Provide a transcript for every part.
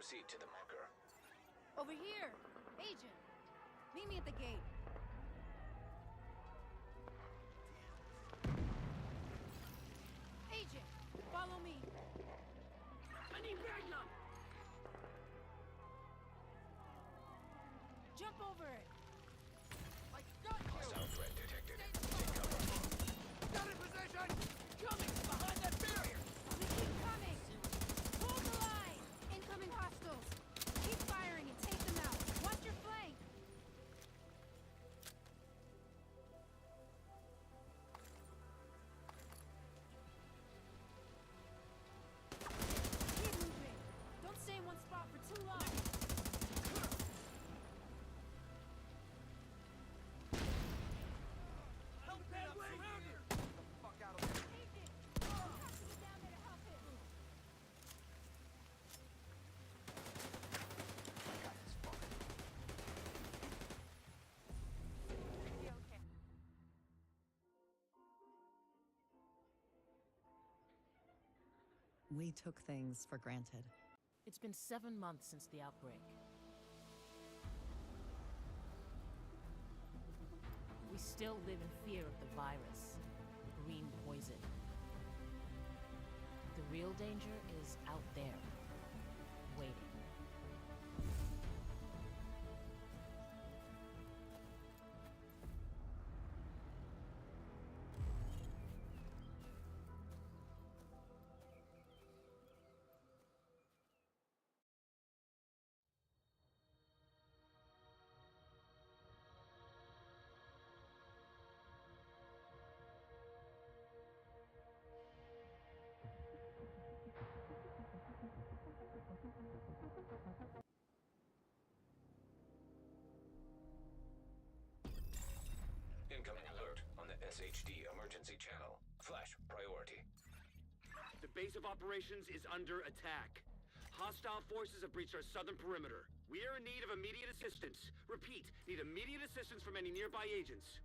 Proceed to the marker. Over here! Agent! Meet me at the gate. Agent! Follow me! I need Magnum! Jump over it! I got you! Hostile threat detected. Take cover. Got in position! Coming! Behind that barrier! We keep coming! Hold the line! Incoming hostiles! Keep firing and take them out! Watch your flank! Keep moving! Don't stay in one spot for too long! Help me! I'm surrounded! Get the fuck out of here! Agent! You have to get down there to help him! I got this fucker. Be okay. We took things for granted. It's been 7 months since the outbreak. We still live in fear of the virus, the green poison. The real danger is out there, waiting. Incoming alert on the SHD emergency channel. Flash priority. The base of operations is under attack. Hostile forces have breached our southern perimeter. We are in need of immediate assistance. Repeat, need immediate assistance from any nearby agents.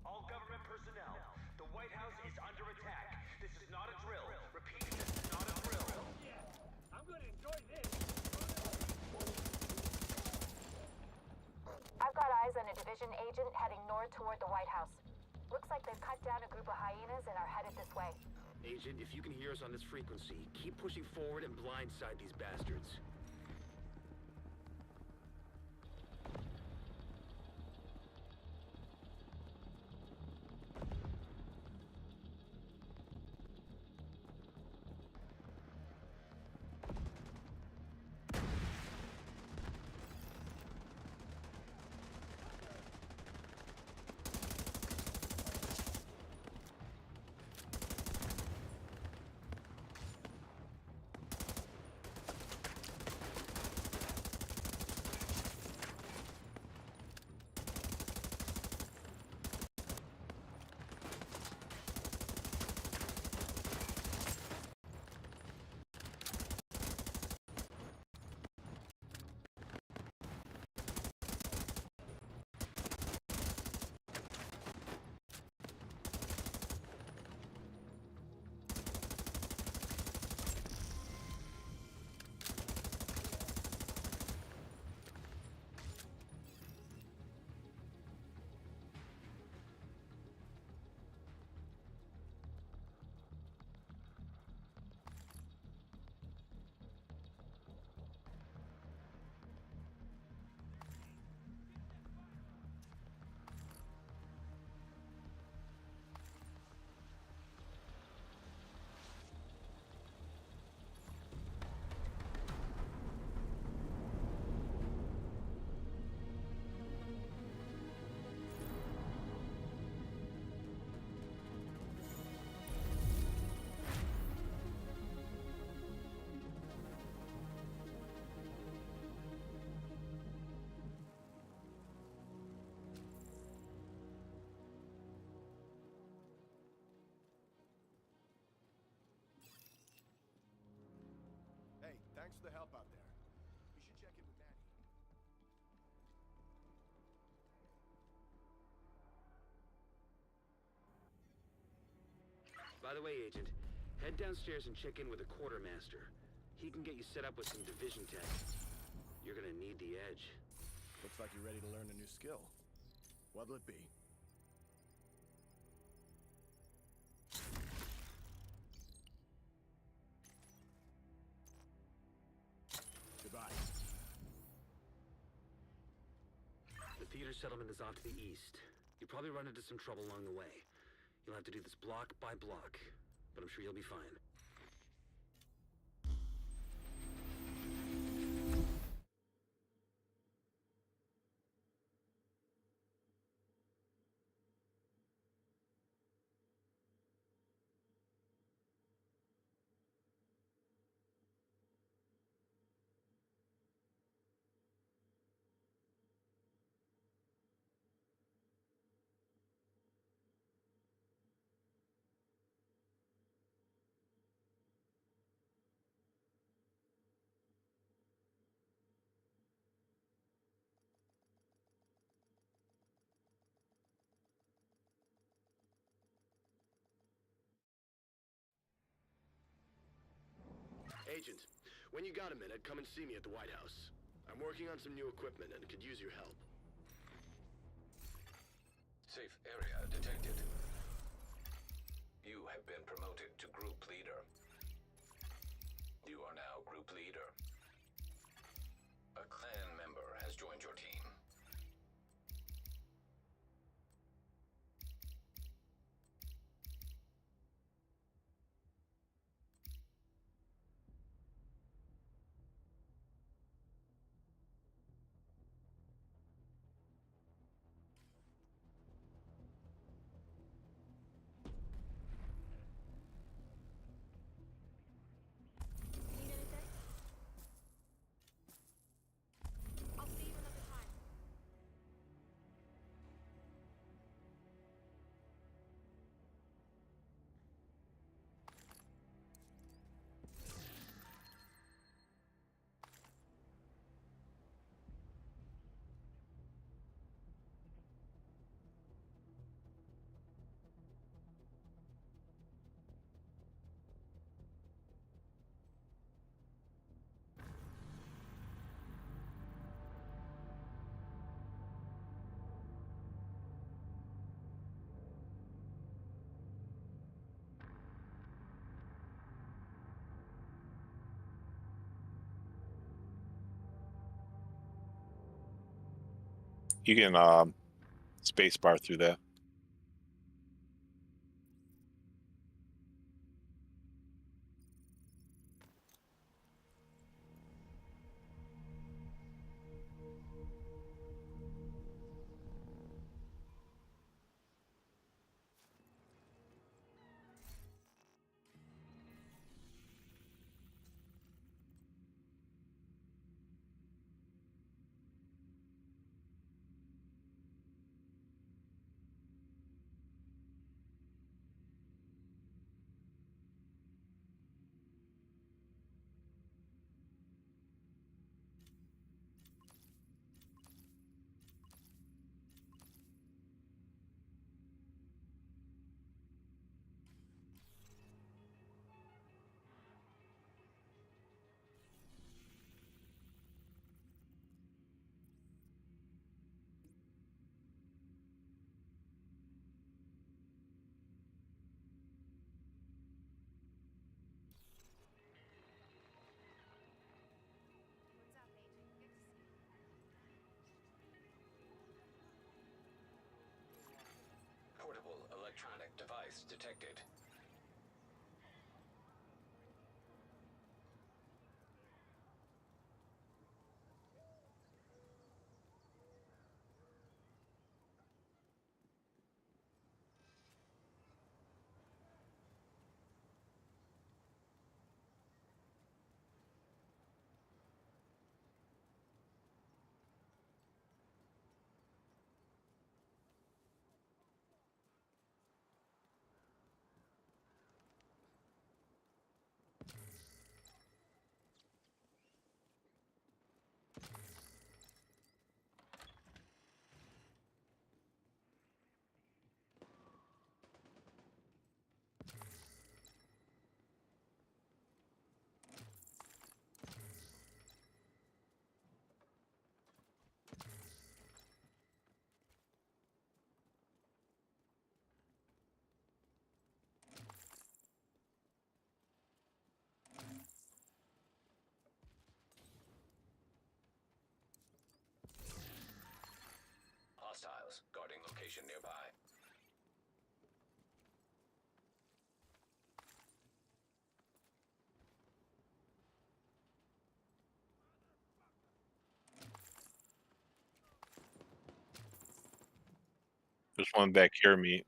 All government personnel, the White House is under attack. This is not a drill. Repeat, this is not a drill. Yeah, I'm gonna enjoy this. I've got eyes on a division agent heading north toward the White House. Looks like they've cut down a group of hyenas and are headed this way. Agent, if you can hear us on this frequency, keep pushing forward and blindside these bastards. By the way, Agent, head downstairs and check in with the quartermaster. He can get you set up with some division tech. You're gonna need the edge. Looks like you're ready to learn a new skill. What'll it be? Goodbye. The theater settlement is off to the east. You'll probably run into some trouble along the way. You'll have to do this block by block, but I'm sure you'll be fine. Agent, when you got a minute, come and see me at the White House. I'm working on some new equipment and could use your help. Safe area detected. You have been promoted to group leader. You are now group leader. A clan member has joined your team. Need anything? I'll see you another time. You can space bar through there. What's up, Agent? Good to see you. Portable electronic device detected. station nearby. There's one back here, meat.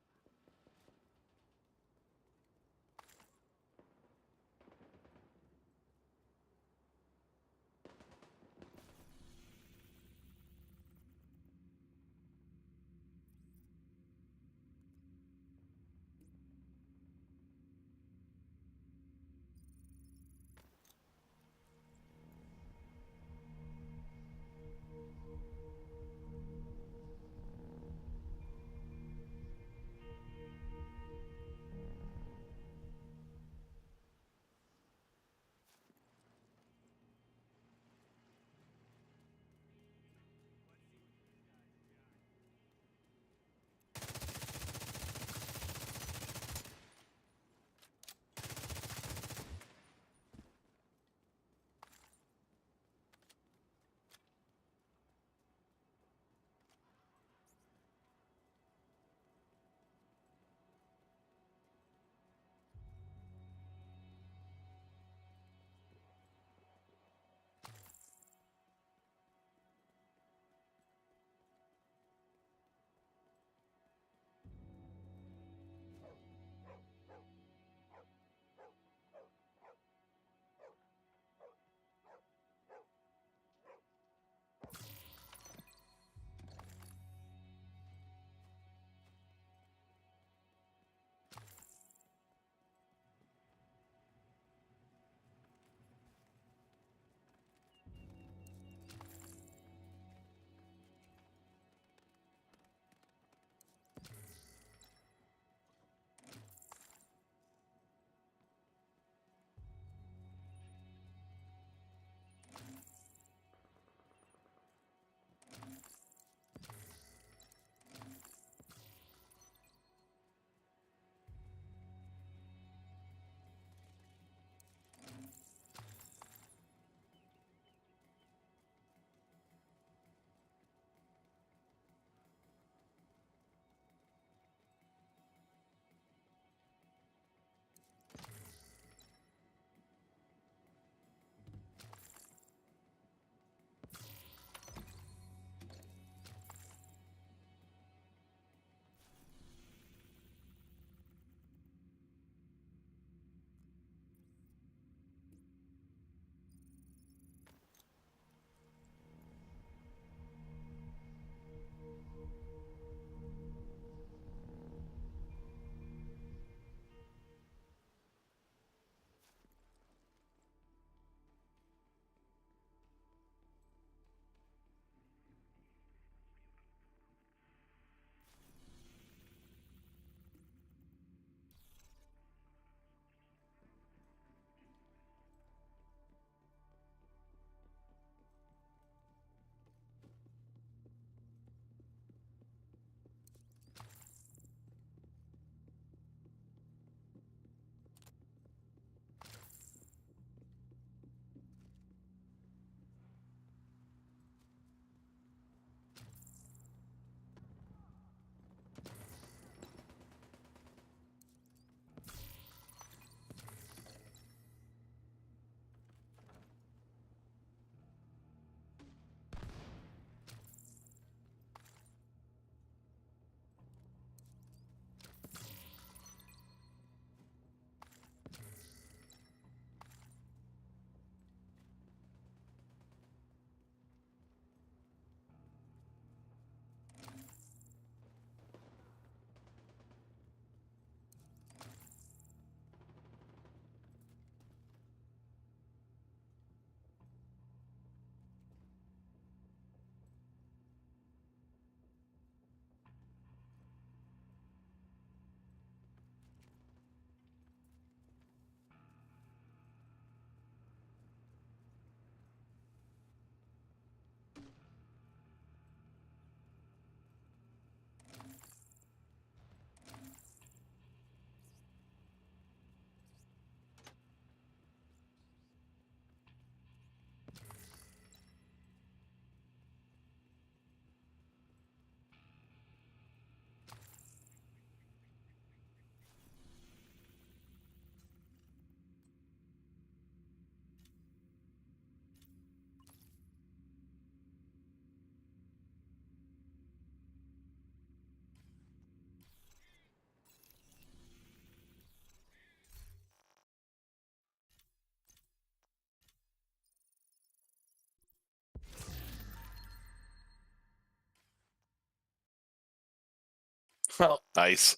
Nice.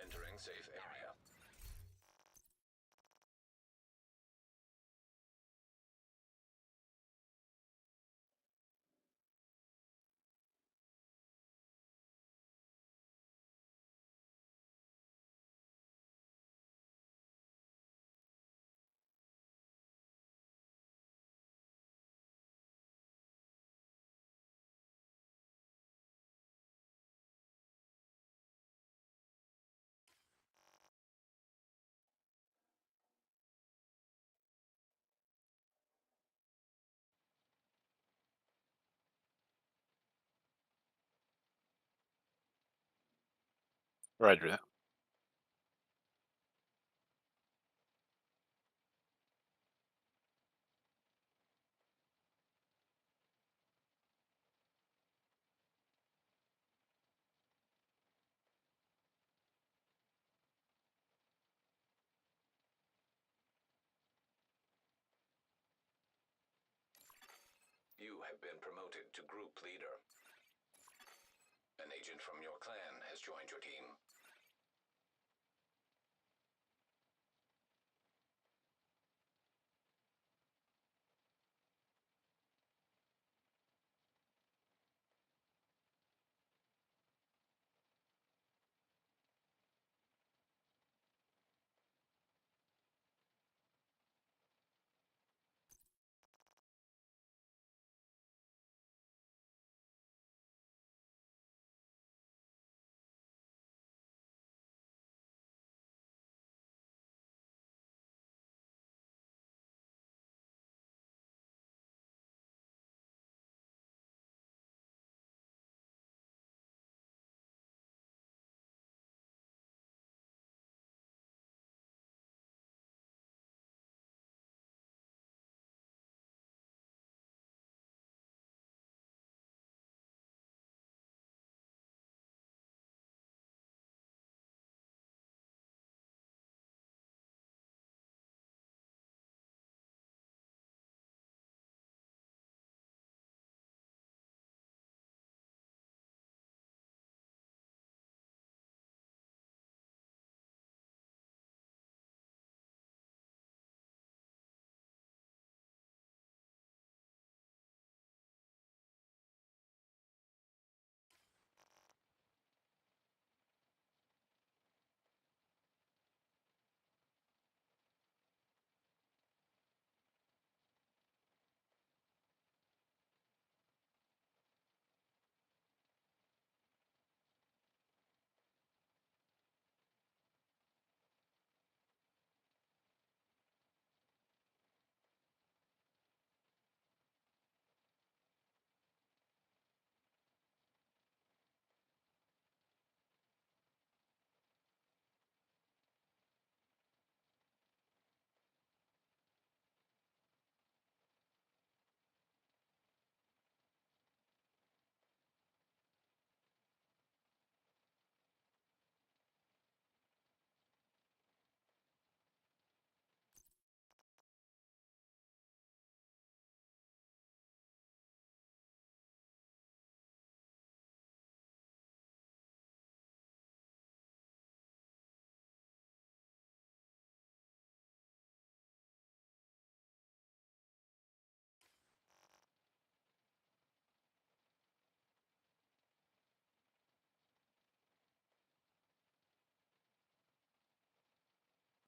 Entering safe area. Roger that. You have been promoted to group leader. An agent from your clan has joined your team.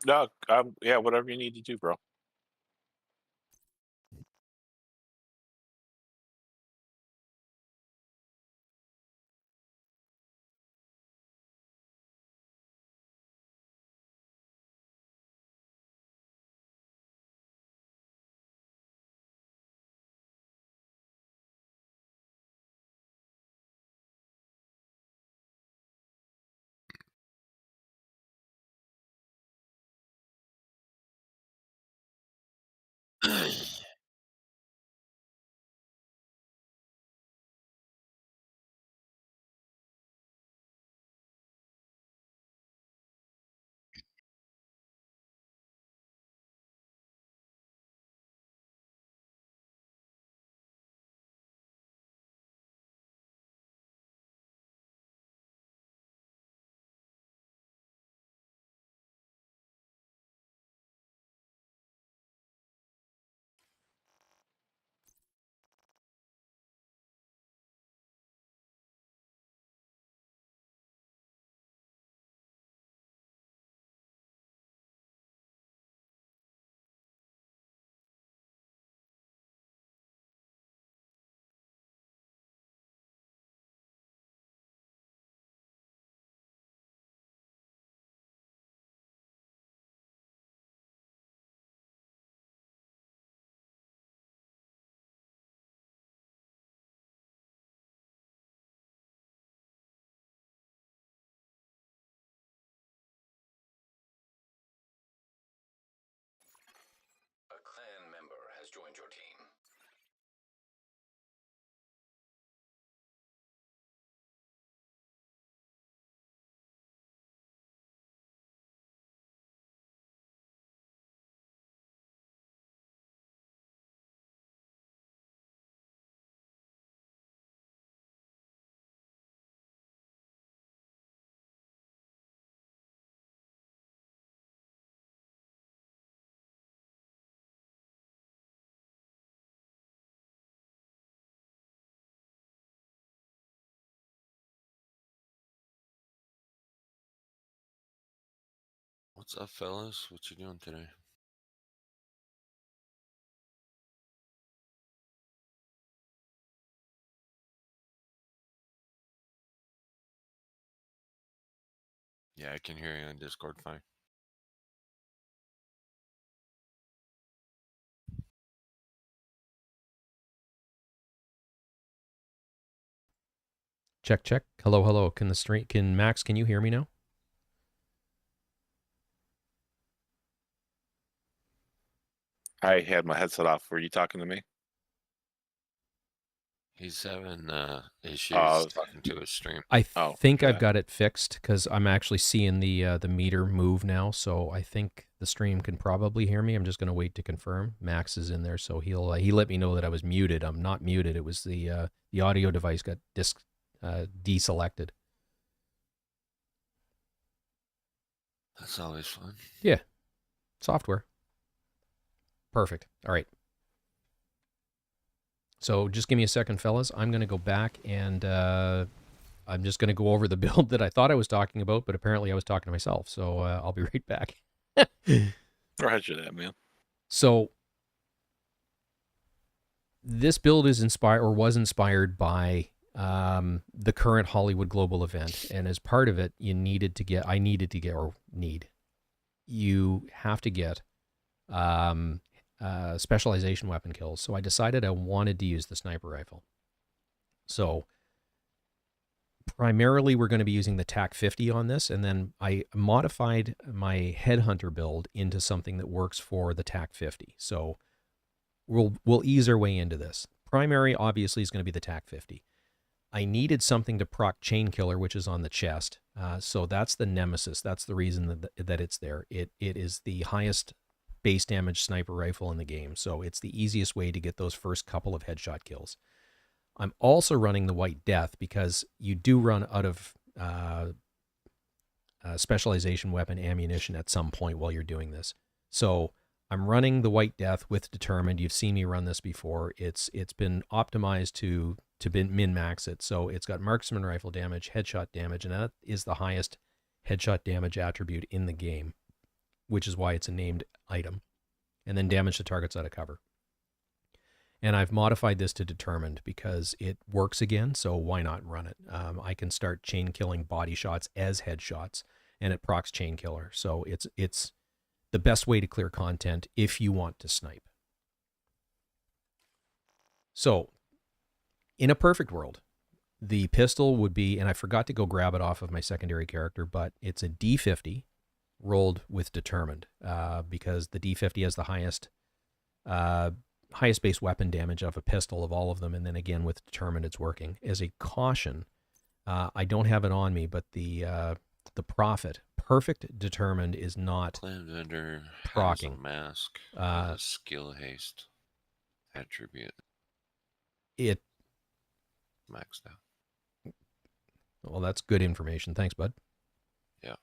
No, yeah, whatever you need to do, bro. A clan member has joined your team. What's up, fellas? What you doing today? Yeah, I can hear you on Discord fine. Check, check. Hello, hello. Can Max, can you hear me now? I had my headset off. Were you talking to me? He's having I issues was talking to his stream. I Oh, think I've okay. got it fixed because I'm actually seeing the meter move now, so I think the stream can probably hear me. I'm just going to wait to confirm. Max is in there, so he let me know that I was muted. I'm not muted. It was the audio device got deselected. That's always fun. Yeah, software. Perfect. All right. So just give me a second, fellas. I'm going to go back and I'm just going to go over the build that I thought I was talking about, but apparently I was talking to myself. So I'll be right back. Roger that, man. So this build is inspired or was inspired by the current Hollywood Global event. And as part of it, you have to get specialization weapon kills. So I decided I wanted to use the sniper rifle. So primarily we're going to be using the TAC 50 on this, and then I modified my headhunter build into something that works for the TAC 50. So we'll ease our way into this. Primary obviously is going to be the TAC 50. I needed something to proc chain killer, which is on the chest. So that's the nemesis. That's the reason that it's there. It is the highest base damage sniper rifle in the game. So it's the easiest way to get those first couple of headshot kills. I'm also running the White Death because you do run out of specialization weapon ammunition at some point while you're doing this. So I'm running the White Death with Determined. You've seen me run this before. It's been optimized to min-max it. So it's got marksman rifle damage, headshot damage, and that is the highest headshot damage attribute in the game. which is why it's a named item, and then damage to targets out of cover. And I've modified this to determined because it works again, so why not run it? I can start chain killing body shots as headshots, and it procs chain killer. So it's the best way to clear content if you want to snipe. So in a perfect world, the pistol would be, and I forgot to go grab it off of my secondary character, but it's a D50 rolled with determined because the D50 has the highest base weapon damage of a pistol of all of them, and then again with determined it's working. As a caution, I don't have it on me, but the Prophet perfect determined is not Clan vendor procking. has a mask, skill haste attribute. It maxed out. Well, that's good information. Thanks, bud. Yeah.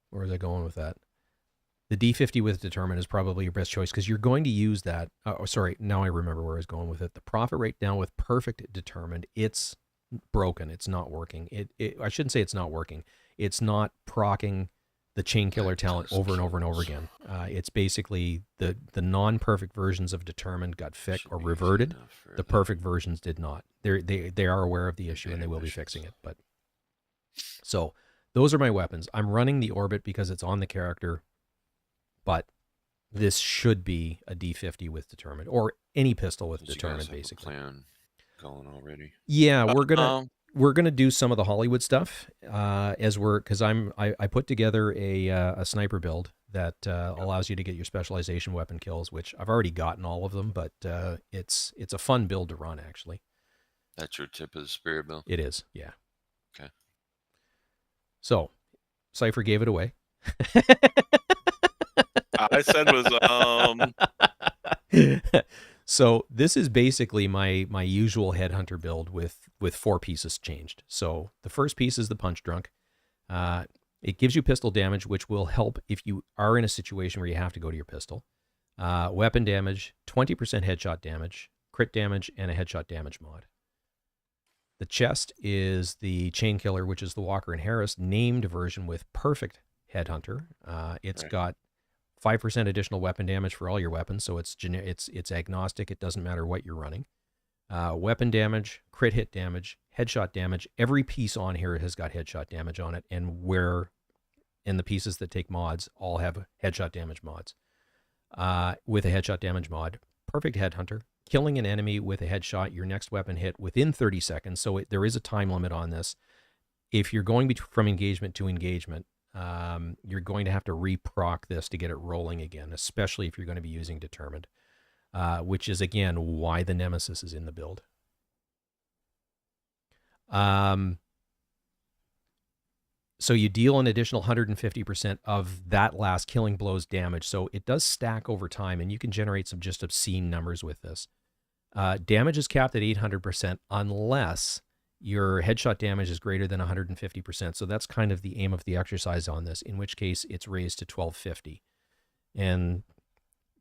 Where was I going with that? The D50 with determined is probably your best choice because you're going to use that. Oh, sorry. Now I remember where I was going with it. The profit rate down with perfect determined, it's broken. It's not working. I shouldn't say it's not working. It's not procking the chain killer talent over and over and over again. It's basically the non-perfect versions of determined got fixed or reverted. The perfect versions did not. They are aware of the issue and they will be fixing it. But so those are my weapons. I'm running the Orbit because it's on the character, but this should be a D50 with determined or any pistol with determined, basically. Plan going already? Yeah, we're gonna do some of the Hollywood stuff because I put together a sniper build that allows you to get your specialization weapon kills, which I've already gotten all of them, but it's a fun build to run actually. That's your tip of the spear build? It is, yeah. Okay. So, Cypher gave it away. I said was So this is basically my usual headhunter build with 4 pieces changed. So the first piece is the punch drunk. It gives you pistol damage, which will help if you are in a situation where you have to go to your pistol. Weapon damage, 20% headshot damage, crit damage, and a headshot damage mod. The chest is the chain killer, which is the Walker and Harris named version with perfect headhunter. It's got 5% additional weapon damage for all your weapons, so it's agnostic. It doesn't matter what you're running. Weapon damage, crit hit damage, headshot damage. Every piece on here has got headshot damage on it, and the pieces that take mods all have headshot damage mods. With a headshot damage mod, perfect headhunter, killing an enemy with a headshot, your next weapon hit within 30 seconds. So there is a time limit on this. If you're going from engagement to engagement, you're going to have to reproc this to get it rolling again, especially if you're going to be using determined, which is, again, why the Nemesis is in the build. So you deal an additional 150% of that last killing blow's damage. So it does stack over time, and you can generate some just obscene numbers with this. Damage is capped at 800% unless your headshot damage is greater than 150%. So that's kind of the aim of the exercise on this, in which case it's raised to 1250. And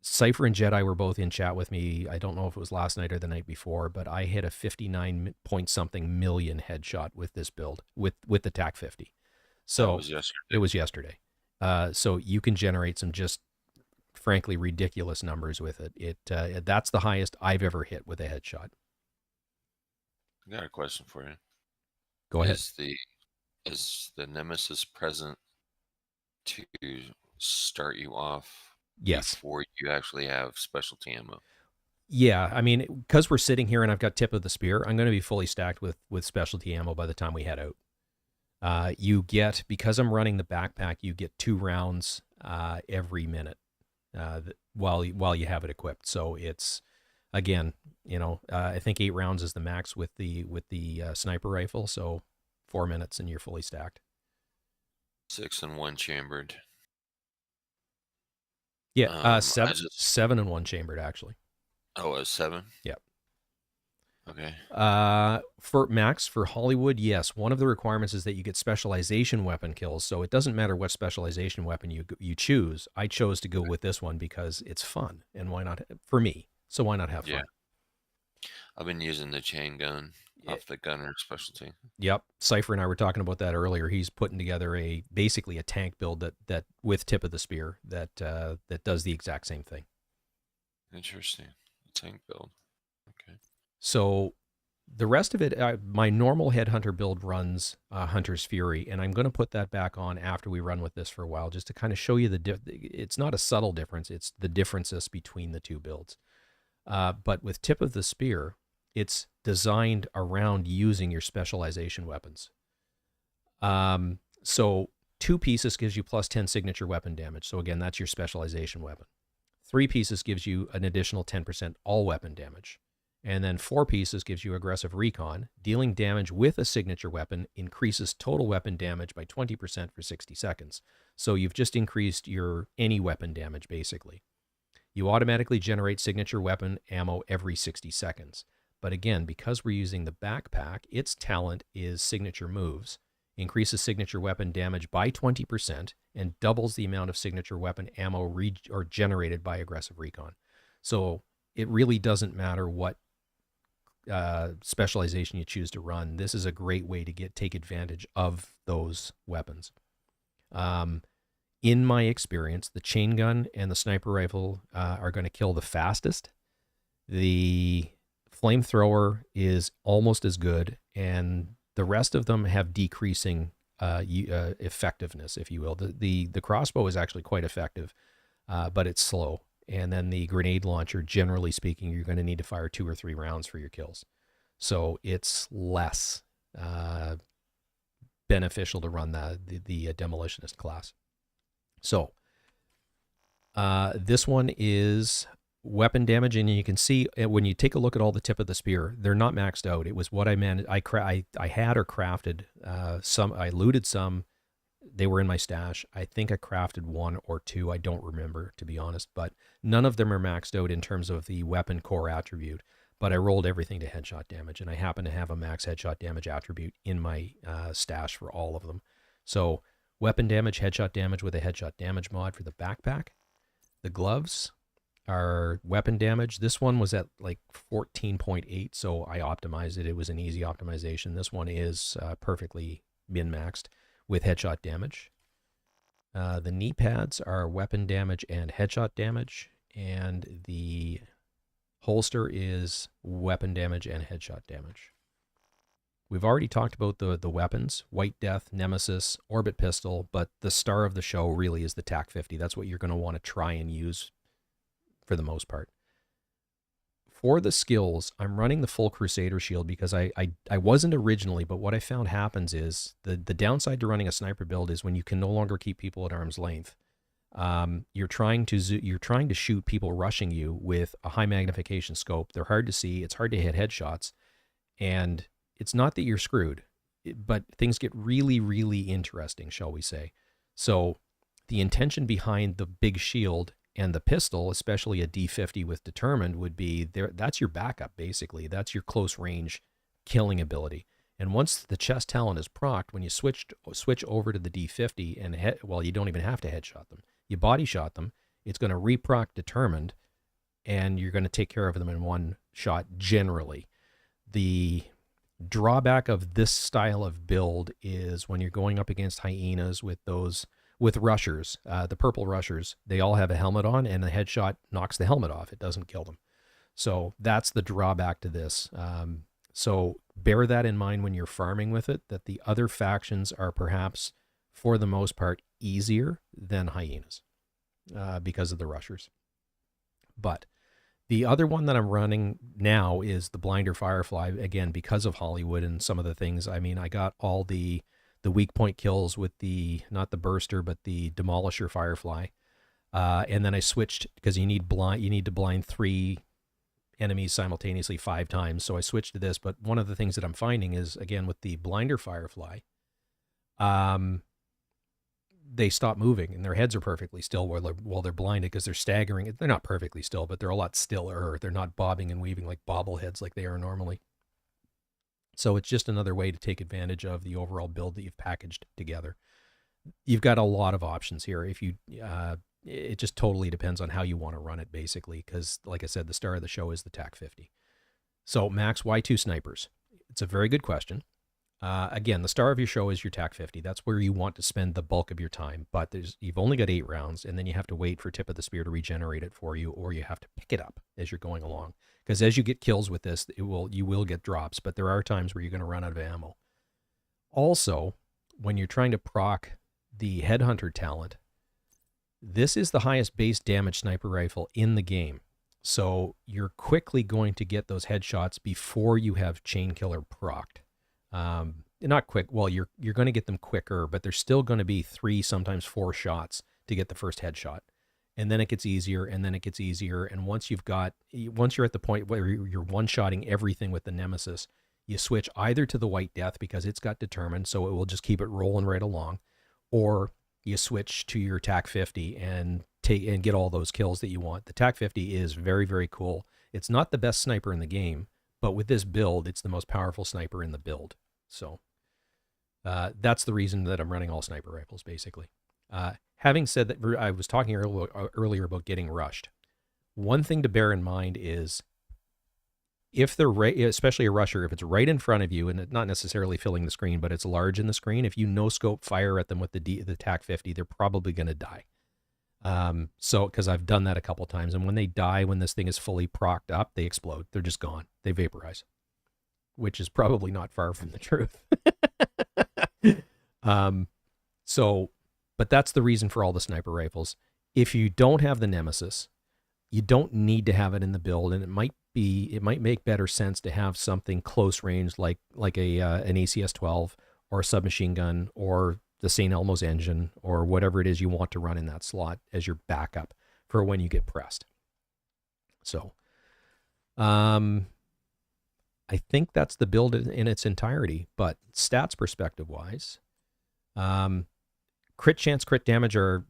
Cypher and Jedi were both in chat with me. I don't know if it was last night or the night before, but I hit a 59-point-something million headshot with this build, with the TAC 50. So it was yesterday. So you can generate some just frankly ridiculous numbers with it. That's the highest I've ever hit with a headshot. I got a question for you. Go ahead. Is the Nemesis present to start you off? Yes. Before you actually have specialty ammo? Yeah, I mean, because we're sitting here and I've got tip of the spear, I'm going to be fully stacked with specialty ammo by the time we head out. You get, because I'm running the backpack, you get 2 rounds every minute while you have it equipped. So it's, again, I think 8 rounds is the max with the sniper rifle. So 4 minutes and you're fully stacked. 6 and 1 chambered. Yeah, 7 and 1 chambered actually. Oh, a 7? Yep. Okay. For Max, for Hollywood, yes. One of the requirements is that you get specialization weapon kills. So it doesn't matter what specialization weapon you choose. I chose to go with this one because it's fun, and why not for me? So why not have fun? Yeah. I've been using the chain gun. Off the gunner specialty. Yep. Cypher and I were talking about that earlier. He's putting together basically a tank build that with tip of the spear that does the exact same thing. Interesting. Tank build. Okay. So the rest of it, my normal Headhunter build runs Hunter's Fury, and I'm going to put that back on after we run with this for a while, just to kind of show you it's not a subtle difference, it's the differences between the two builds. But with Tip of the Spear, it's designed around using your specialization weapons. So 2 pieces gives you plus 10 signature weapon damage. So again, that's your specialization weapon. 3 pieces gives you an additional 10% all weapon damage. And then 4 pieces gives you aggressive recon. Dealing damage with a signature weapon increases total weapon damage by 20% for 60 seconds. So you've just increased your any weapon damage, basically. You automatically generate signature weapon ammo every 60 seconds. But again, because we're using the backpack, its talent is signature moves, increases signature weapon damage by 20%, and doubles the amount of signature weapon ammo generated by aggressive recon. So it really doesn't matter what specialization you choose to run. This is a great way to take advantage of those weapons. In my experience, the chain gun and the sniper rifle are going to kill the fastest. The flamethrower is almost as good, and the rest of them have decreasing effectiveness, if you will. The crossbow is actually quite effective, but it's slow. And then the grenade launcher, generally speaking, you're going to need to fire 2 or 3 rounds for your kills. So it's less beneficial to run the demolitionist class. So this one is weapon damage, and you can see when you take a look at all the tip of the spear, they're not maxed out. It was what I meant. I had or crafted some. I looted some. They were in my stash. I think I crafted 1 or 2. I don't remember, to be honest, but none of them are maxed out in terms of the weapon core attribute. But I rolled everything to headshot damage, and I happen to have a max headshot damage attribute in my stash for all of them. So weapon damage, headshot damage with a headshot damage mod for the backpack. The gloves are weapon damage. This one was at like 14.8, so I optimized it. It was an easy optimization. This one is perfectly min-maxed with headshot damage. The knee pads are weapon damage and headshot damage, and the holster is weapon damage and headshot damage. We've already talked about the weapons, White Death, Nemesis, Orbit Pistol, but the star of the show really is the TAC-50. That's what you're going to want to try and use for the most part. For the skills, I'm running the full Crusader shield because I wasn't originally, but what I found happens is the downside to running a sniper build is when you can no longer keep people at arm's length. You're trying to shoot people rushing you with a high magnification scope. They're hard to see. It's hard to hit headshots, and it's not that you're screwed, but things get really, really interesting, shall we say. So the intention behind the big shield and the pistol, especially a D50 with Determined, would be there. That's your backup, basically. That's your close range killing ability. And once the chest talent is procced, when you switch over to the D50 and you don't even have to headshot them. You body shot them. It's going to reproc Determined, and you're going to take care of them in one shot. Generally, the drawback of this style of build is when you're going up against hyenas with rushers, the purple rushers, they all have a helmet on, and the headshot knocks the helmet off. It doesn't kill them. So that's the drawback to this. So bear that in mind when you're farming with it, that the other factions are perhaps, for the most part, easier than hyenas because of the rushers. But the other one that I'm running now is the Blinder Firefly, again, because of Hollywood and some of the things. I mean, I got all the weak point kills with not the Burster, but the Demolisher Firefly. And then I switched, because you need to blind 3 enemies simultaneously 5 times. So I switched to this. But one of the things that I'm finding is, again, with the Blinder Firefly, they stop moving and their heads are perfectly still while they're blinded, because they're staggering. They're not perfectly still, but they're a lot stiller. They're not bobbing and weaving like bobbleheads like they are normally. So it's just another way to take advantage of the overall build that you've packaged together. You've got a lot of options here. It just totally depends on how you want to run it, basically, because like I said, the star of the show is the TAC-50. So Max, why 2 snipers? it's a very good question. Again, the star of your show is your TAC 50. That's where you want to spend the bulk of your time. But you've only got 8 rounds, and then you have to wait for tip of the spear to regenerate it for you, or you have to pick it up as you're going along. Because as you get kills with this, you will get drops, but there are times where you're going to run out of ammo. Also, when you're trying to proc the Headhunter talent, this is the highest base damage sniper rifle in the game. So you're quickly going to get those headshots before you have Chain Killer procced. Not quick. Well, you're going to get them quicker, but there's still going to be 3, sometimes 4 shots to get the first headshot. And then it gets easier, and then it gets easier. And once you're at the point where you're one-shotting everything with the Nemesis, you switch either to the White Death because it's got determined, so it will just keep it rolling right along, or you switch to your TAC 50 and get all those kills that you want. The TAC 50 is very, very cool. It's not the best sniper in the game, but with this build, it's the most powerful sniper in the build. So that's the reason that I'm running all sniper rifles, basically. Having said that, I was talking earlier about getting rushed. One thing to bear in mind is if they're especially a rusher, if it's right in front of you and not necessarily filling the screen, but it's large in the screen, if you no-scope fire at them with the TAC 50, they're probably going to die. So, because I've done that a couple times, and when they die, when this thing is fully procced up, they explode. They're just gone. They vaporize, which is probably not far from the truth. But that's the reason for all the sniper rifles. If you don't have the Nemesis, you don't need to have it in the build, and it might make better sense to have something close range like an ACS-12 or a submachine gun or the St. Elmo's engine or whatever it is you want to run in that slot as your backup for when you get pressed. So, I think that's the build in its entirety, but stats perspective wise, crit chance, crit damage are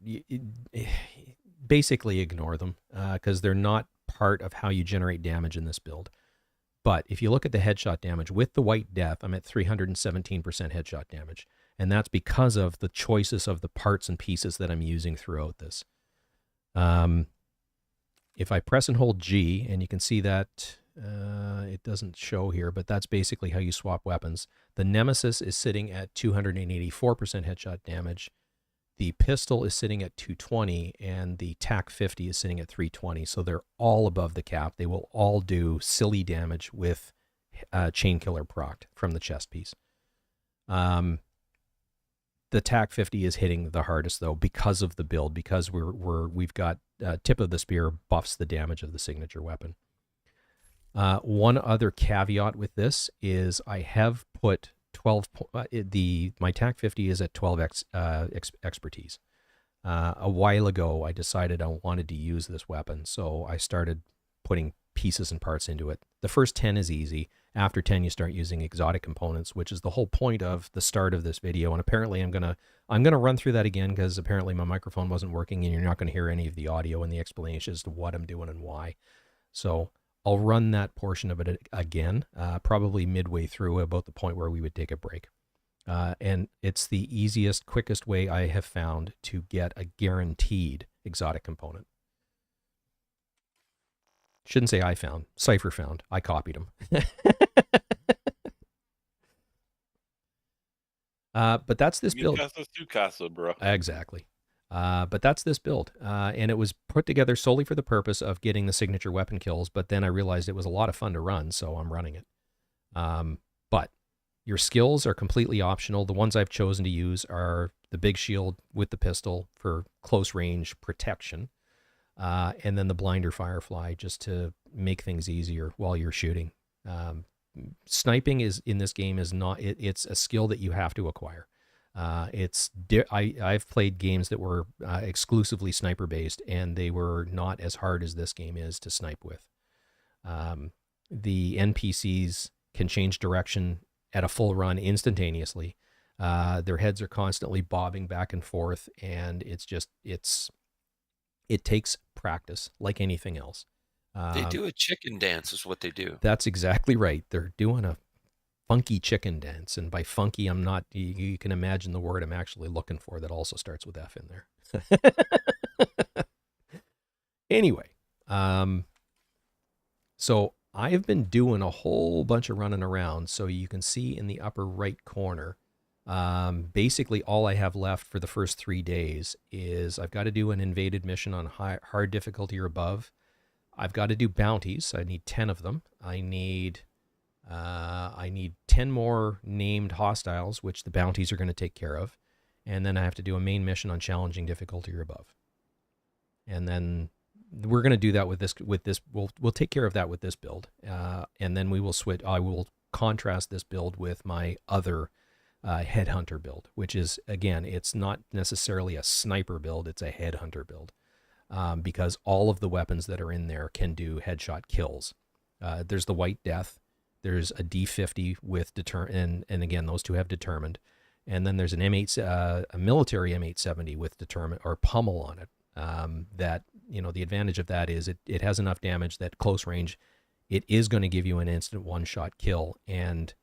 basically ignore them because they're not part of how you generate damage in this build. But if you look at the headshot damage with the White Death, I'm at 317% headshot damage. And that's because of the choices of the parts and pieces that I'm using throughout this. If I press and hold G, and you can see that it doesn't show here, but that's basically how you swap weapons. The Nemesis is sitting at 284% headshot damage. The pistol is sitting at 220, and the TAC 50 is sitting at 320. So they're all above the cap. They will all do silly damage with Chain Killer procced from the chest piece. The TAC 50 is hitting the hardest though because of the build, because we've got tip of the spear buffs the damage of the signature weapon. One other caveat with this is I have put 12. My TAC 50 is at 12 expertise. A while ago, I decided I wanted to use this weapon, so I started putting pieces and parts into it. The first 10 is easy. After 10, you start using exotic components, which is the whole point of the start of this video. And apparently, I'm gonna run through that again because apparently my microphone wasn't working, and you're not going to hear any of the audio and the explanation as to what I'm doing and why. So I'll run that portion of it again, probably midway through, about the point where we would take a break. And it's the easiest, quickest way I have found to get a guaranteed exotic component. Shouldn't say I found. Cypher found. I copied him. But that's this build. Casa, bro. Exactly. But that's this build. And it was put together solely for the purpose of getting the signature weapon kills, but then I realized it was a lot of fun to run, so I'm running it. But your skills are completely optional. The ones I've chosen to use are the big shield with the pistol for close range protection. And then the blinder firefly just to make things easier while you're shooting. Sniping is in this game is not, it's a skill that you have to acquire. I've played games that were exclusively sniper based, and they were not as hard as this game is to snipe with. The NPCs can change direction at a full run instantaneously. Their heads are constantly bobbing back and forth, and it takes practice like anything else. They do a chicken dance is what they do. That's exactly right. They're doing a funky chicken dance. And by funky, I'm not, you can imagine the word I'm actually looking for that also starts with F in there. Anyway, so I've been doing a whole bunch of running around, so you can see in the upper right corner, basically all I have left for the first 3 days is I've got to do an invaded mission on hard difficulty or above. I've got to do bounties. I need 10 of them. I need 10 more named hostiles, which the bounties are going to take care of. And then I have to do a main mission on challenging difficulty or above. And then we're going to do that with this. We'll take care of that with this build. And then we will switch. I will contrast this build with my other headhunter build, which is, again, it's not necessarily a sniper build. It's a headhunter build. Because all of the weapons that are in there can do headshot kills. There's the White Death. There's a D50 with and again, those two have determined. And then there's an a military M870 with determined or pummel on it. That, the advantage of that is it has enough damage that close range, it is going to give you an instant one-shot kill, and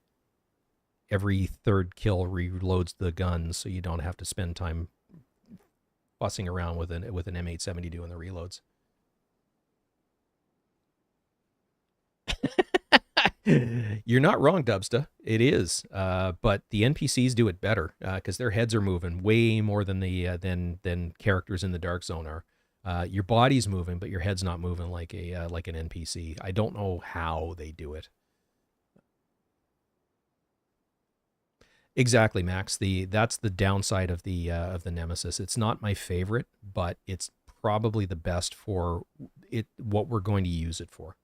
every third kill reloads the gun, so you don't have to spend time fussing around with an M870 doing the reloads. You're not wrong, Dubsta. It is, but the NPCs do it better because their heads are moving way more than than characters in the Dark Zone are. Your body's moving, but your head's not moving like an NPC. I don't know how they do it. Exactly, Max. That's the downside of the Nemesis. It's not my favorite, but it's probably the best for it. What we're going to use it for.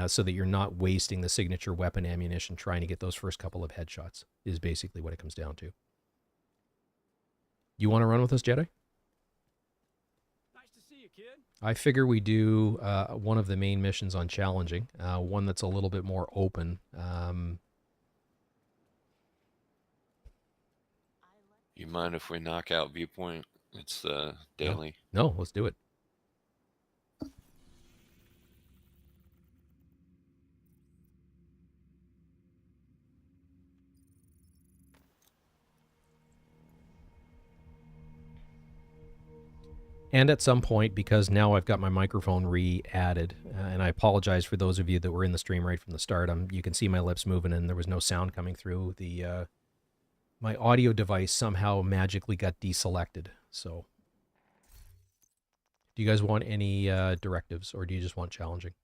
So that you're not wasting the signature weapon ammunition trying to get those first couple of headshots is basically what it comes down to. You want to run with us, Jedi? Nice to see you, kid. I figure we do one of the main missions on challenging, one that's a little bit more open. You mind if we knock out Viewpoint? It's daily. No, let's do it. And at some point, because now I've got my microphone re-added, and I apologize for those of you that were in the stream right from the start. You can see my lips moving, and there was no sound coming through. My audio device somehow magically got deselected. So, do you guys want any directives, or do you just want challenging?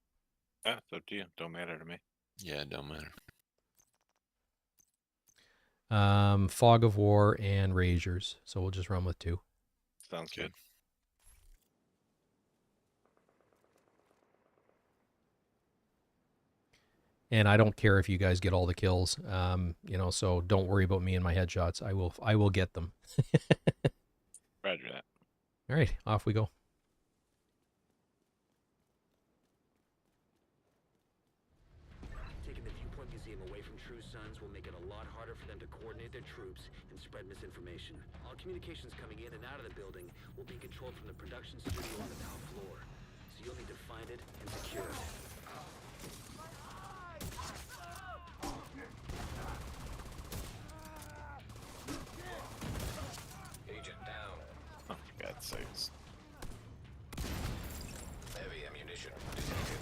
It's up to you. Don't matter to me. Yeah, it don't matter. Fog of War and Razors. So we'll just run with 2. Sounds good. And I don't care if you guys get all the kills, so don't worry about me and my headshots. I will get them. Roger that. All right, off we go. Taking the Viewpoint Museum away from True Sons will make it a lot harder for them to coordinate their troops and spread misinformation. All communications coming in and out of the building will be controlled from the production studio on the top floor. So you'll need to find it and secure it. Agent down. Oh, for God's sakes. Heavy ammunition detected.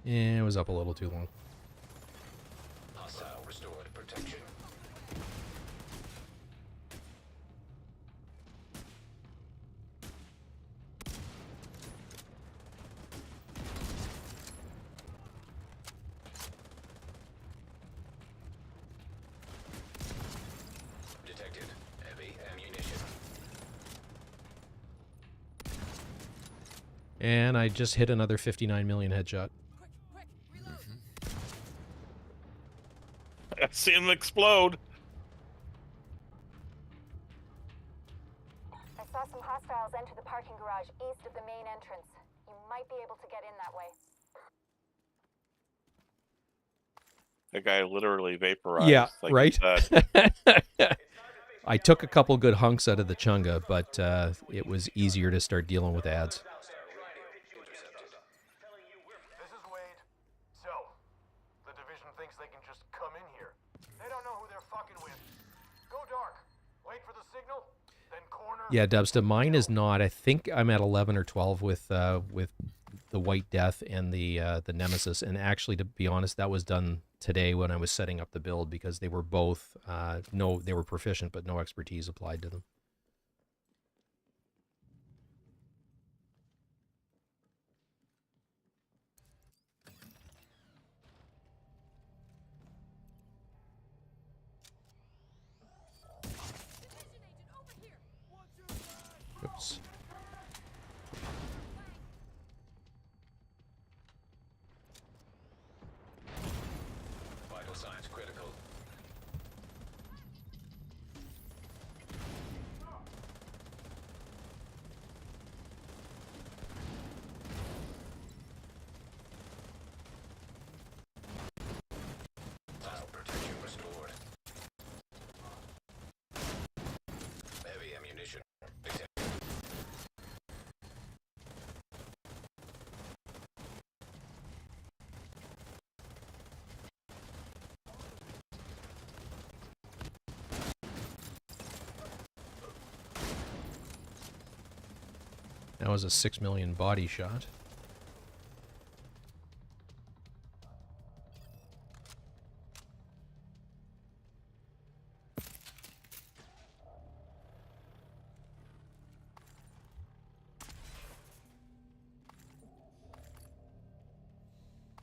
Yeah, it was up a little too long. Hostile restored protection. Detected heavy ammunition. And I just hit another 59 million headshot. I see him explode. I saw some hostiles enter the parking garage east of the main entrance. You might be able to get in that way. The guy literally vaporized. Yeah, like right? I took a couple good hunks out of the chunga, but it was easier to start dealing with ads. This is Wade. So, the division thinks they can just come in here. Yeah, Dubsta. Mine is not. I think I'm at 11 or 12 with the White Death and the Nemesis. And actually, to be honest, that was done today when I was setting up the build because they were both they were proficient, but no expertise applied to them. Oops. Vital signs critical. Vital protection restored. Heavy ammunition. That was a 6 million body shot.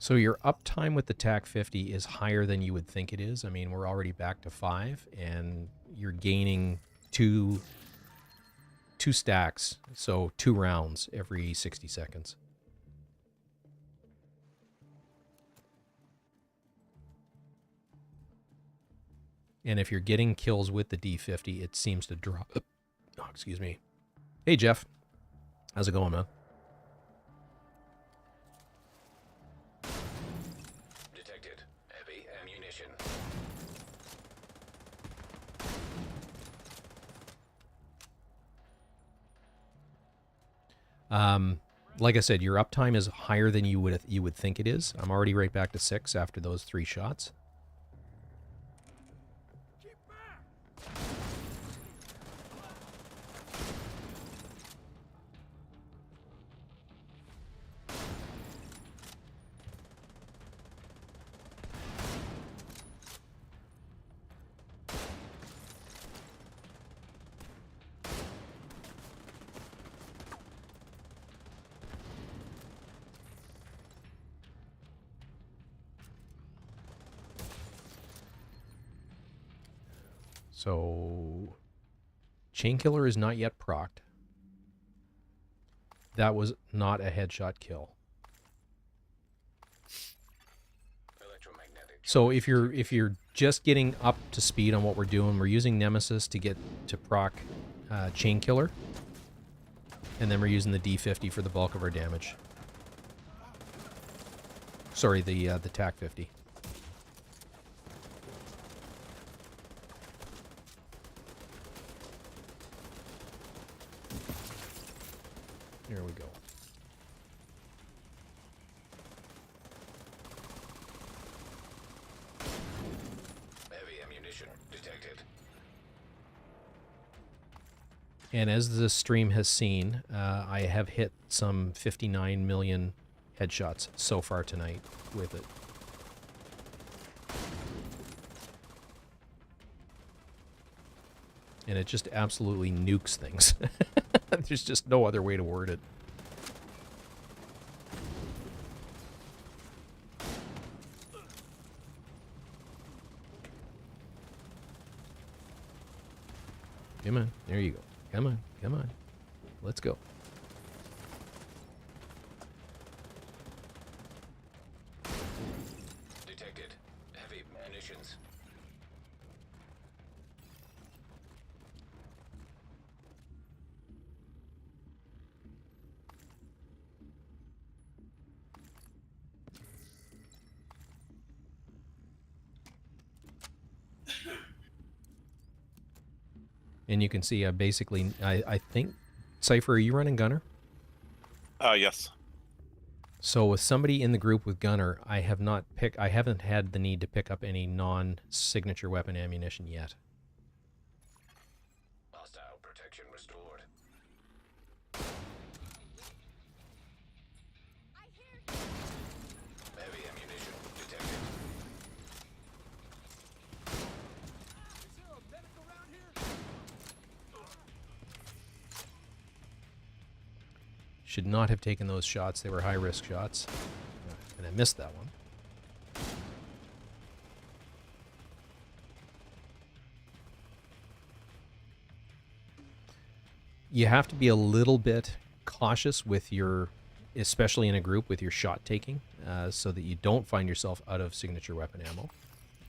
So your uptime with the TAC 50 is higher than you would think it is. I mean, we're already back to 5, and you're gaining two stacks, so 2 rounds every 60 seconds. And if you're getting kills with the D50, it seems to drop. Oh, excuse me. Hey, Jeff. How's it going, man? Detected. Heavy ammunition. Like I said, your uptime is higher than you would think it is. I'm already right back to 6 after those 3 shots. So, Chainkiller is not yet procced. That was not a headshot kill. So if you're just getting up to speed on what we're doing, we're using Nemesis to get to proc Chainkiller, and then we're using the D50 for the bulk of our damage. Sorry, the TAC 50. Here we go. Heavy ammunition detected. And as the stream has seen, I have hit some 59 million headshots so far tonight with it. And it just absolutely nukes things. There's just no other way to word it. Come on, there you go. Come on, come on. Let's go. Detected. Heavy munitions. And you can see basically, I think, Cypher, are you running Gunner? Yes. So with somebody in the group with Gunner, I haven't had the need to pick up any non-signature weapon ammunition yet. Hostile protection restored. Should not have taken those shots. They were high-risk shots. And I missed that one. You have to be a little bit cautious with your, especially in a group, with your shot taking, so that you don't find yourself out of signature weapon ammo,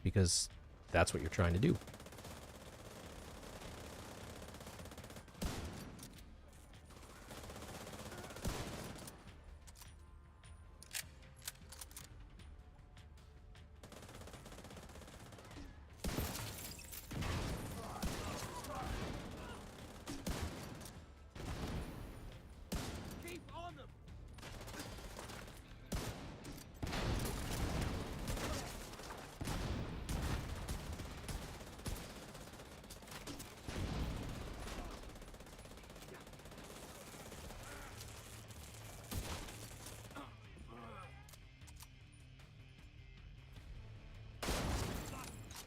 because that's what you're trying to do.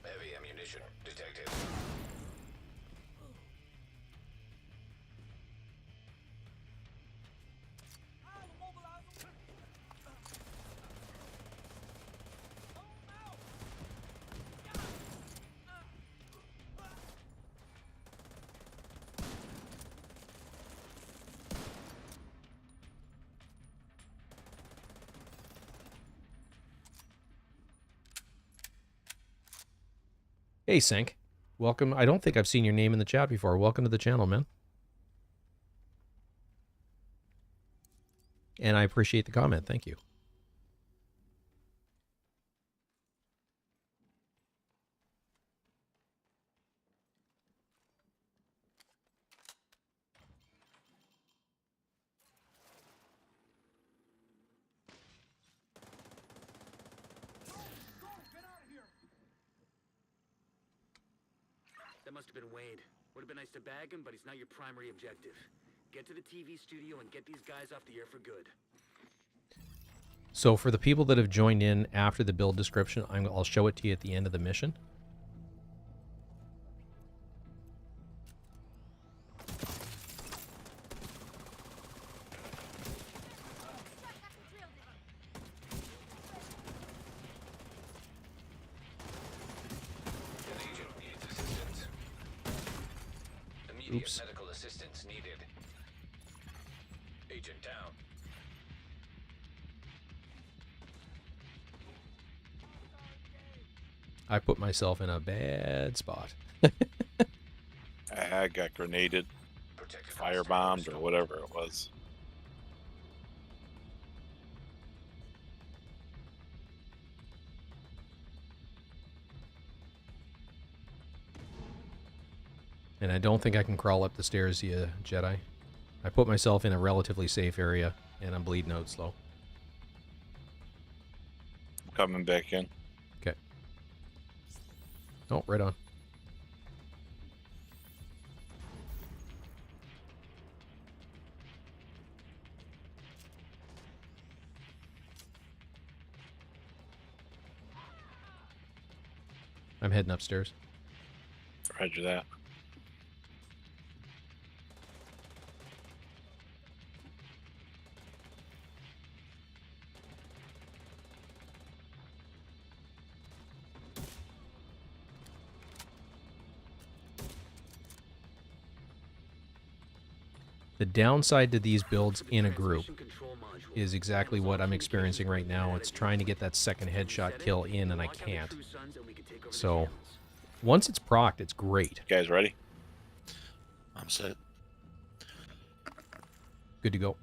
Heavy ammunition detected. Hey, Sync. Welcome. I don't think I've seen your name in the chat before. Welcome to the channel, man. And I appreciate the comment. Thank you. That must have been Wade. Would have been nice to bag him, but he's not your primary objective. Get to the TV studio and get these guys off the air for good. So for the people that have joined in after the build description, I'll show it to you at the end of the mission. An agent needs assistance. Immediate medical assistance needed. Agent down. I put myself in a bad spot. I got grenaded, firebombed, or whatever it was. And I don't think I can crawl up the stairs, you Jedi. I put myself in a relatively safe area, and I'm bleeding out slow. Coming back in. Okay. Oh, right on. I'm heading upstairs. Roger that. The downside to these builds in a group is exactly what I'm experiencing right now. It's trying to get that second headshot kill in, and I can't. So, once it's procced, it's great. You guys ready? I'm set. Good to go.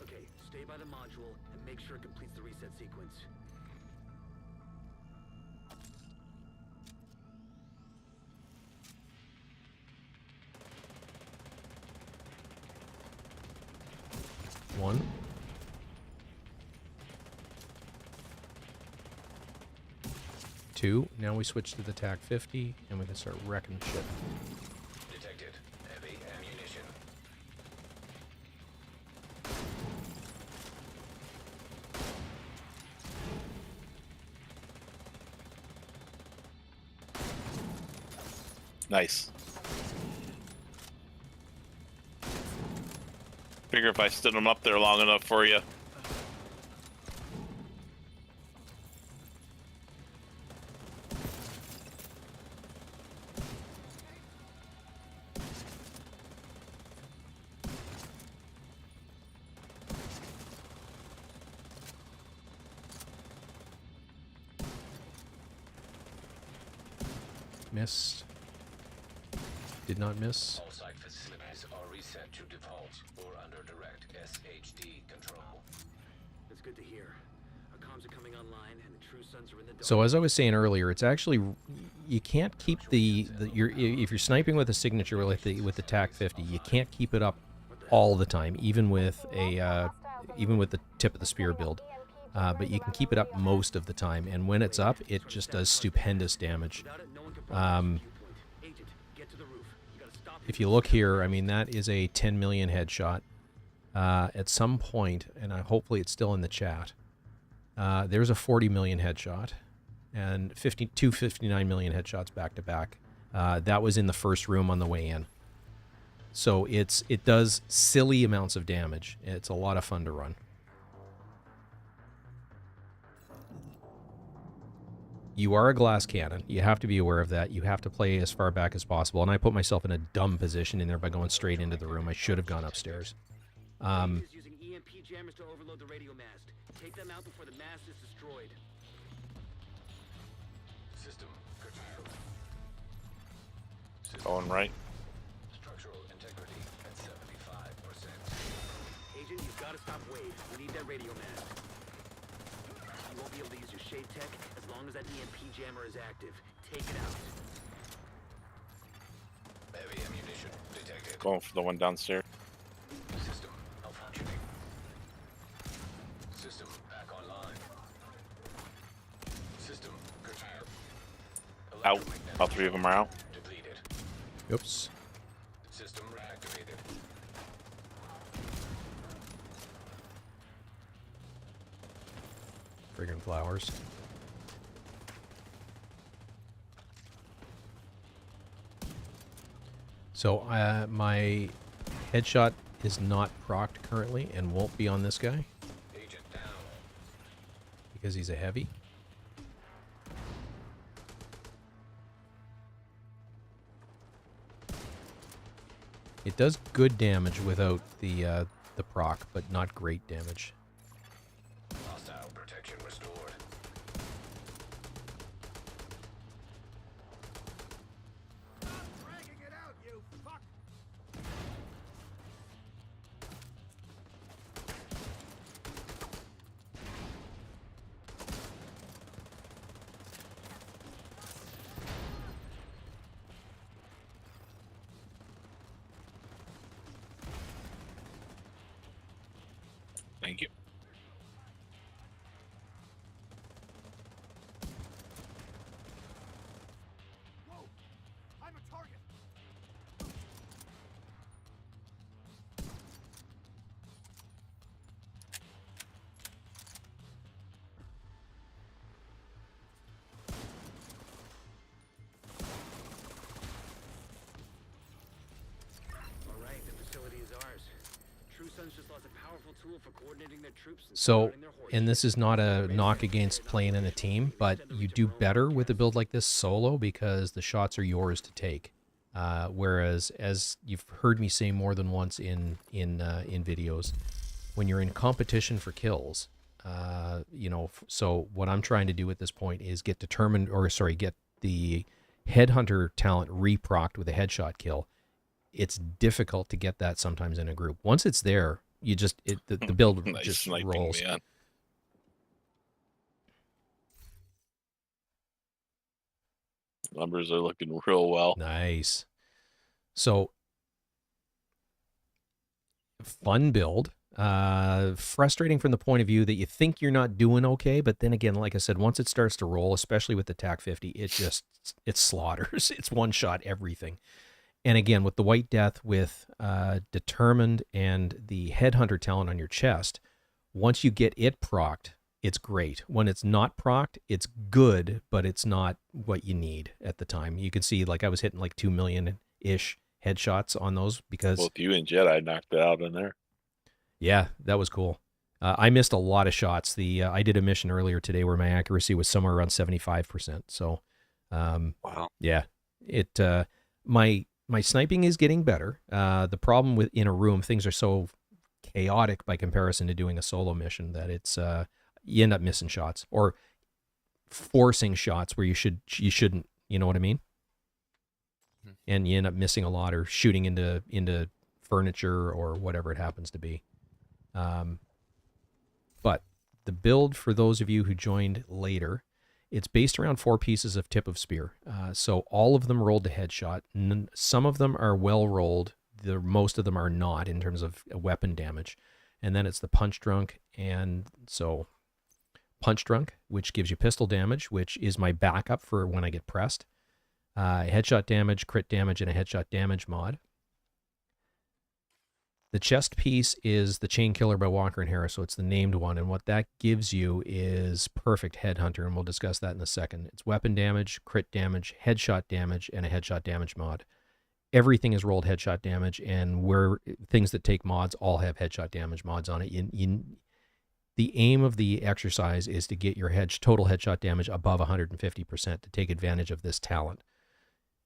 Okay, stay by the module and make sure it completes the reset sequence. One. Two. Now we switch to the TAC 50, and we can start wrecking shit. Detected heavy ammunition. Nice. Figure if I stood them up there long enough for you. Missed. Did not miss. All site facilities are reset to default or under direct SHD control. That's good to hear. Our comms are coming online, and the True Sons are in the dark. So as I was saying earlier, it's actually you can't keep if you're sniping with a signature with the TAC 50, you can't keep it up all the time, even with the tip of the spear build. But you can keep it up most of the time, and when it's up, it just does stupendous damage. If you look here, I mean, that is a 10 million headshot. At some point, and hopefully it's still in the chat, there's a 40 million headshot, and 59 million headshots back to back. That was in the first room on the way in. So it does silly amounts of damage. It's a lot of fun to run. You are a glass cannon. You have to be aware of that. You have to play as far back as possible. And I put myself in a dumb position in there by going straight into the room. I should have gone upstairs. Using EMP jammers to overload the radio mast. Take them out before the mast is destroyed. System curtailed. Going right. Structural integrity at 75%. Agent, you've got to stop Wade. We need that radio mast. You won't be able to use your shade tech as long as that EMP jammer is active. Take it out. Heavy ammunition detected. Going for the one downstairs. System malfunctioning. System back online. System curtailed. Out. All three of them are out. Depleted. Oops. System reactivated. Friggin' flowers. So my headshot is not procced currently and won't be on this guy. Agent down. Because he's a heavy. It does good damage without the proc, but not great damage. Hostile protection restored. Dragging it out, you fuck! Thank you. Whoa! I'm a target! All right, the facility is ours. True Sons just lost a powerful tool for coordinating their troops. So, and this is not a knock against playing in a team, but you do better with a build like this solo because the shots are yours to take. Whereas, as you've heard me say more than once in videos, when you're in competition for kills, so what I'm trying to do at this point is get the headhunter talent reprocced with a headshot kill. It's difficult to get that sometimes in a group. Once it's there, you just the build Nice just sniping, rolls. man. Numbers are looking real well. Nice. So fun build. Frustrating from the point of view that you think you're not doing okay, but then again, like I said, once it starts to roll, especially with the TAC 50, it slaughters. It's one shot everything. And again, with the White Death, with Determined and the Headhunter talent on your chest, once you get it procced, it's great. When it's not procced, it's good, but it's not what you need at the time. You can see, like, I was hitting like 2 million-ish headshots on those because... Both you and Jedi knocked it out in there. Yeah, that was cool. I missed a lot of shots. I did a mission earlier today where my accuracy was somewhere around 75%. So, Wow. yeah, my sniping is getting better. The problem with in a room, things are so chaotic by comparison to doing a solo mission that it's you end up missing shots or forcing shots where you shouldn't. You know what I mean? And you end up missing a lot or shooting into furniture or whatever it happens to be. But the build, for those of you who joined later, it's based around 4 pieces of tip of spear. So all of them rolled to headshot. Some of them are well rolled. Most of them are not in terms of weapon damage. And then it's the punch drunk. And so punch drunk, which gives you pistol damage, which is my backup for when I get pressed. Headshot damage, crit damage, and a headshot damage mod. The chest piece is the Chain Killer by Walker and Harris, so it's the named one, and what that gives you is perfect Headhunter, and we'll discuss that in a second. It's weapon damage, crit damage, headshot damage, and a headshot damage mod. Everything is rolled headshot damage, and things that take mods all have headshot damage mods on it. The aim of the exercise is to get your total headshot damage above 150% to take advantage of this talent.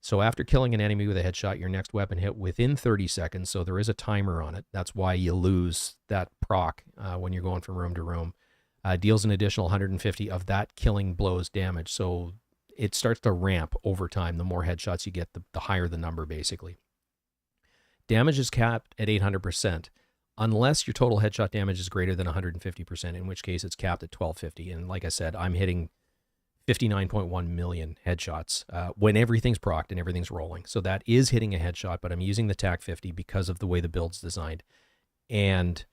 So after killing an enemy with a headshot, your next weapon hit within 30 seconds, so there is a timer on it. That's why you lose that proc when you're going from room to room. Deals an additional 150 of that killing blow's damage, so it starts to ramp over time. The more headshots you get, the higher the number, basically. Damage is capped at 800%, unless your total headshot damage is greater than 150%, in which case it's capped at 1250. And like I said, I'm hitting 59.1 million headshots when everything's procced and everything's rolling. So that is hitting a headshot, but I'm using the TAC 50 because of the way the build's designed. And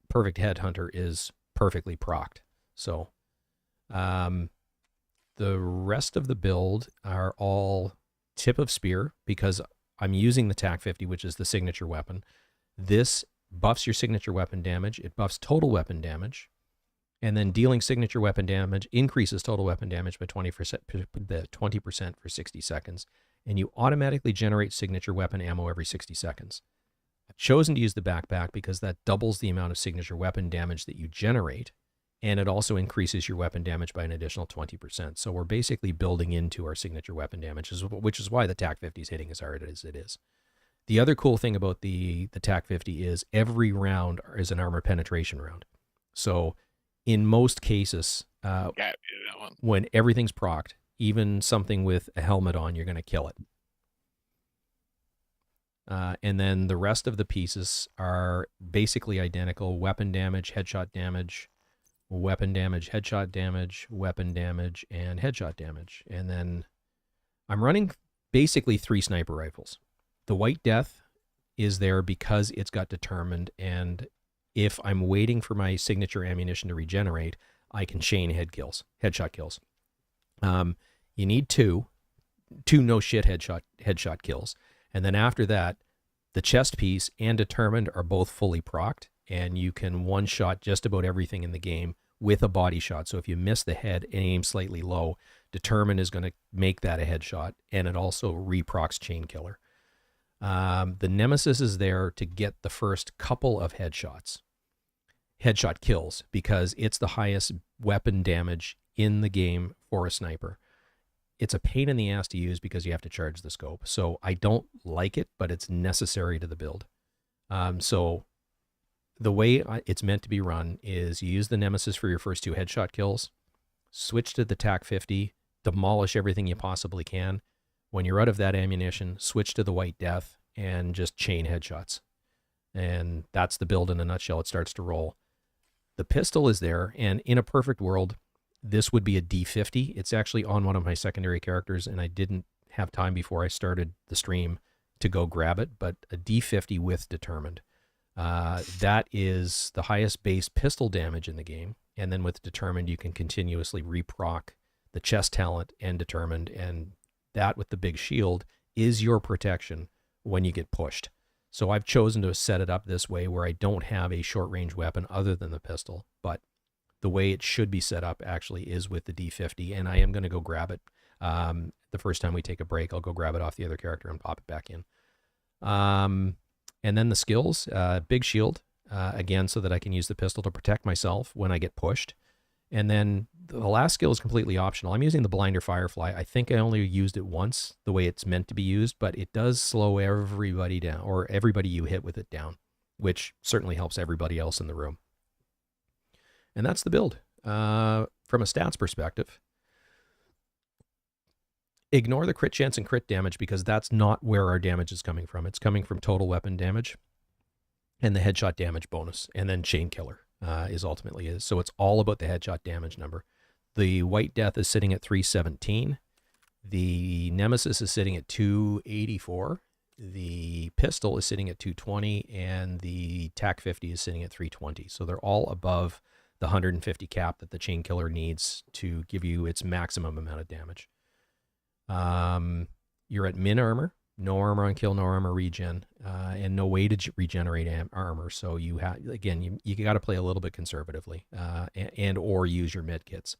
Perfect Headhunter is perfectly procced. So the rest of the build are all tip of spear because I'm using the TAC 50, which is the signature weapon. This buffs your signature weapon damage. It buffs total weapon damage. And then dealing signature weapon damage increases total weapon damage by 20% for 60 seconds. And you automatically generate signature weapon ammo every 60 seconds. I've chosen to use the backpack because that doubles the amount of signature weapon damage that you generate. And it also increases your weapon damage by an additional 20%. So we're basically building into our signature weapon damage, which is why the TAC 50 is hitting as hard as it is. The other cool thing about the TAC 50 is every round is an armor penetration round. So in most cases, when everything's procced, even something with a helmet on, you're going to kill it. And then the rest of the pieces are basically identical. Weapon damage, headshot damage, weapon damage, headshot damage, weapon damage, and headshot damage. And then I'm running basically 3 sniper rifles. The White Death is there because it's got determined, and if I'm waiting for my signature ammunition to regenerate, I can chain headshot kills. You need two no shit headshot kills. And then after that, the chest piece and determined are both fully procced, and you can one shot just about everything in the game with a body shot. So if you miss the head and aim slightly low, determined is going to make that a headshot, and it also reprocs chain killer. The Nemesis is there to get the first couple of headshot kills, because it's the highest weapon damage in the game for a sniper. It's a pain in the ass to use because you have to charge the scope. So I don't like it, but it's necessary to the build. So the way it's meant to be run is you use the Nemesis for your first 2 headshot kills, switch to the TAC 50, demolish everything you possibly can. When you're out of that ammunition, switch to the White Death and just chain headshots. And that's the build in a nutshell. It starts to roll. The pistol is there, and in a perfect world, this would be a D50. It's actually on one of my secondary characters, and I didn't have time before I started the stream to go grab it, but a D50 with determined. That is the highest base pistol damage in the game, and then with determined, you can continuously reproc the chest talent and determined, and that with the big shield is your protection when you get pushed. So I've chosen to set it up this way where I don't have a short-range weapon other than the pistol, but the way it should be set up actually is with the D50, and I am going to go grab it. The first time we take a break, I'll go grab it off the other character and pop it back in. And then the skills, big shield, again, so that I can use the pistol to protect myself when I get pushed. And then the last skill is completely optional. I'm using the Blinder Firefly. I think I only used it once, the way it's meant to be used, but it does slow everybody down, or everybody you hit with it down, which certainly helps everybody else in the room. And that's the build. From a stats perspective, ignore the crit chance and crit damage because that's not where our damage is coming from. It's coming from total weapon damage and the headshot damage bonus, and then Chain Killer is ultimately is. So it's all about the headshot damage number. The White Death is sitting at 317. The Nemesis is sitting at 284. The pistol is sitting at 220, and the TAC 50 is sitting at 320. So they're all above the 150 cap that the Chain Killer needs to give you its maximum amount of damage. You're at min armor, no armor on kill, no armor regen, and no way to regenerate armor. So you have, again, you got to play a little bit conservatively, and or use your med kits.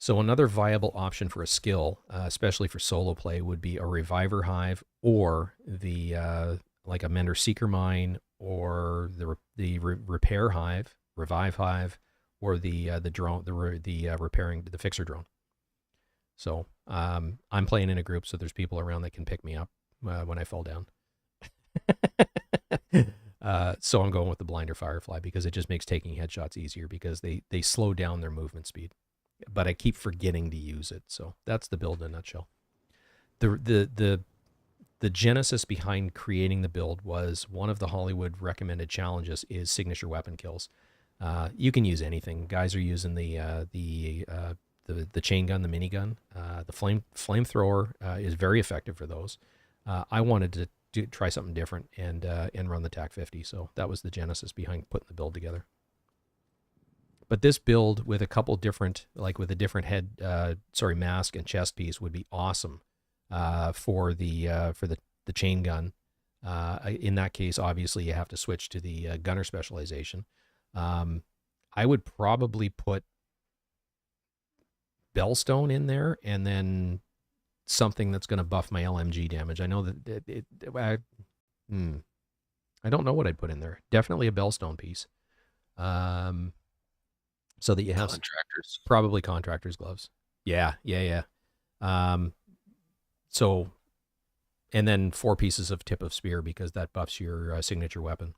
So another viable option for a skill, especially for solo play, would be a Reviver Hive or the like a Mender Seeker Mine, or the Repair Hive, Revive Hive, or the drone, repairing, the Fixer Drone. So I'm playing in a group, so there's people around that can pick me up when I fall down. So I'm going with the Blinder Firefly because it just makes taking headshots easier because they slow down their movement speed. But I keep forgetting to use it. So that's the build in a nutshell. The genesis behind creating the build was one of the Hollywood recommended challenges is signature weapon kills. You can use anything. Guys are using the chain gun, the minigun. The flamethrower is very effective for those. I wanted to try something different and run the TAC 50. So that was the genesis behind putting the build together. But this build with a couple different, like with a different mask and chest piece would be awesome for the chain gun. In that case, obviously you have to switch to the gunner specialization. I would probably put Bellstone in there and then something that's going to buff my LMG damage. I know that I don't know what I'd put in there. Definitely a Bellstone piece. So that you have contractors, probably contractors gloves. Yeah. So, and then 4 pieces of Tip of Spear because that buffs your signature weapon.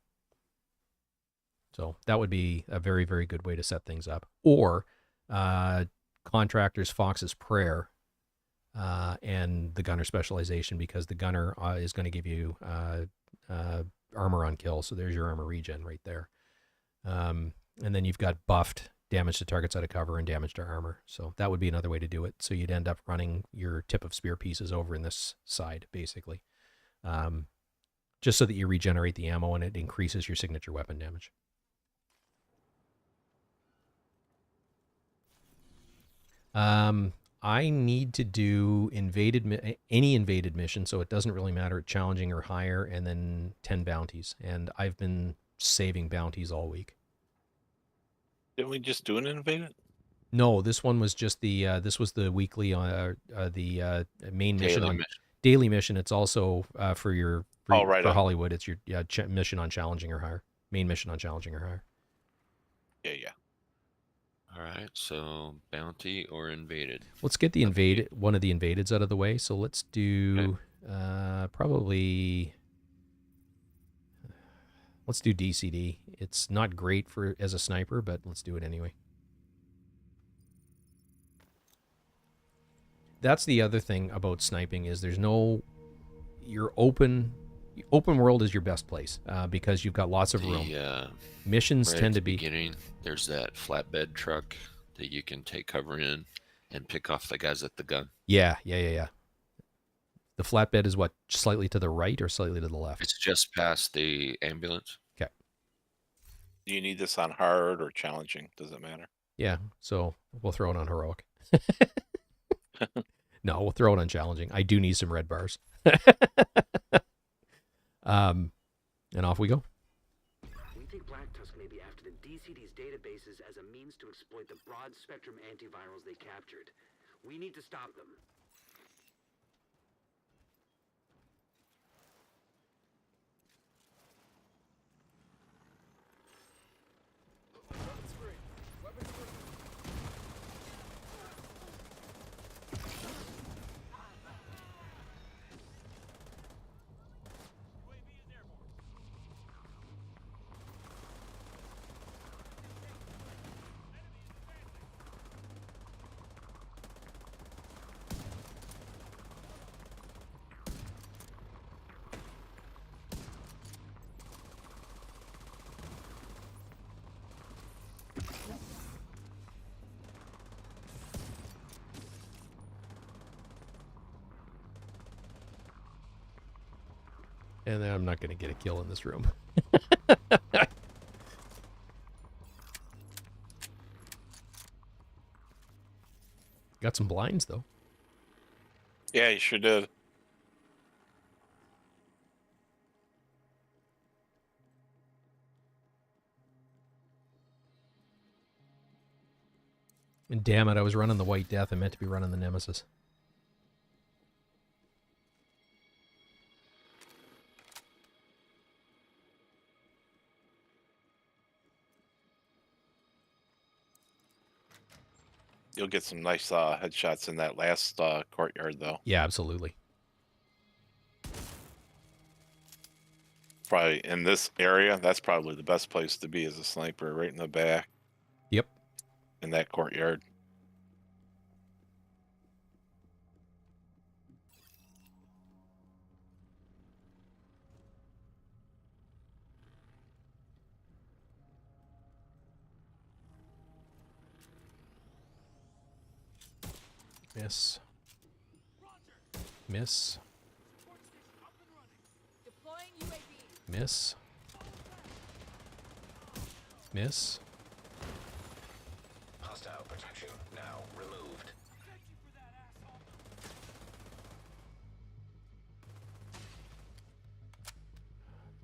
So that would be a very, very good way to set things up. Or contractors, Fox's Prayer, and the gunner specialization because the gunner is going to give you armor on kill. So there's your armor regen right there. And then you've got buffed damage to targets out of cover and damage to armor. So that would be another way to do it. So you'd end up running your Tip of Spear pieces over in this side, basically. Just so that you regenerate the ammo and it increases your signature weapon damage. I need to do any invaded mission, so it doesn't really matter, challenging or higher, and then 10 bounties. And I've been saving bounties all week. Didn't we just do an invaded? No, this one was just this was the weekly main mission daily mission. It's also for Hollywood. It's your mission on challenging or higher. Main mission on challenging or higher. Yeah. All right, so bounty or invaded. Let's get the one of the invadeds out of the way. So let's do probably. Let's do DCD. It's not great as a sniper, but let's do it anyway. That's the other thing about sniping is there's no... Your open world is your best place because you've got lots of room. Missions tend to be... beginning, there's that flatbed truck that you can take cover in and pick off the guys at the gun. Yeah. The flatbed is what, slightly to the right or slightly to the left? It's just past the ambulance. Okay. Do you need this on hard or challenging? Does it matter? Yeah, so we'll throw it on heroic. No, we'll throw it on challenging. I do need some red bars. And off we go. We think Black Tusk may be after the DCD's databases as a means to exploit the broad-spectrum antivirals they captured. We need to stop them. And then I'm not going to get a kill in this room. Got some blinds, though. Yeah, you sure did. And damn it, I was running the White Death. I meant to be running the Nemesis. You'll get some nice headshots in that last courtyard, though. Yeah, absolutely. Probably in this area, that's probably the best place to be as a sniper, right in the back. Yep. In that courtyard. Miss. Miss. Deploying UAV. Miss. Miss. Hostile protection now removed.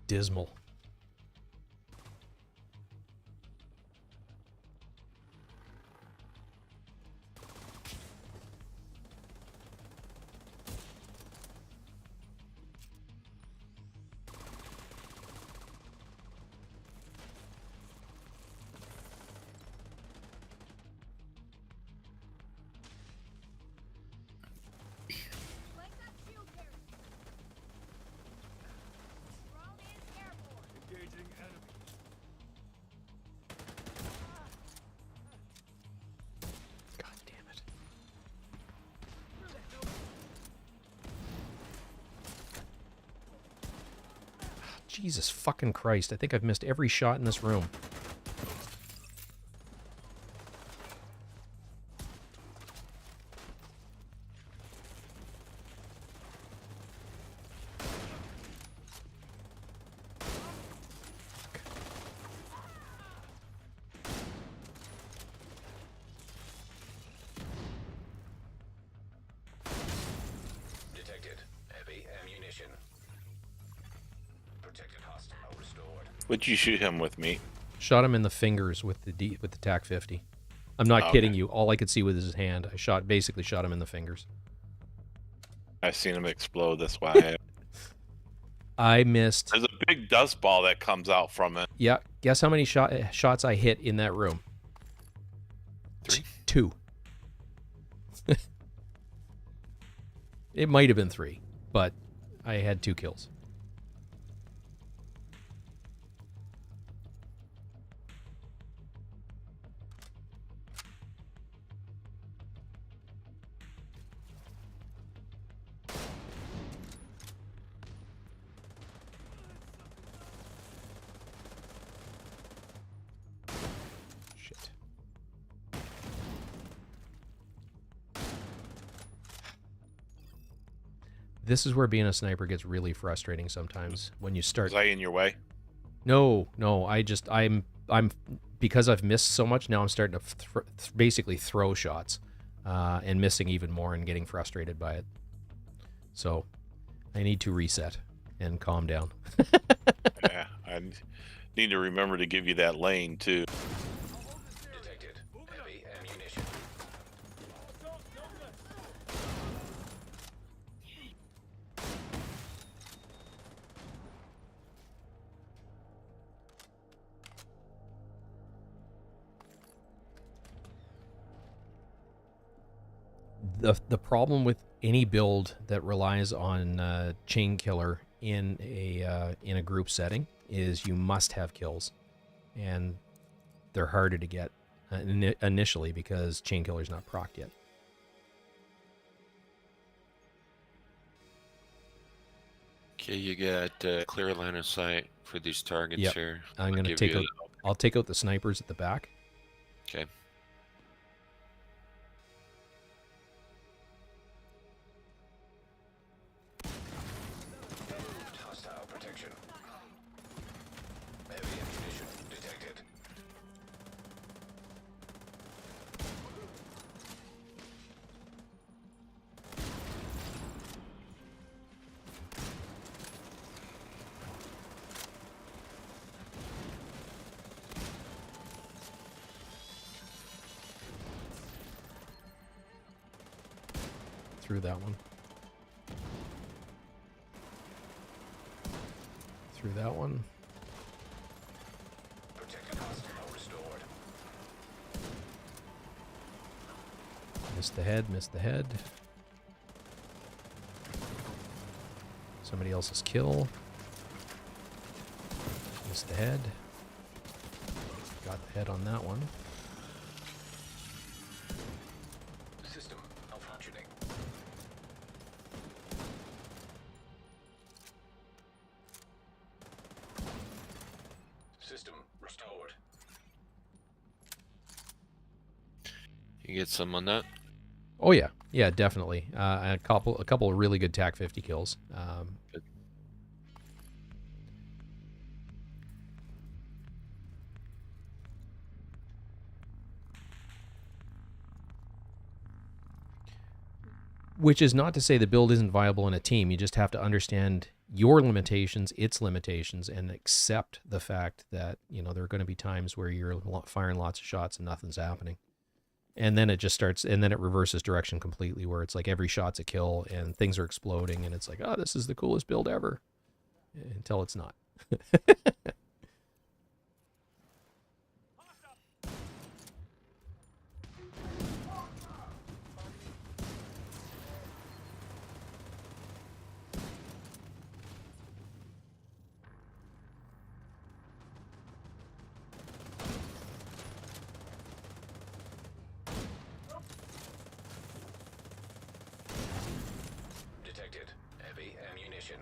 Dismal. Flank that shield carrier. Drone is airborne. Engaging enemy. God damn it. Jesus fucking Christ. I think I've missed every shot in this room. Detected. Heavy ammunition. Protected hostile restored. Would you shoot him with me? Shot him in the fingers with the TAC 50. I'm not kidding you. All I could see with his hand. I basically shot him in the fingers. I seen him explode. That's why I have. I missed. There's a big dust ball that comes out from it. Yeah. Guess how many shots I hit in that room? 3. 2. It might have been 3, but I had 2 kills. Shit. This is where being a sniper gets really frustrating sometimes when you start. Was I in your way? No, I'm because I've missed so much now. I'm starting to basically throw shots, and missing even more and getting frustrated by it. So, I need to reset and calm down. Yeah, I need to remember to give you that lane too. Detected. Heavy ammunition. The problem with any build that relies on chain killer in a group setting is you must have kills, and they're harder to get initially because chain killer's not procced yet. Okay, you got clear line of sight for these targets Yep. here. I'm gonna give take you out. I'll take out the snipers at the back. Okay. Hostile protection. through that one. Through that one. Protected hostile restored. Missed the head, missed the head. Somebody else's kill. Missed the head. Got the head on that one. System malfunctioning. System restored. You get some on that? Oh yeah, yeah, definitely. A couple of really good TAC 50 kills. Good. Which is not to say the build isn't viable in a team. You just have to understand your limitations, its limitations, and accept the fact that, you know, there are going to be times where you're firing lots of shots and nothing's happening. And then it just starts, and then it reverses direction completely, where it's like every shot's a kill and things are exploding, and it's like, oh, this is the coolest build ever. Until it's not. Detected heavy ammunition.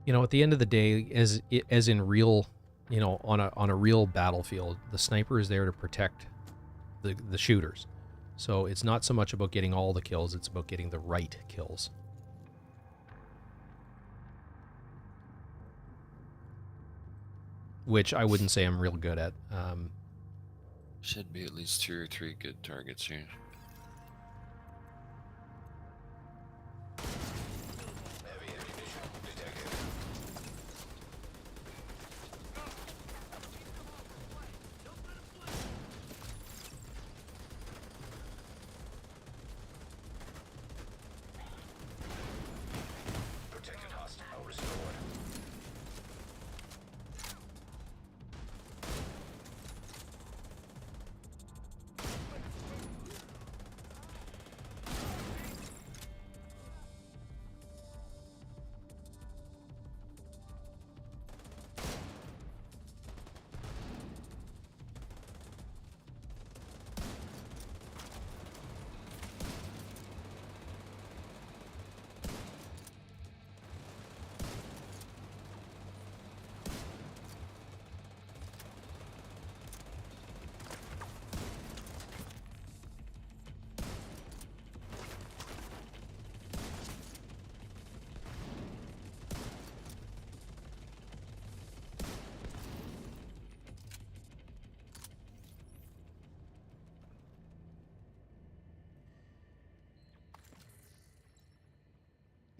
You know, at the end of the day, as in real, you know, on a real battlefield, the sniper is there to protect the shooters. So it's not so much about getting all the kills, it's about getting the right kills. Which I wouldn't say I'm real good at. Should be at least 2 or 3 good targets here. Heavy ammunition detected. Protected hostile restored.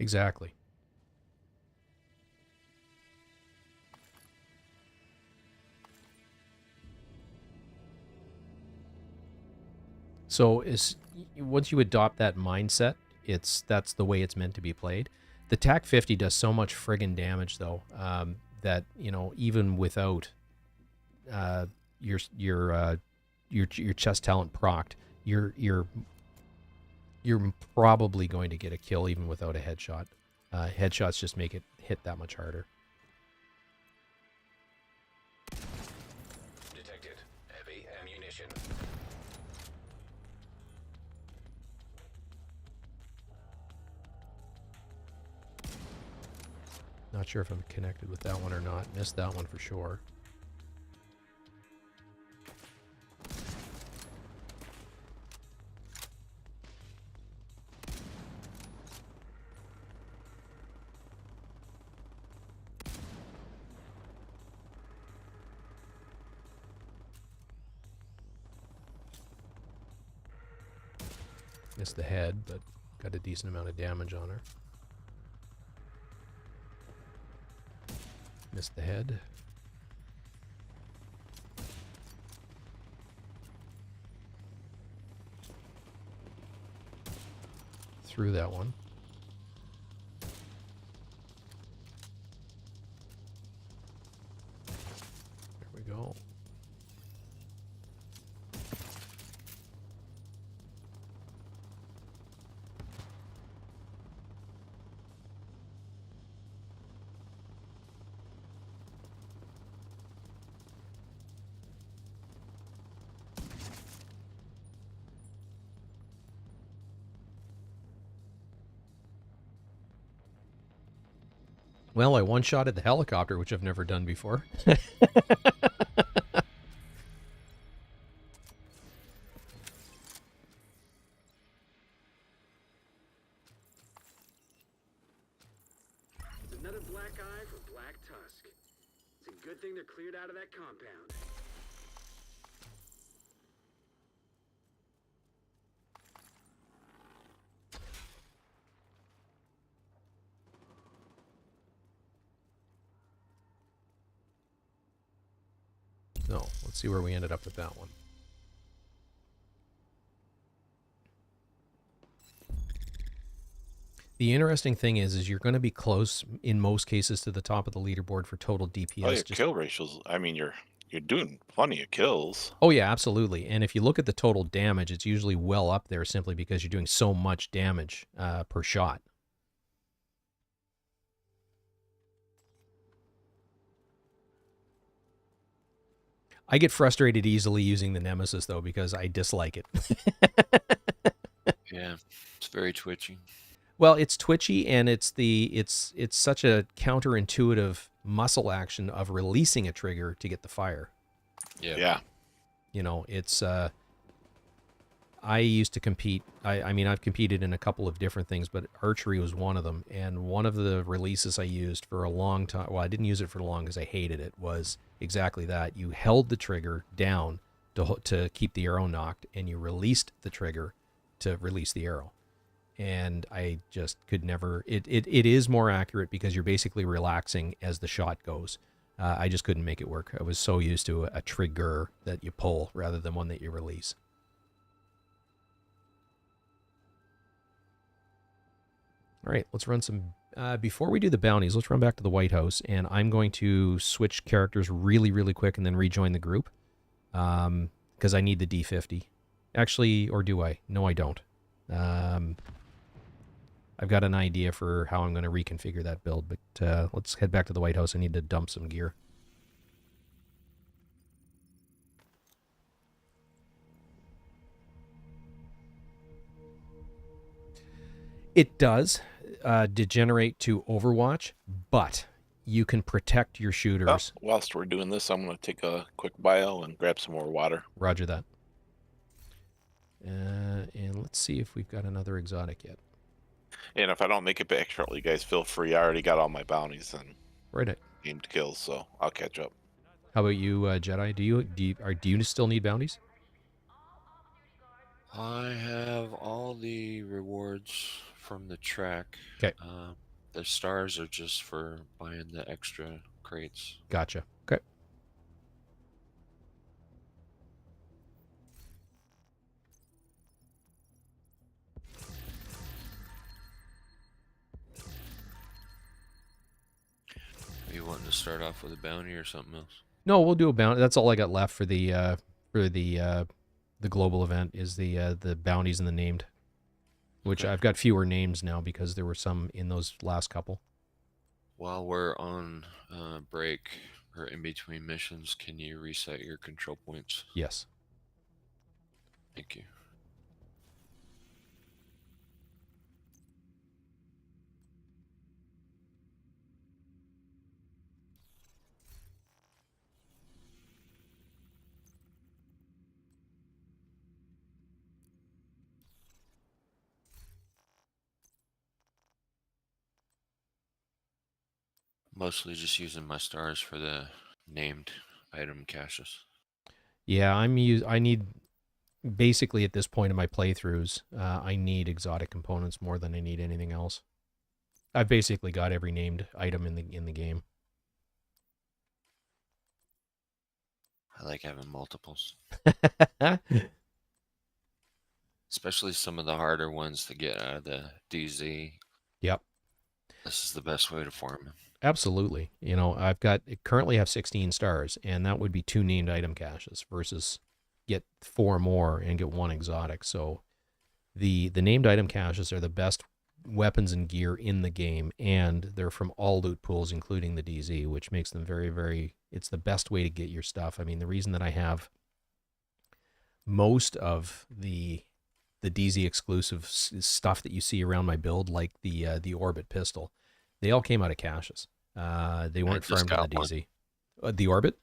Exactly. So once you adopt that mindset, that's the way it's meant to be played. The TAC 50 does so much friggin' damage though, that, you know, even without your chest talent procced, you're probably going to get a kill even without a headshot. Headshots just make it hit that much harder. Detected heavy ammunition. Not sure if I'm connected with that one or not. Missed that one for sure. Missed the head, but got a decent amount of damage on her. Missed the head. Through that one. There we go. Well, I one-shotted the helicopter, which I've never done before. It's another black eye for Black Tusk. It's a good thing they're cleared out of that compound. No, let's see where we ended up with that one. The interesting thing is you're going to be close in most cases to the top of the leaderboard for total DPS. Oh, your kill ratios. I mean, you're doing plenty of kills. Oh yeah, absolutely. And if you look at the total damage, it's usually well up there simply because you're doing so much damage per shot. I get frustrated easily using the Nemesis, though, because I dislike it. Yeah, it's very twitchy. Well, it's twitchy, and it's such a counterintuitive muscle action of releasing a trigger to get the fire. Yeah. Yeah. You know, it's... I used to compete. I mean, I've competed in a couple of different things, but archery was one of them. And one of the releases I used for a long time, well, I didn't use it for long because I hated it, was exactly that. You held the trigger down to keep the arrow knocked, and you released the trigger to release the arrow. And I just could never... It is more accurate because you're basically relaxing as the shot goes. I just couldn't make it work. I was so used to a trigger that you pull rather than one that you release. All right, let's run some... before we do the bounties, let's run back to the White House, and I'm going to switch characters really, really quick and then rejoin the group because I need the D50. Actually, or do I? No, I don't. I've got an idea for how I'm going to reconfigure that build, but let's head back to the White House. I need to dump some gear. It does degenerate to Overwatch, but you can protect your shooters. Well, whilst we're doing this, I'm going to take a quick bio and grab some more water. Roger that. And let's see if we've got another exotic yet. And if I don't make it back shortly, guys, feel free. I already got all my bounties and aimed kills, so I'll catch up. How about you, Jedi? Do you still need bounties? I have all the rewards from the track. Okay. The stars are just for buying the extra crates. Gotcha. Okay. Are you wanting to start off with a bounty or something else? No, we'll do a bounty. That's all I got left for the global event is the bounties and the named, which I've got fewer names now because there were some in those last couple. While we're on break or in between missions, can you reset your control points? Yes. Thank you. Mostly just using my stars for the named item caches. Yeah, I need basically at this point in my playthroughs, I need exotic components more than I need anything else. I've basically got every named item in the game. I like having multiples. Especially some of the harder ones to get out of the DZ. Yep. This is the best way to farm them. Absolutely. Currently have 16 stars, and that would be 2 named item caches versus get 4 more and get 1 exotic. So the named item caches are the best weapons and gear in the game, and they're from all loot pools, including the DZ, which makes them very, very, it's the best way to get your stuff. I mean, the reason that I have most of the DZ exclusive stuff that you see around my build, like the Orbit pistol, they all came out of caches. They weren't farmed in the DZ. The Orbit?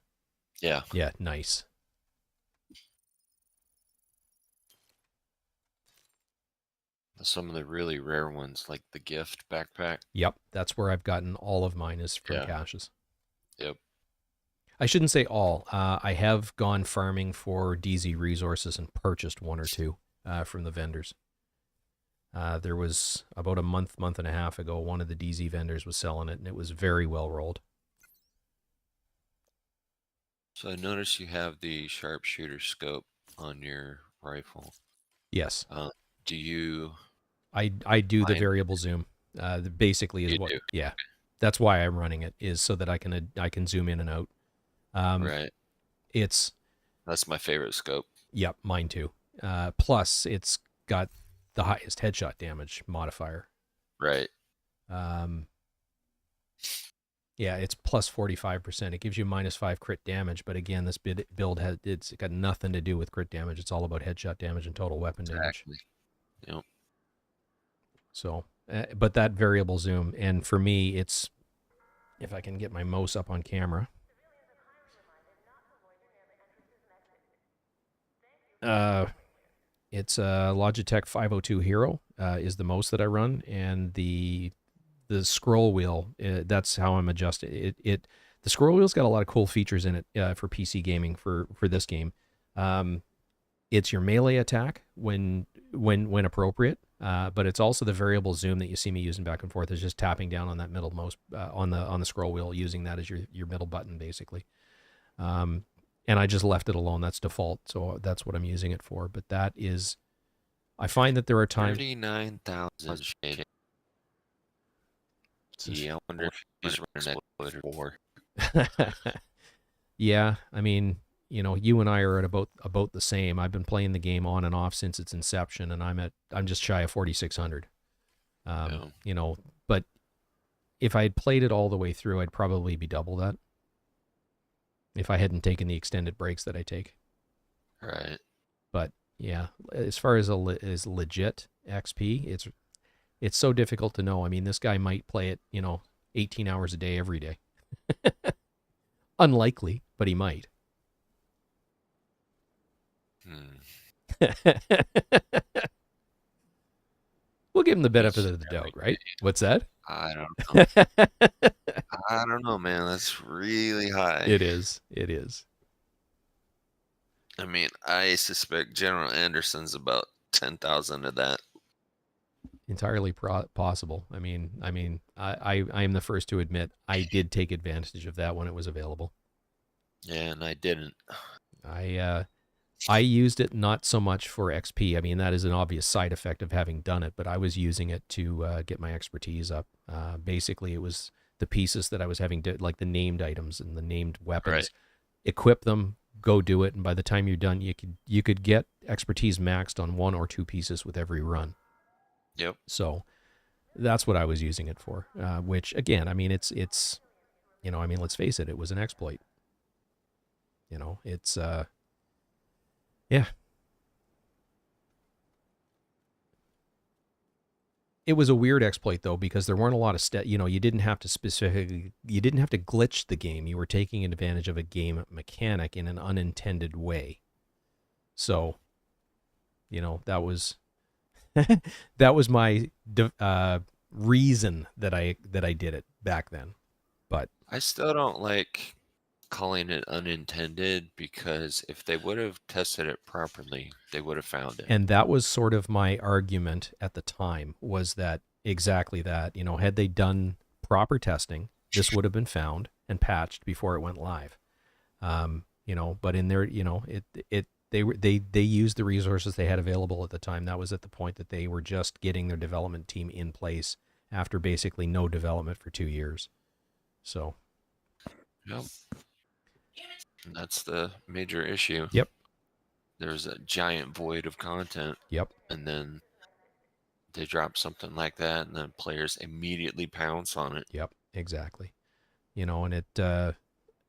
Yeah. Yeah, nice. Some of the really rare ones, like the gift backpack. Yep, that's where I've gotten all of mine is from caches. Yep. I shouldn't say all. I have gone farming for DZ resources and purchased 1 or 2 from the vendors. There was about a month and a half ago, one of the DZ vendors was selling it, and it was very well rolled. So I noticed you have the sharpshooter scope on your rifle. Yes. Do you? I do the variable zoom. Basically is what. Yeah, okay. That's why I'm running it, is so that I can zoom in and out. Right. That's my favorite scope. Yep, mine too. Plus, it's got the highest headshot damage modifier. Right. Yeah, it's plus 45%. It gives you -5 crit damage, but again, this build it's got nothing to do with crit damage. It's all about headshot damage and total weapon damage. Yep. So, but that variable zoom, and for me, it's, if I can get my mouse up on camera. It's a Logitech 502 Hero is the most that I run, and the scroll wheel, that's how I'm adjusting it. The scroll wheel's got a lot of cool features in it for PC gaming for this game. It's your melee attack when appropriate, but it's also the variable zoom that you see me using back and forth. Is just tapping down on that middle mouse on the scroll wheel, using that as your middle button basically. And I just left it alone. That's default, so that's what I'm using it for. But that is, I find that there are times. 39,000 shading. Yeah, I wonder if he's running that war. Yeah, I mean, you and I are at about the same. I've been playing the game on and off since its inception, and I'm just shy of 4,600. But if I had played it all the way through, I'd probably be double that. If I hadn't taken the extended breaks that I take. Right. But yeah, as far as as legit XP, it's so difficult to know. I mean, this guy might play it, 18 hours a day every day. Unlikely, but he might. We'll give him the benefit of the doubt, right? What's that? I don't know. I don't know, man. That's really high. It is. I mean, I suspect General Anderson's about 10,000 of that. Entirely possible. I mean, I am the first to admit I did take advantage of that when it was available. Yeah, and I didn't. I used it not so much for XP. I mean, that is an obvious side effect of having done it, but I was using it to get my expertise up. Basically, it was the pieces that I was having to, like the named items and the named weapons. Right. Equip them, go do it, and by the time you're done, you could get expertise maxed on 1 or 2 pieces with every run. Yep. So that's what I was using it for. Which again, I mean, it's let's face it, it was an exploit. It's yeah. It was a weird exploit though, because there weren't a lot of you didn't have to glitch the game. You were taking advantage of a game mechanic in an unintended way. So, that was that was my reason that I did it back then. But I still don't like calling it unintended because if they would have tested it properly, they would have found it. And that was sort of my argument at the time, was that exactly that. You know, had they done proper testing, this would have been found and patched before it went live. You know, but in their, you know, they used the resources they had available at the time. That was at the point that they were just getting their development team in place after basically no development for 2 years. So, yep. And that's the major issue. Yep. There's a giant void of content. Yep. And then they drop something like that, and then players immediately pounce on it. Yep, exactly. You know, and it,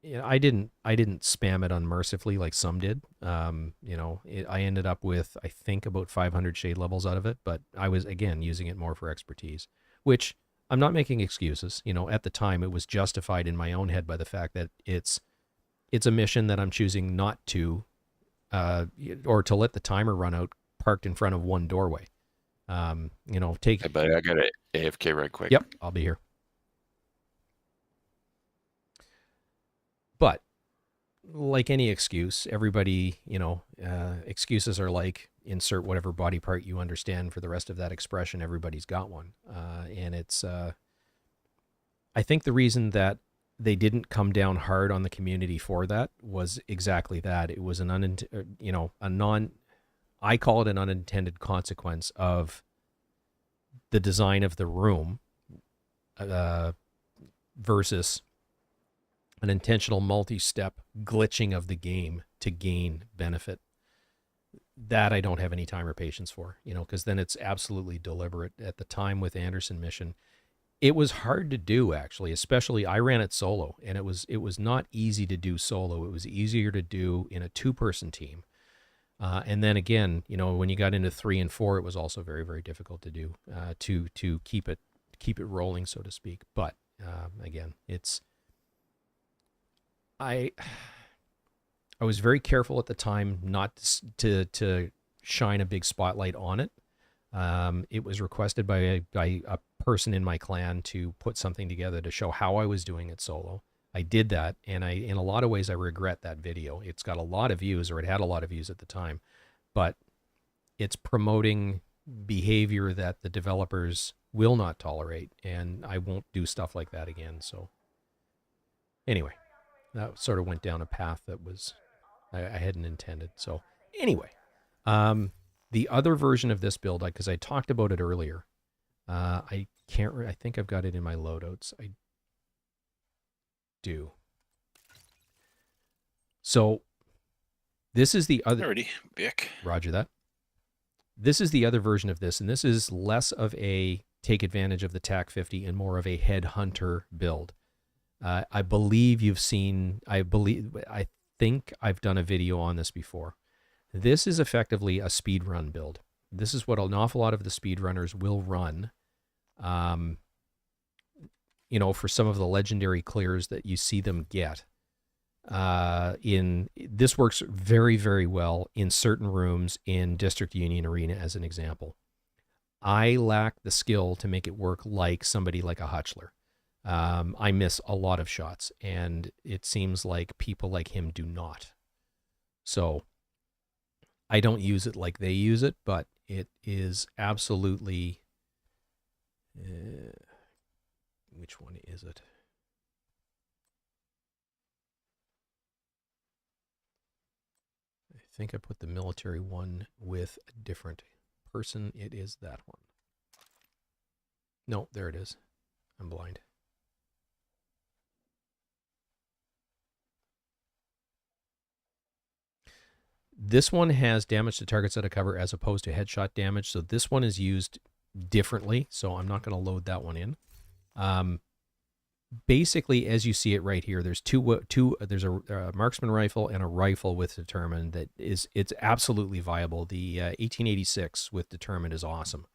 you know, I didn't spam it unmercifully like some did. You know, I ended up with, I think, about 500 shade levels out of it, but I was, again, using it more for expertise, which I'm not making excuses. You know, at the time it was justified in my own head by the fact that it's a mission that I'm choosing not to, or to let the timer run out parked in front of one doorway. You know, take. Hey, buddy, I got to AFK right quick. Yep, I'll be here. But like any excuse, everybody, you know, excuses are like insert whatever body part you understand for the rest of that expression. Everybody's got one. And it's, I think the reason that they didn't come down hard on the community for that was exactly that. It was I call it an unintended consequence of the design of the room, versus an intentional multi-step glitching of the game to gain benefit. That I don't have any time or patience for, you know, because then it's absolutely deliberate. At the time with Anderson Mission, it was hard to do, actually, especially I ran it solo, and it was not easy to do solo. It was easier to do in a 2-person team. And then again, you know, when you got into 3 and 4, it was also very, very difficult to do, to keep it rolling, so to speak. But again, I was very careful at the time not to shine a big spotlight on it. It was requested by a person in my clan to put something together to show how I was doing it solo. I did that, and in a lot of ways, I regret that video. It's got a lot of views, or it had a lot of views at the time, but it's promoting behavior that the developers will not tolerate, and I won't do stuff like that again. So anyway, that sort of went down a path that was I hadn't intended. So anyway, the other version of this build, because I talked about it earlier, I think I've got it in my loadouts. I do. So this is the other. Alrighty, Vic. Roger that. This is the other version of this, and this is less of a take advantage of the TAC 50 and more of a headhunter build. I believe you've seen. I think I've done a video on this before. This is effectively a speedrun build. This is what an awful lot of the speedrunners will run. You know, for some of the legendary clears that you see them get. This works very, very well in certain rooms in District Union Arena, as an example. I lack the skill to make it work like somebody like a Hutchler. I miss a lot of shots, and it seems like people like him do not. So I don't use it like they use it, but it is absolutely... which one is it? I think I put the military one with a different person. It is that one. No, there it is. I'm blind. This one has damage to targets out of cover as opposed to headshot damage. So this one is used differently. So I'm not going to load that one in. Basically, as you see it right here, there's there's a marksman rifle and a rifle with determined it's absolutely viable. The 1886 with determined is awesome.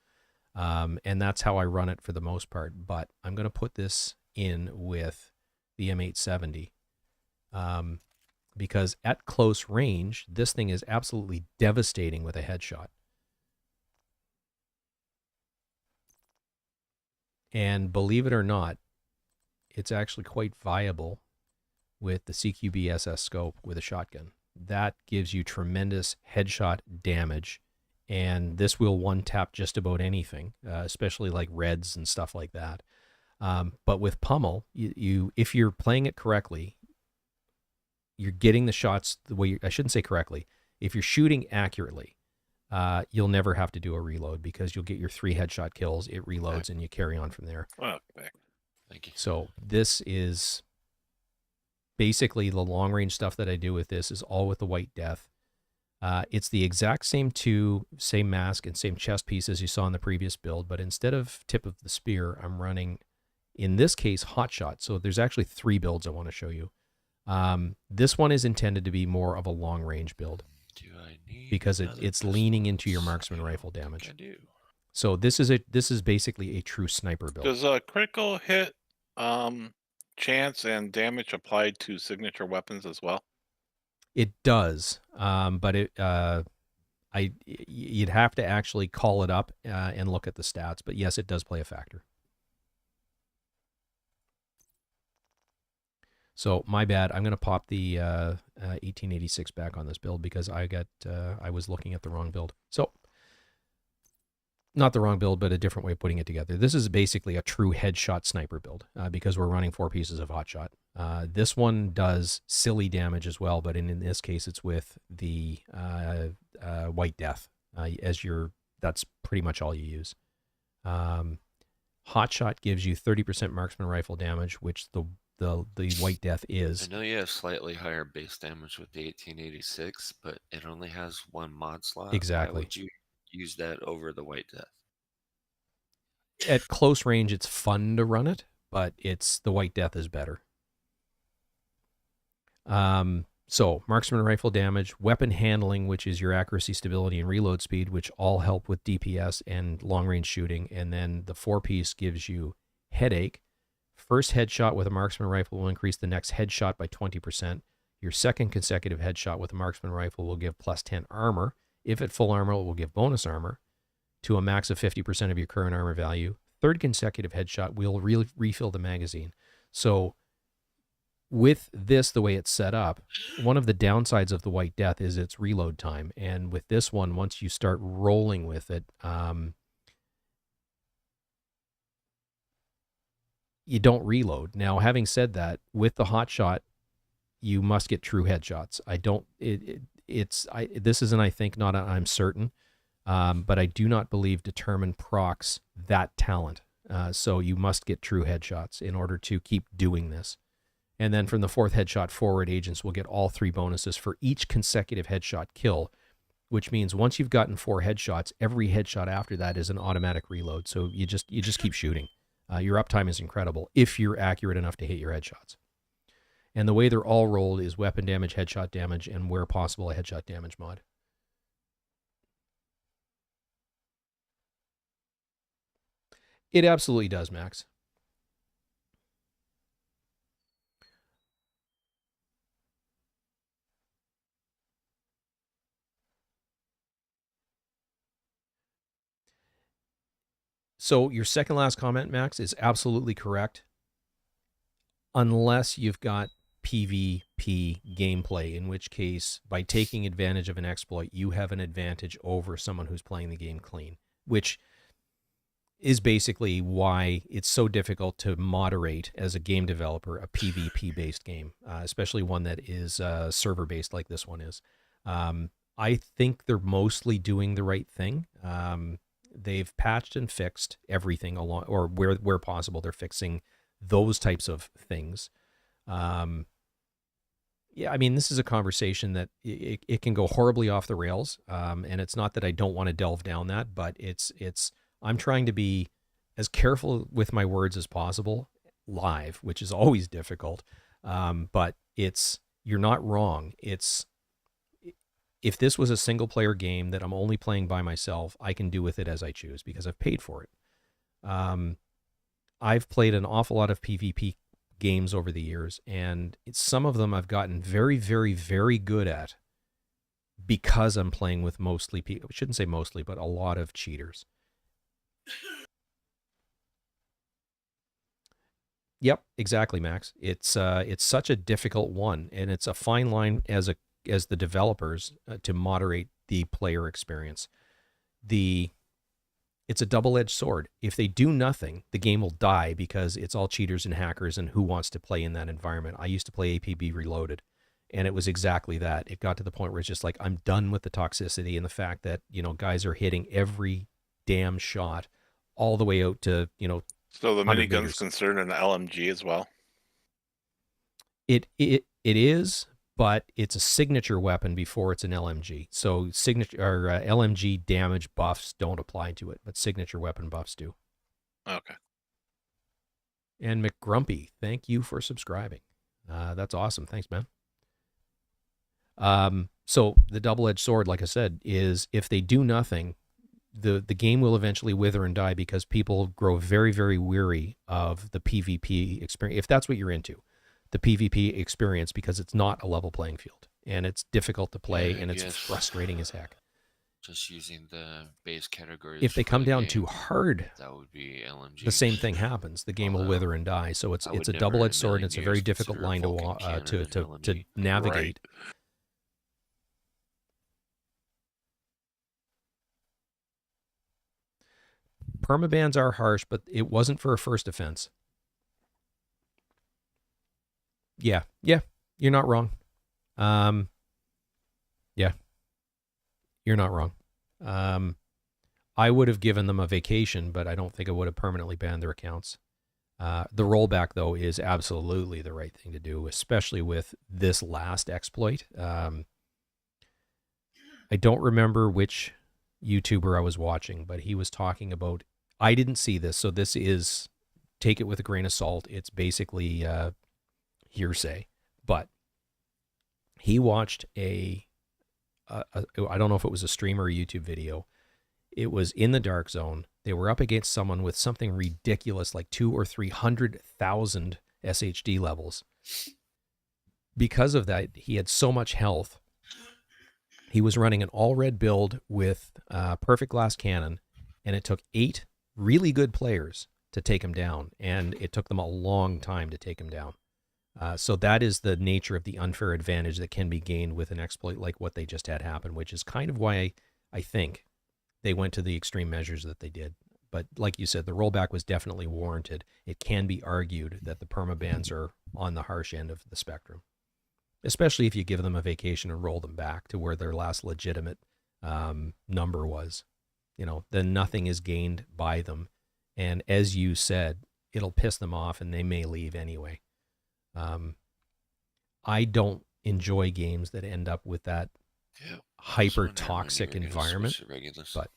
And that's how I run it for the most part. But I'm going to put this in with the M870. Because at close range, this thing is absolutely devastating with a headshot. And believe it or not, it's actually quite viable with the CQB SS scope with a shotgun. That gives you tremendous headshot damage, and this will one-tap just about anything, especially like reds and stuff like that. But with Pummel, you if you're playing it correctly, you're getting the shots the way I shouldn't say correctly. If you're shooting accurately, you'll never have to do a reload because you'll get your 3 headshot kills. It reloads and you carry on from there. Okay. Thank you. So this is basically the long range stuff that I do with this is all with the White Death. It's the exact same same mask and same chest piece as you saw in the previous build, but instead of tip of the spear, I'm running, in this case, Hotshot. So there's actually 3 builds I want to show you. This one is intended to be more of a long range build because it's leaning into your marksman rifle damage. I do. So this is basically a true sniper build. Does a critical hit chance and damage applied to signature weapons as well? It does, but you'd have to actually call it up and look at the stats. But yes, it does play a factor. So my bad. I'm going to pop the 1886 back on this build because I was looking at the wrong build. So not the wrong build, but a different way of putting it together. This is basically a true headshot sniper build because we're running 4 pieces of Hotshot. This one does silly damage as well, but in this case, it's with the White Death that's pretty much all you use. Hotshot gives you 30% marksman rifle damage, which the White Death is. I know you have slightly higher base damage with the 1886, but it only has 1 mod slot. Exactly. Why would you use that over the White Death? At close range, it's fun to run it, but the White Death is better. So marksman rifle damage, weapon handling, which is your accuracy, stability, and reload speed, which all help with DPS and long range shooting. And then the 4-piece gives you headache. First headshot with a marksman rifle will increase the next headshot by 20%. Your second consecutive headshot with a marksman rifle will give plus 10 armor. If at full armor, it will give bonus armor to a max of 50% of your current armor value. Third consecutive headshot will refill the magazine. So with this, the way it's set up, one of the downsides of the White Death is its reload time. And with this one, once you start rolling with it, you don't reload. Now, having said that, with the Hotshot, you must get true headshots. This isn't, I think, not I'm certain, but I do not believe Determine procs that talent. So you must get true headshots in order to keep doing this. And then from the 4th headshot forward, agents will get all 3 bonuses for each consecutive headshot kill, which means once you've gotten 4 headshots, every headshot after that is an automatic reload. So you just keep shooting. Your uptime is incredible if you're accurate enough to hit your headshots. And the way they're all rolled is weapon damage, headshot damage, and where possible, a headshot damage mod. It absolutely does, Max. So your second last comment, Max, is absolutely correct. Unless you've got PvP gameplay, in which case, by taking advantage of an exploit, you have an advantage over someone who's playing the game clean, which is basically why it's so difficult to moderate as a game developer a PvP-based game, especially one that is server-based like this one is. I think they're mostly doing the right thing. They've patched and fixed everything along, or where possible, they're fixing those types of things. Yeah, I mean, this is a conversation that it can go horribly off the rails, and it's not that I don't want to delve down that, but I'm trying to be as careful with my words as possible live, which is always difficult. But you're not wrong. If this was a single player game that I'm only playing by myself, I can do with it as I choose because I've paid for it. I've played an awful lot of PvP games over the years, and some of them I've gotten very, very, very good at because I'm playing with mostly people. I shouldn't say mostly, but a lot of cheaters. Yep, exactly, Max. It's such a difficult one, and it's a fine line as the developers to moderate the player experience. It's a double-edged sword. If they do nothing, the game will die because it's all cheaters and hackers, and who wants to play in that environment? I used to play APB Reloaded, and it was exactly that. It got to the point where it's just like, I'm done with the toxicity and the fact that, guys are hitting every damn shot all the way out to, So the 100 minigun's meters. considered an LMG as well? It is, but it's a signature weapon before it's an LMG. So signature or LMG damage buffs don't apply to it, but signature weapon buffs do. Okay. And McGrumpy, thank you for subscribing. That's awesome. Thanks, man. So the double-edged sword, like I said, is if they do nothing, the game will eventually wither and die because people grow very, very weary of the PvP experience. If that's what you're into, the PvP experience, because it's not a level playing field and it's difficult to play and it's frustrating as heck. Just using the base categories. If they come down too hard, that would be LMG. The same thing happens. The game will wither and die. So it's a double-edged sword, and it's a very difficult line to navigate. Right. Permabans are harsh, but it wasn't for a first offense. Yeah, you're not wrong. Yeah, you're not wrong. I would have given them a vacation, but I don't think I would have permanently banned their accounts. The rollback, though, is absolutely the right thing to do, especially with this last exploit. I don't remember which YouTuber I was watching, but he was talking about, I didn't see this, so this is, take it with a grain of salt. It's basically hearsay, but he watched I don't know if it was a stream or a YouTube video. It was in the dark zone. They were up against someone with something ridiculous like 200,000 or 300,000 SHD levels. Because of that, he had so much health. He was running an all-red build with perfect glass cannon, and it took 8 really good players to take him down, and it took them a long time to take him down. So that is the nature of the unfair advantage that can be gained with an exploit like what they just had happen, which is kind of why I think they went to the extreme measures that they did. But like you said, the rollback was definitely warranted. It can be argued that the permabans are on the harsh end of the spectrum, especially if you give them a vacation and roll them back to where their last legitimate number was. Then nothing is gained by them. And as you said, it'll piss them off and they may leave anyway. I don't enjoy games that end up with that hyper toxic environment, but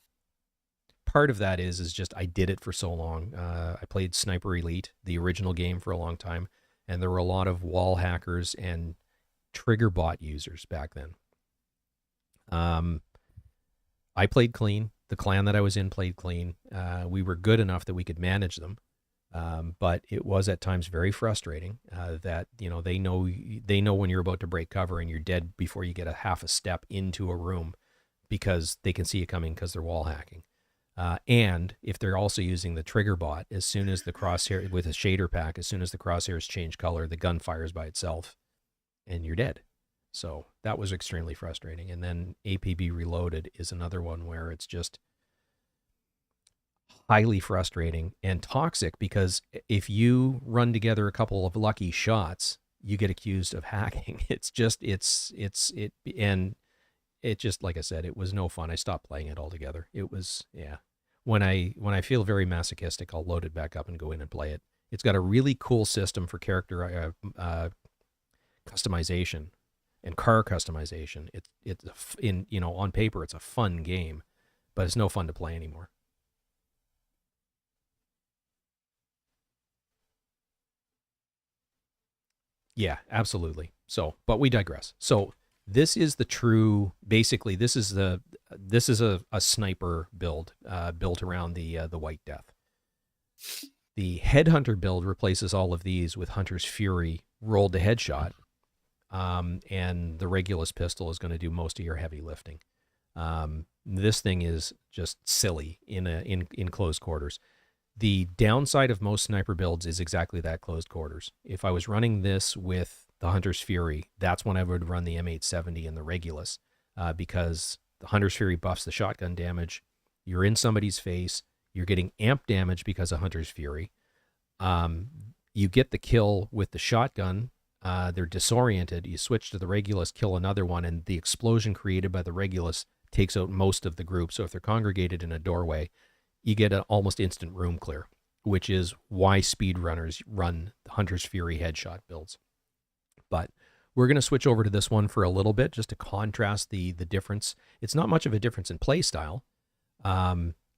part of that is just I did it for so long. I played Sniper Elite, the original game, for a long time, and there were a lot of wall hackers and trigger bot users back then. I played clean. The clan that I was in played clean. We were good enough that we could manage them. But it was at times very frustrating that, they know when you're about to break cover and you're dead before you get a half a step into a room because they can see you coming because they're wall hacking. And if they're also using the trigger bot, as soon as the crosshair with a shader pack, as soon as the crosshairs change color, the gun fires by itself and you're dead. So that was extremely frustrating. And then APB Reloaded is another one where it's just highly frustrating and toxic, because if you run together a couple of lucky shots, you get accused of hacking. And it just, like I said, it was no fun. I stopped playing it altogether. It was, when I feel very masochistic, I'll load it back up and go in and play it. It's got a really cool system for character customization and car customization. It's on paper, it's a fun game, but it's no fun to play anymore. Yeah, absolutely. So, but we digress. So this is the true, basically, this is a sniper build built around the White Death. The Headhunter build replaces all of these with Hunter's Fury rolled to headshot, and the Regulus pistol is going to do most of your heavy lifting. This thing is just silly in close quarters. The downside of most sniper builds is exactly that, closed quarters. If I was running this with the Hunter's Fury, that's when I would run the M870 and the Regulus, because the Hunter's Fury buffs the shotgun damage. You're in somebody's face. You're getting amp damage because of Hunter's Fury. You get the kill with the shotgun. They're disoriented. You switch to the Regulus, kill another one, and the explosion created by the Regulus takes out most of the group. So if they're congregated in a doorway, you get an almost instant room clear, which is why speedrunners run Hunter's Fury headshot builds. But we're going to switch over to this one for a little bit just to contrast the difference. It's not much of a difference in play style.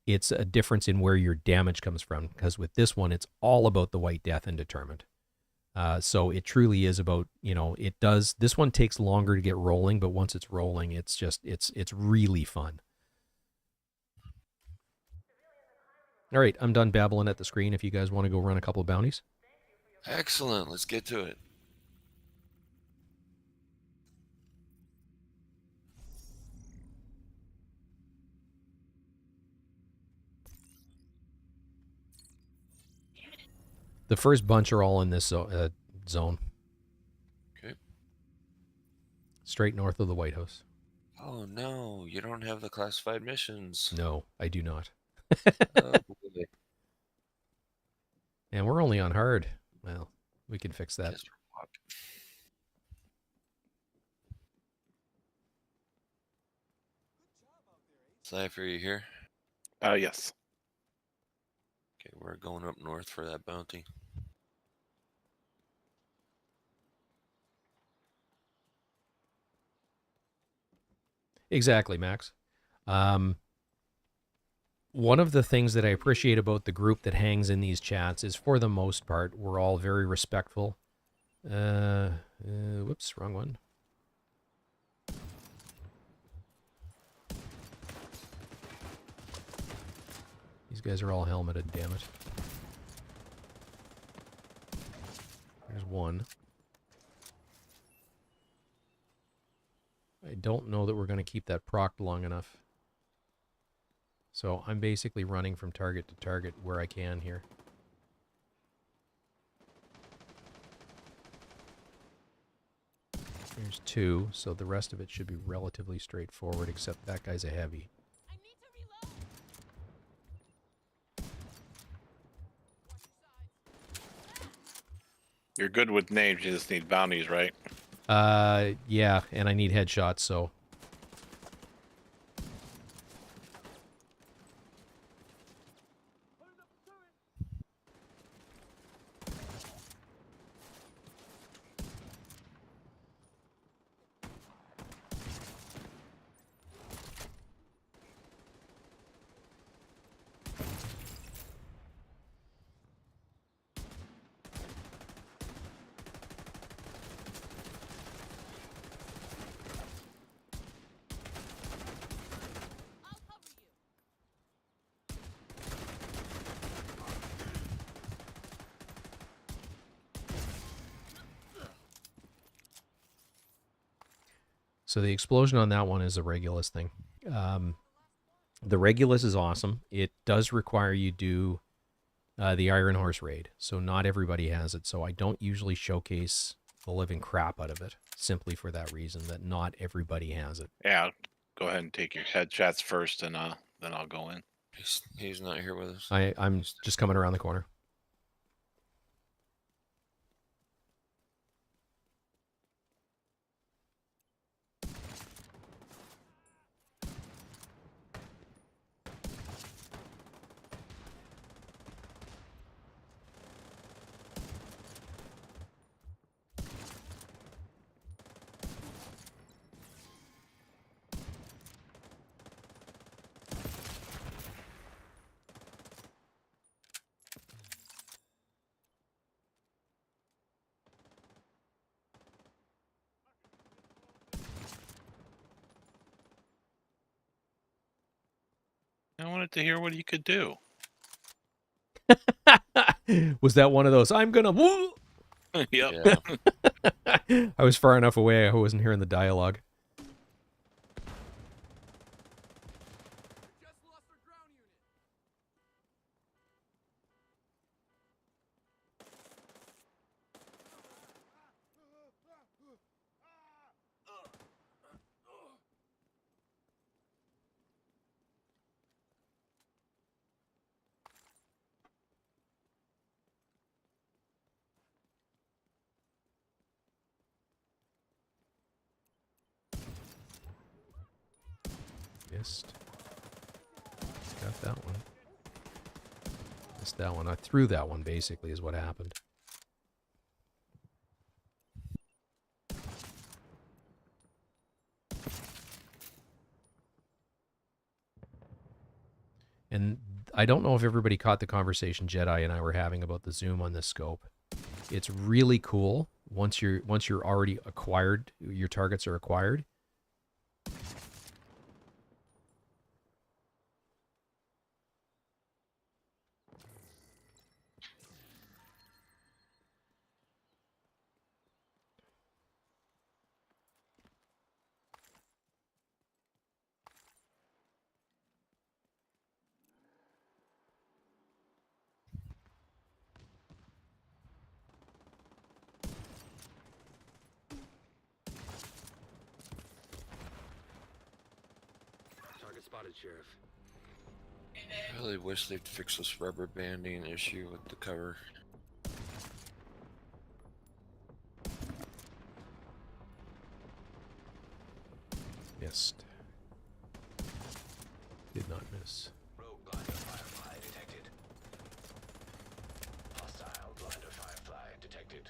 It's a difference in where your damage comes from, because with this one, it's all about the White Death and Determined. So it truly is about, this one takes longer to get rolling, but once it's rolling, it's really fun. All right, I'm done babbling at the screen if you guys want to go run a couple of bounties. Excellent. Let's get to it. The first bunch are all in this zone. Okay. Straight north of the White House. Oh, no. You don't have the classified missions. No, I do not. Oh, boy. And we're only on hard. Well, we can fix that. Cypher, you here? Yes. Okay, we're going up north for that bounty. Exactly, Max. One of the things that I appreciate about the group that hangs in these chats is, for the most part, we're all very respectful. Whoops, wrong one. These guys are all helmeted, damn it. There's one. I don't know that we're going to keep that procced long enough. So I'm basically running from target to target where I can here. There's two, so the rest of it should be relatively straightforward, except that guy's a heavy. You're good with names, you just need bounties, right? Yeah, and I need headshots, so... So the explosion on that one is a Regulus thing. The Regulus is awesome. It does require you do the Iron Horse raid, so not everybody has it. So I don't usually showcase the living crap out of it, simply for that reason, that not everybody has it. Yeah, go ahead and take your headshots first, and then I'll go in. He's not here with us. I'm just coming around the corner. I wanted to hear what you could do. Was that one of those, I'm gonna woo? Yep. I was far enough away, I wasn't hearing the dialogue. Missed. Got that one. Missed that one. I threw that one, basically, is what happened. And I don't know if everybody caught the conversation Jedi and I were having about the zoom on this scope. It's really cool once you're already acquired, your targets are acquired. Target spotted, Sheriff. I really wish they'd fix this rubber banding issue with the cover. Missed. Did not miss. Rogue blinder firefly detected. Hostile blinder firefly detected.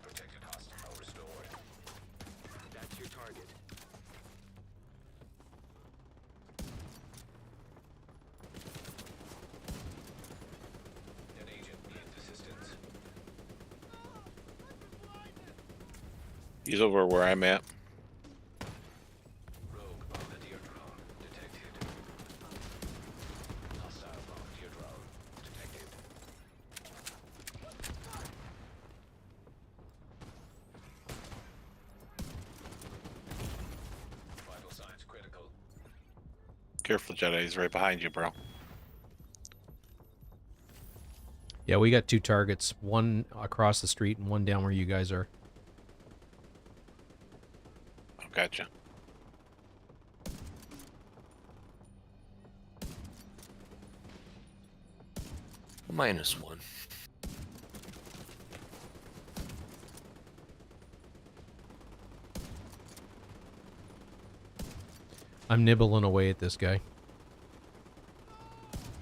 Protected hostile restored. That's your target. An agent needs assistance. He's over where I'm at. Rogue bombardier drone detected. Hostile bombardier drone detected. Vital signs critical. Careful, Jedi. He's right behind you, bro. Yeah, we got two targets, one across the street and one down where you guys are. Oh, gotcha. -1. I'm nibbling away at this guy.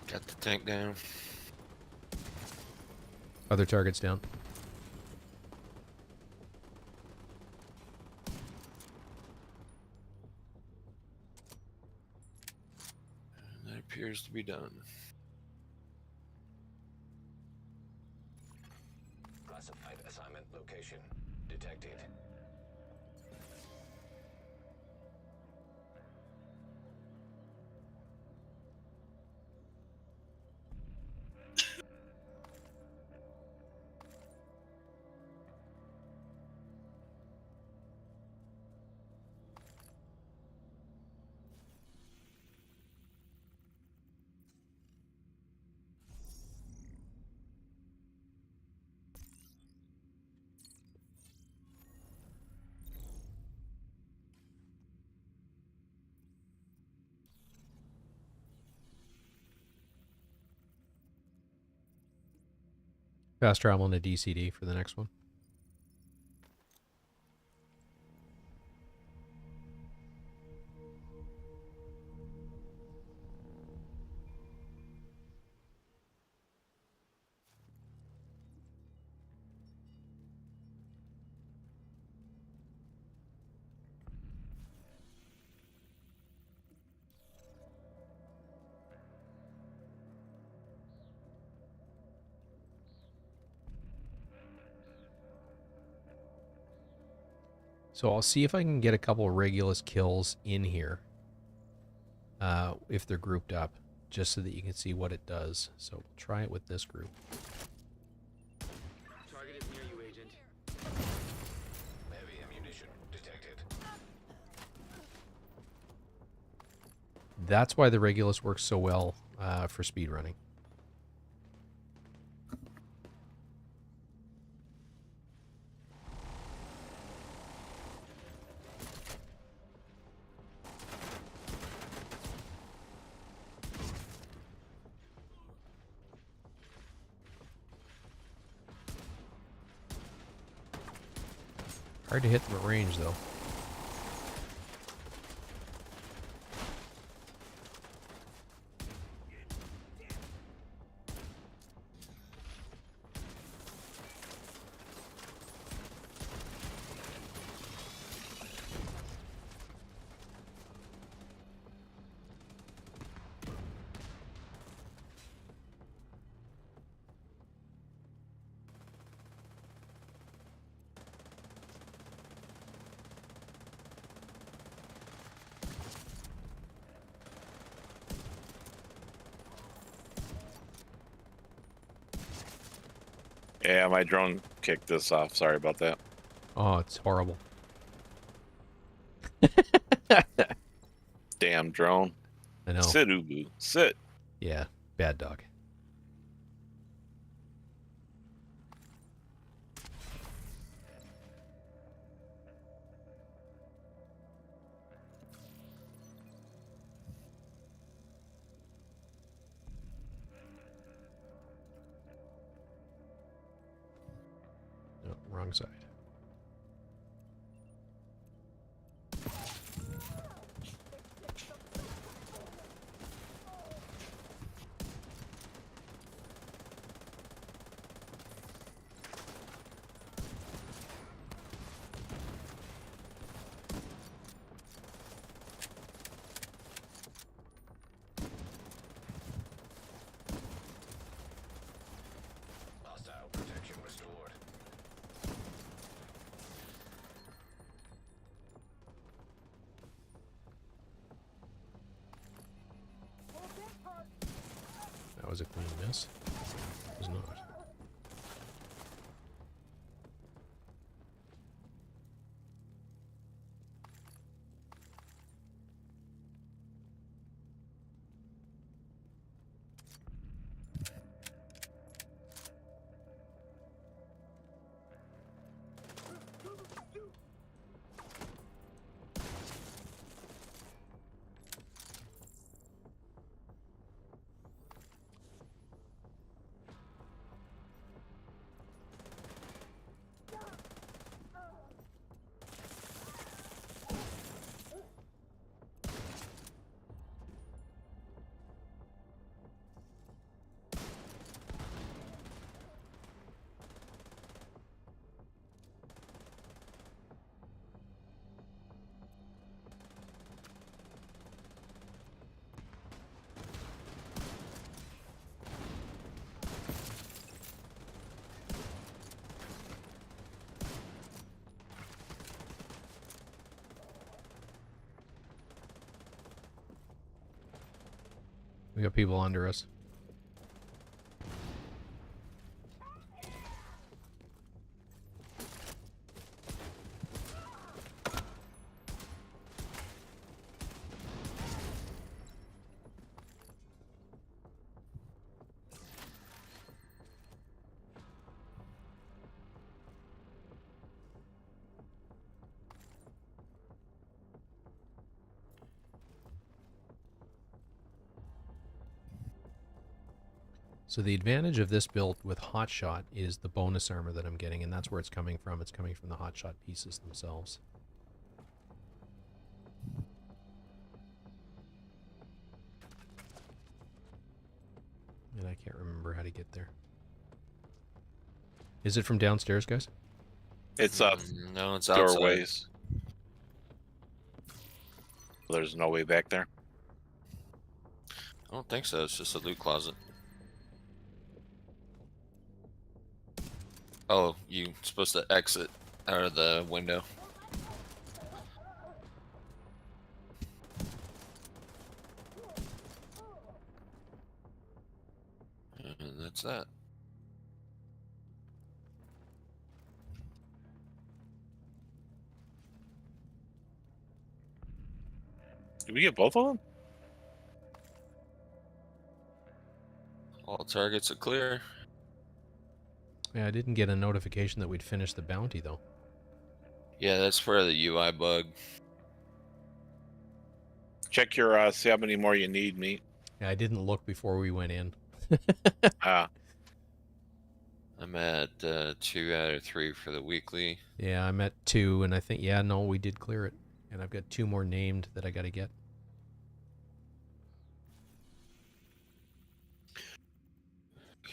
Got the tank down. Other targets down. That appears to be done. Classified assignment location detected. Fast travel into DCD for the next one. So I'll see if I can get a couple of Regulus kills in here. If they're grouped up, just so that you can see what it does. So we'll try it with this group. Target is near you, Agent. Heavy ammunition detected. That's why the Regulus works so well for speedrunning. Hard to hit them at range, though. Yeah, my drone kicked this off. Sorry about that. Oh, it's horrible. Damn drone. I know. Sit, Ubu. Sit. Yeah, bad dog. No, wrong side. Hostile protection restored. That was a clean miss. It was not. We got people under us. So the advantage of this build with Hotshot is the bonus armor that I'm getting, and that's where it's coming from. It's coming from the Hotshot pieces themselves. And I can't remember how to get there. Is it from downstairs, guys? It's up. No, it's outside. Doorways. There's no way back there. I don't think so. It's just a loot closet. Oh, you're supposed to exit out of the window. And that's that. Did we get both of them? All targets are clear. Yeah, I didn't get a notification that we'd finished the bounty, though. Yeah, that's for the UI bug. Check your, see how many more you need, meat. Yeah, I didn't look before we went in. Ah. I'm at 2 out of 3 for the weekly. Yeah, I'm at 2, and I think, yeah, no, we did clear it. And I've got 2 more named that I got to get.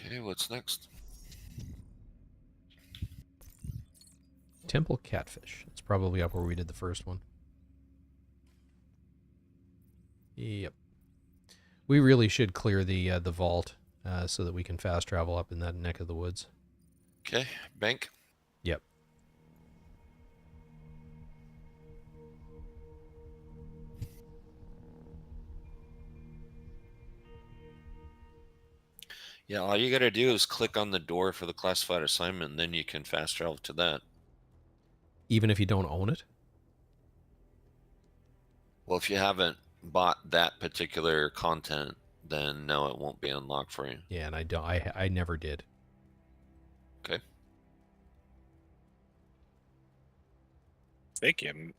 Okay, what's next? Temple Catfish. It's probably up where we did the first one. Yep. We really should clear the vault so that we can fast travel up in that neck of the woods. Okay, bank. Yep. Yeah, all you gotta do is click on the door for the classified assignment, and then you can fast travel to that. Even if you don't own it? Well, if you haven't bought that particular content, then no, it won't be unlocked for you. Yeah, and I don't. I never did. Okay. Thank you.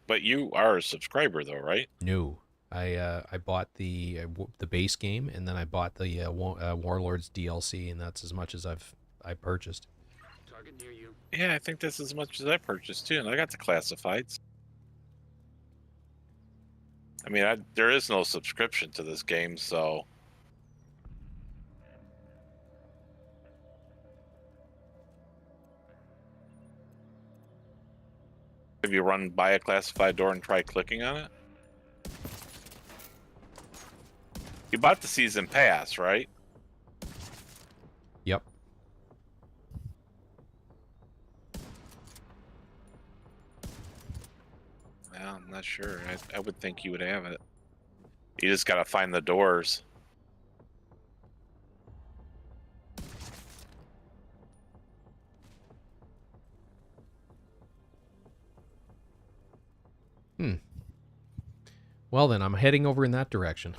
But you are a subscriber, though, right? No. I bought the base game, and then I bought the Warlords DLC, and that's as much as I purchased. Target near you. Yeah, I think that's as much as I purchased too, and I got the classifieds. I mean, there is no subscription to this game, so have you run by a classified door and try clicking on it? You bought the season pass, right? Yep. Well, I'm not sure. I would think you would have it. You just gotta find the doors. Well, then I'm heading over in that direction.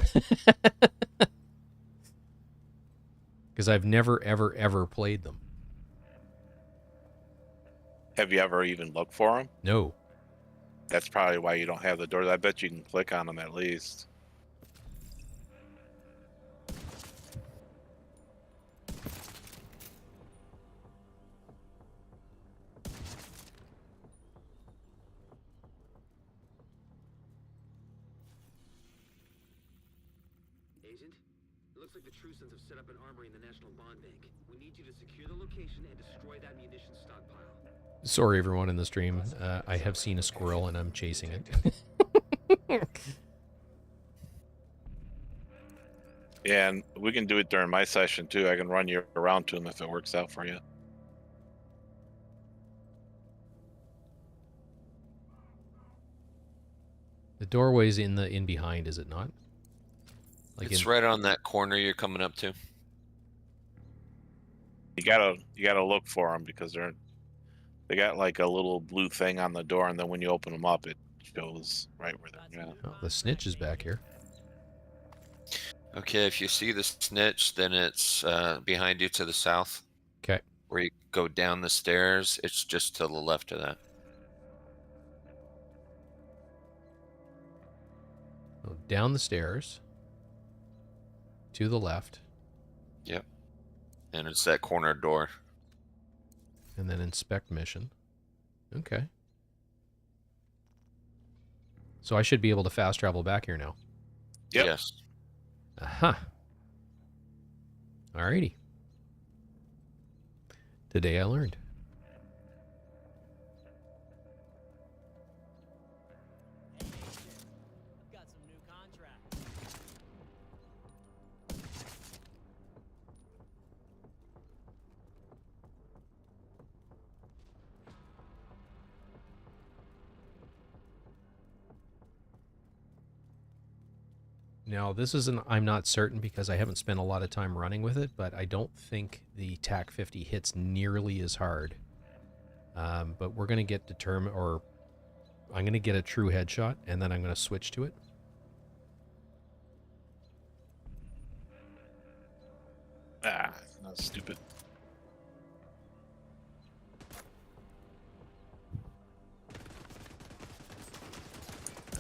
Because I've never, ever, ever played them. Have you ever even looked for them? No. That's probably why you don't have the doors. I bet you can click on them at least. Agent, it looks like the True Sons have set up an armory in the National Bond Bank. We need you to secure the location and destroy that munitions stockpile. Sorry, everyone in the stream. I have seen a squirrel, and I'm chasing it. Yeah, and we can do it during my session too. I can run you around to them if it works out for you. The doorway's in behind, is it not? Like it's right on that corner you're coming up to. You gotta look for them because they got like a little blue thing on the door, and then when you open them up, it shows right where they're at. Oh, the snitch is back here. Okay, if you see the snitch, then it's behind you to the south. Okay. Where you go down the stairs, it's just to the left of that. So down the stairs. To the left. Yep. And it's that corner door. And then inspect mission. Okay. So I should be able to fast travel back here now. Yep. Yes. Aha. Alrighty. Today I learned. Now, this is I'm not certain because I haven't spent a lot of time running with it, but I don't think the TAC 50 hits nearly as hard. But we're going to get I'm going to get a true headshot, and then I'm going to switch to it. Ah, that's stupid.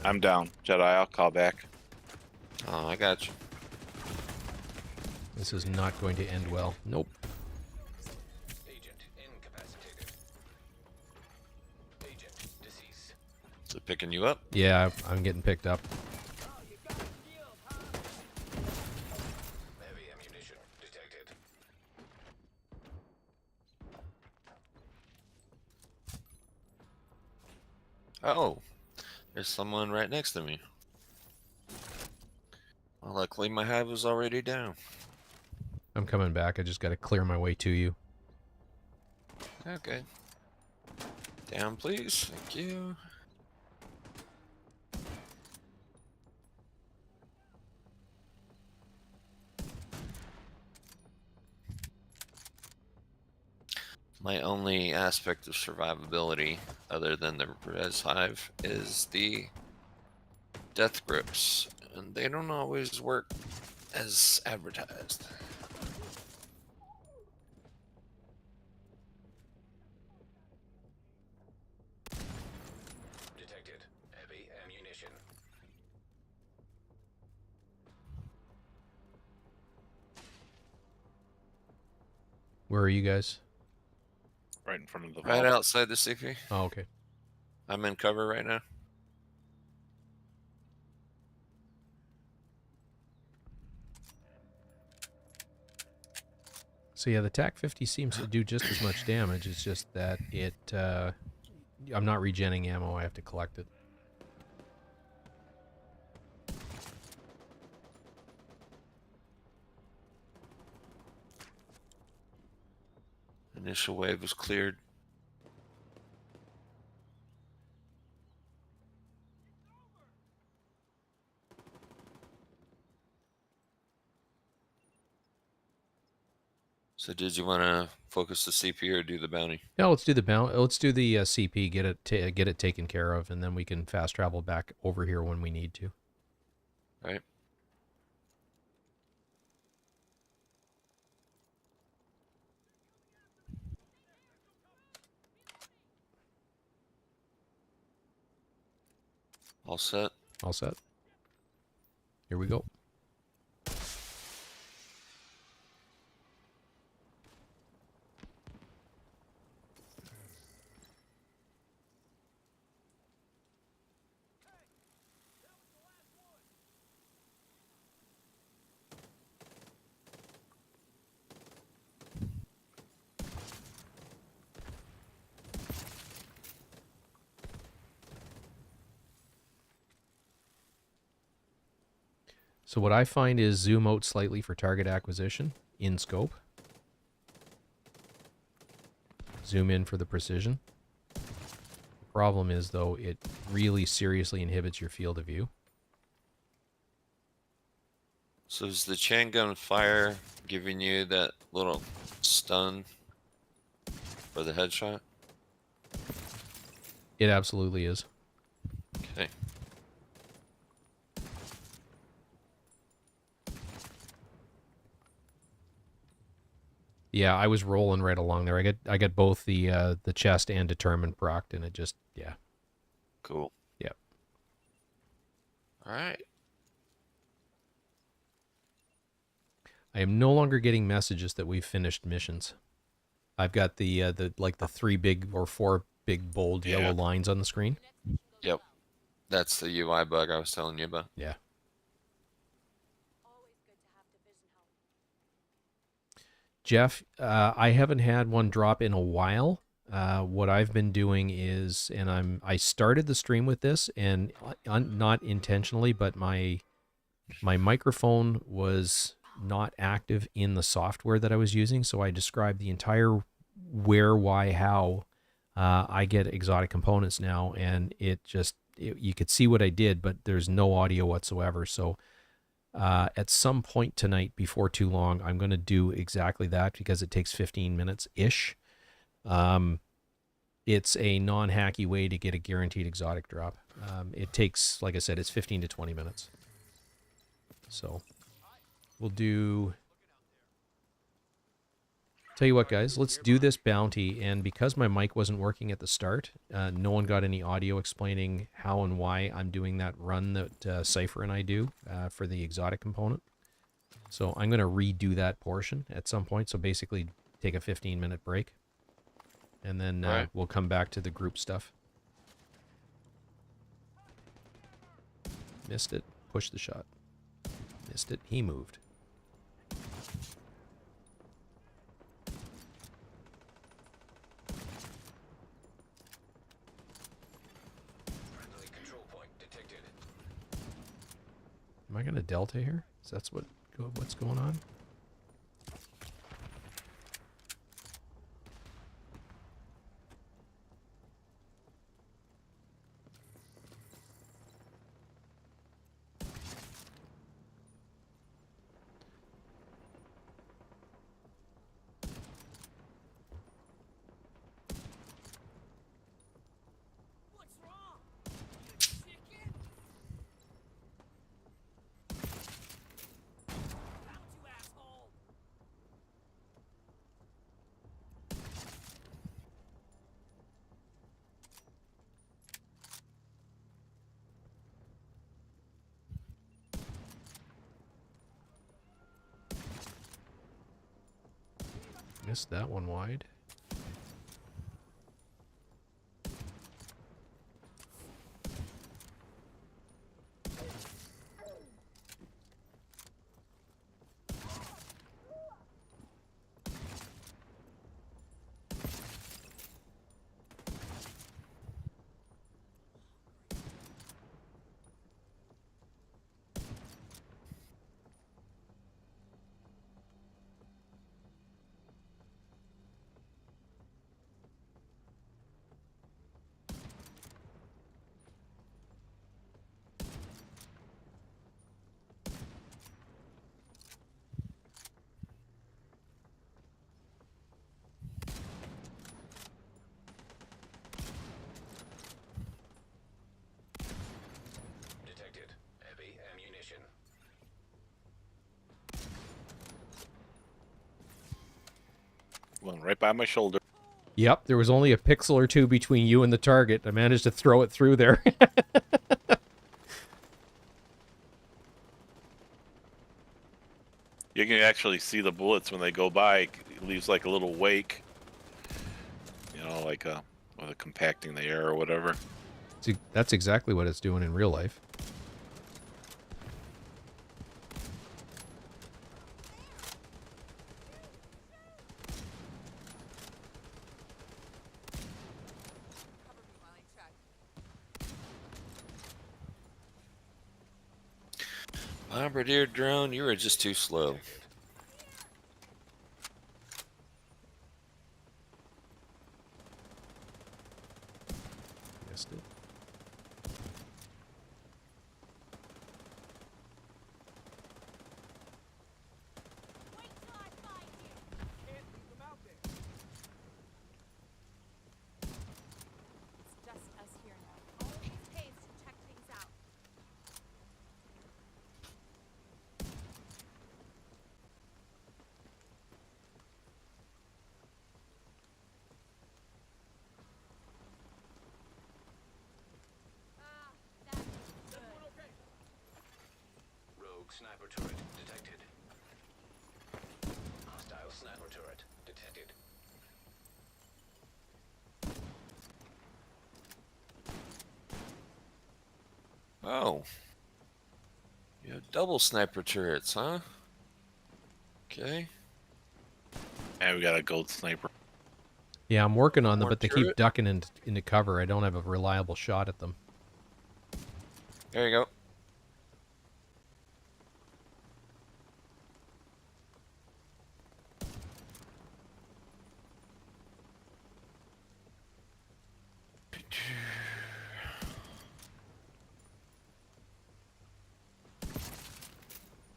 I'm down. Jedi, I'll call back. Oh, I got you. This is not going to end well. Nope. Is it picking you up? Yeah, I'm getting picked up. Heavy ammunition detected. Oh, there's someone right next to me. Well, luckily my hive was already down. I'm coming back. I just got to clear my way to you. Okay. Down, please. Thank you. My only aspect of survivability, other than the res hive, is the death grips, and they don't always work as advertised. Detected. Heavy ammunition. Where are you guys? Right in front of the Right vault. outside the CP. Oh, okay. I'm in cover right now. So yeah, the TAC 50 seems to do just as much damage. It's just that it, I'm not regenning ammo. I have to collect it. Initial wave was cleared. So did you want to focus the CP or do the bounty? Yeah, let's do the Let's do the CP. Get it taken care of, and then we can fast travel back over here when we need to. Right. All set. All set. Here we go. So what I find is zoom out slightly for target acquisition in scope. Zoom in for the precision. The problem is, though, it really seriously inhibits your field of view. So is the chain gun fire giving you that little stun for the headshot? It absolutely is. Okay. Yeah, I was rolling right along there. I get both the chest and determined procced, and it just, yeah. Cool. Yep. All right. I am no longer getting messages that we've finished missions. I've got the 3 big or 4 big bold yellow lines on the screen. Yep. That's the UI bug I was telling you about. Yeah. Jeff, I haven't had one drop in a while. What I've been doing is, and I started the stream with this, and not intentionally, but my microphone was not active in the software that I was using, so I described the entire where, why, how I get exotic components now, and you could see what I did, but there's no audio whatsoever. So at some point tonight, before too long, I'm going to do exactly that because it takes 15 minutes-ish. It's a non-hacky way to get a guaranteed exotic drop. It takes, like I said, it's 15 to 20 minutes. So we'll do... Tell you what, guys, let's do this bounty, and because my mic wasn't working at the start, no one got any audio explaining how and why I'm doing that run that Cypher and I do for the exotic component. So I'm going to redo that portion at some point, so basically take a 15-minute break, and then we'll come back to the group stuff. Missed it. Pushed the shot. Missed it. He moved. Friendly control point detected. Am I gonna delta here? Is that what's going on? Missed that one wide. Detected. Heavy ammunition. One right by my shoulder. Yep, there was only a pixel or two between you and the target. I managed to throw it through there. You can actually see the bullets when they go by. It leaves like a little wake. You know, like with compacting the air or whatever. See, that's exactly what it's doing in real life. Bombardier drone, you were just too slow. Missed it. It's just us here now. All it takes to check things out. That's good. Rogue sniper turret detected. Hostile sniper turret detected. Oh. You have double sniper turrets, huh? Okay. And we got a gold sniper. Yeah, I'm working on them, More but they turret? keep ducking into cover. I don't have a reliable shot at them. There you go.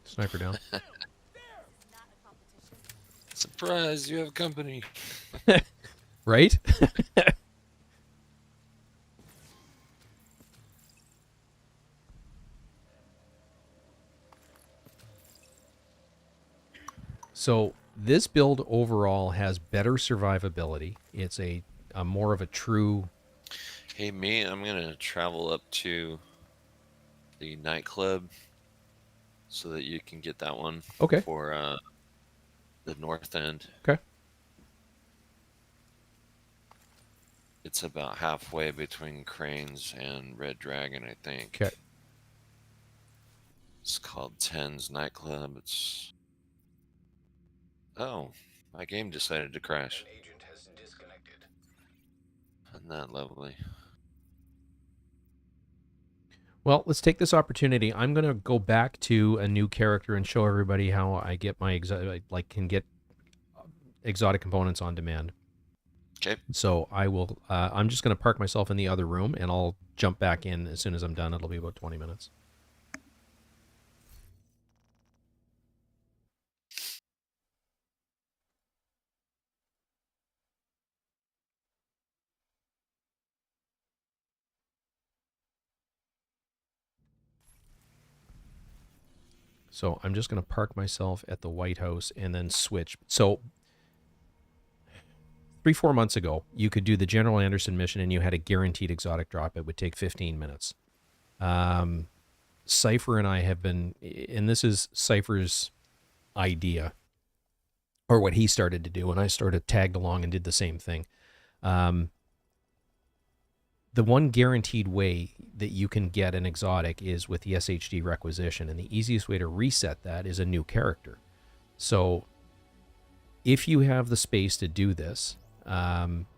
Sniper down. Surprise, you have company. Right? So this build overall has better survivability. It's a more of a true... Hey, me, I'm going to travel up to the nightclub so that you can get that one. Okay. For the north end. Okay. It's about halfway between Cranes and Red Dragon, I think. Okay. It's called Ten's Nightclub. It's... Oh, my game decided to crash. An agent has disconnected. Isn't that lovely? Well, let's take this opportunity. I'm going to go back to a new character and show everybody how I get my can get exotic components on demand. Okay. So I will. I'm just going to park myself in the other room, and I'll jump back in as soon as I'm done. It'll be about 20 minutes. So I'm just going to park myself at the White House and then switch. So 3-4 months ago, you could do the General Anderson mission and you had a guaranteed exotic drop. It would take 15 minutes. Cypher and I have been, and this is Cypher's idea, or what he started to do, and I tagged along and did the same thing. The one guaranteed way that you can get an exotic is with the SHD requisition, and the easiest way to reset that is a new character. So if you have the space to do this,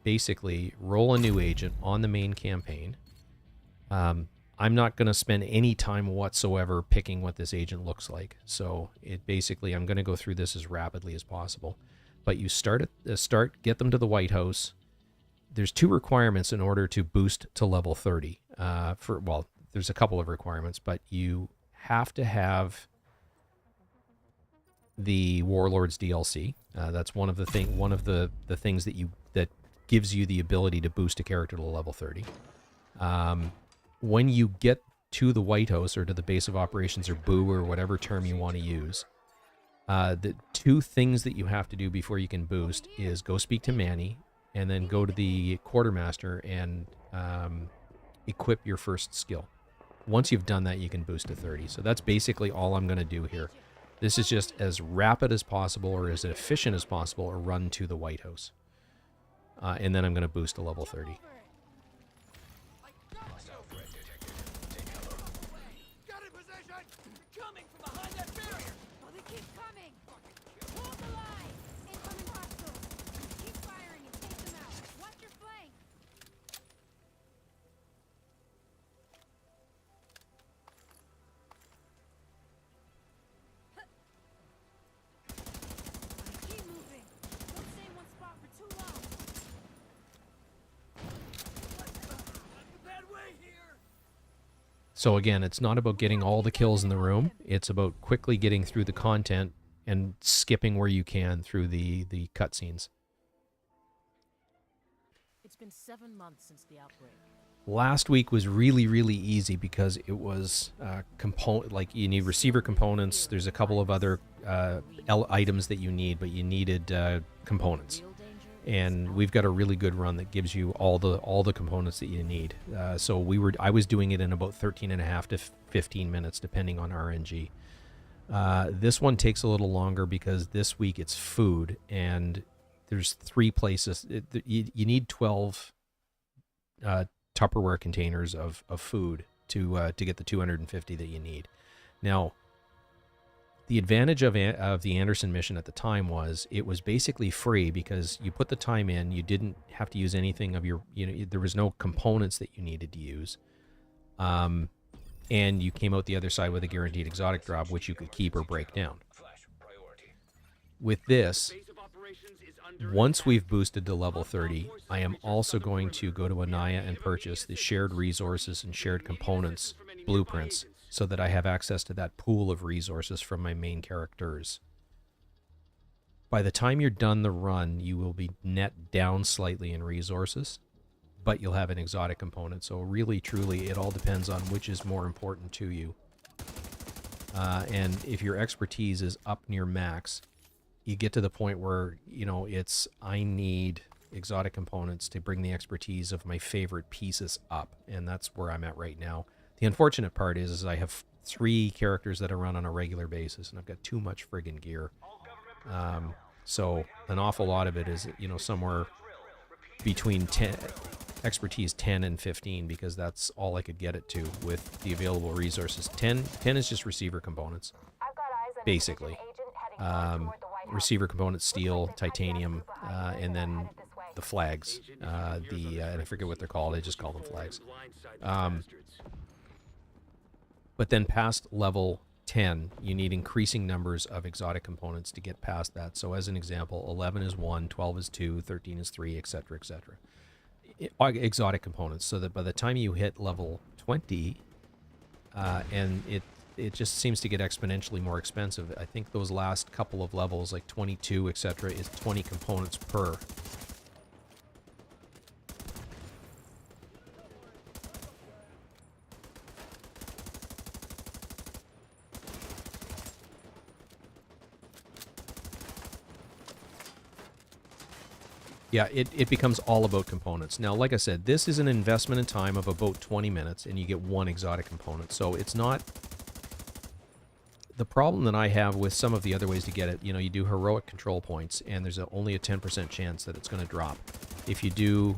basically roll a new agent on the main campaign. I'm not going to spend any time whatsoever picking what this agent looks like. So I'm going to go through this as rapidly as possible. But you get them to the White House. There's 2 requirements in order to boost to level 30. There's a couple of requirements, but you have to have the Warlords DLC. That's one of the things that gives you the ability to boost a character to level 30. When you get to the White House or to the base of operations or BOO or whatever term you want to use, the 2 things that you have to do before you can boost is go speak to Manny and then go to the quartermaster and equip your first skill. Once you've done that, you can boost to 30. So that's basically all I'm going to do here. This is just as rapid as possible or as efficient as possible, a run to the White House. And then I'm going to boost to level 30. Got in position! Coming from behind that barrier! Oh, they keep coming! Hold the line! Incoming hostiles! Keep firing and take them out! Watch your flank! Keep moving! Don't stay in one spot for too long! Bad way here! So again, it's not about getting all the kills in the room. It's about quickly getting through the content and skipping where you can through the cutscenes. It's been 7 months since the outbreak. Last week was really, really easy because it was you need receiver components. There's a couple of other items that you need, but you needed components. And we've got a really good run that gives you all the components that you need. I was doing it in about 13.5 to 15 minutes, depending on RNG. This one takes a little longer because this week it's food, and there's 3 places. You need 12 Tupperware containers of food to get the 250 that you need. Now, the advantage of the Anderson mission at the time was it was basically free because you put the time in. You didn't have to use anything of your, there was no components that you needed to use. And you came out the other side with a guaranteed exotic drop, which you could keep or break down. With this, once we've boosted to level 30, I am also going to go to Anaya and purchase the shared resources and shared components blueprints, so that I have access to that pool of resources from my main characters. By the time you're done the run, you will be net down slightly in resources, but you'll have an exotic component. So really, truly, it all depends on which is more important to you. And if your expertise is up near max, you get to the point where, I need exotic components to bring the expertise of my favorite pieces up. And that's where I'm at right now. The unfortunate part is I have 3 characters that I run on a regular basis, and I've got too much friggin' gear. So an awful lot of it is, somewhere between 10 expertise 10 and 15 because that's all I could get it to with the available resources. 10 is just receiver components, I've got eyes on a basically. division agent heading north toward the White House. Receiver components, steel, Looks like they've cut down a titanium, group of hyenas and that are then headed this way. the flags. And I forget what they're called. I just call them flags. But then past level 10, you need increasing numbers of exotic components to get past that. So as an example, 11 is 1, 12 is 2, 13 is 3, etc., etc. Exotic components, so that by the time you hit level 20, and it just seems to get exponentially more expensive. I think those last couple of levels, like 22, etc., is 20 components per. Yeah, it becomes all about components. Now, like I said, this is an investment in time of about 20 minutes, and you get one exotic component. So it's not... The problem that I have with some of the other ways to get it, you know, you do heroic control points, and there's only a 10% chance that it's going to drop. If you do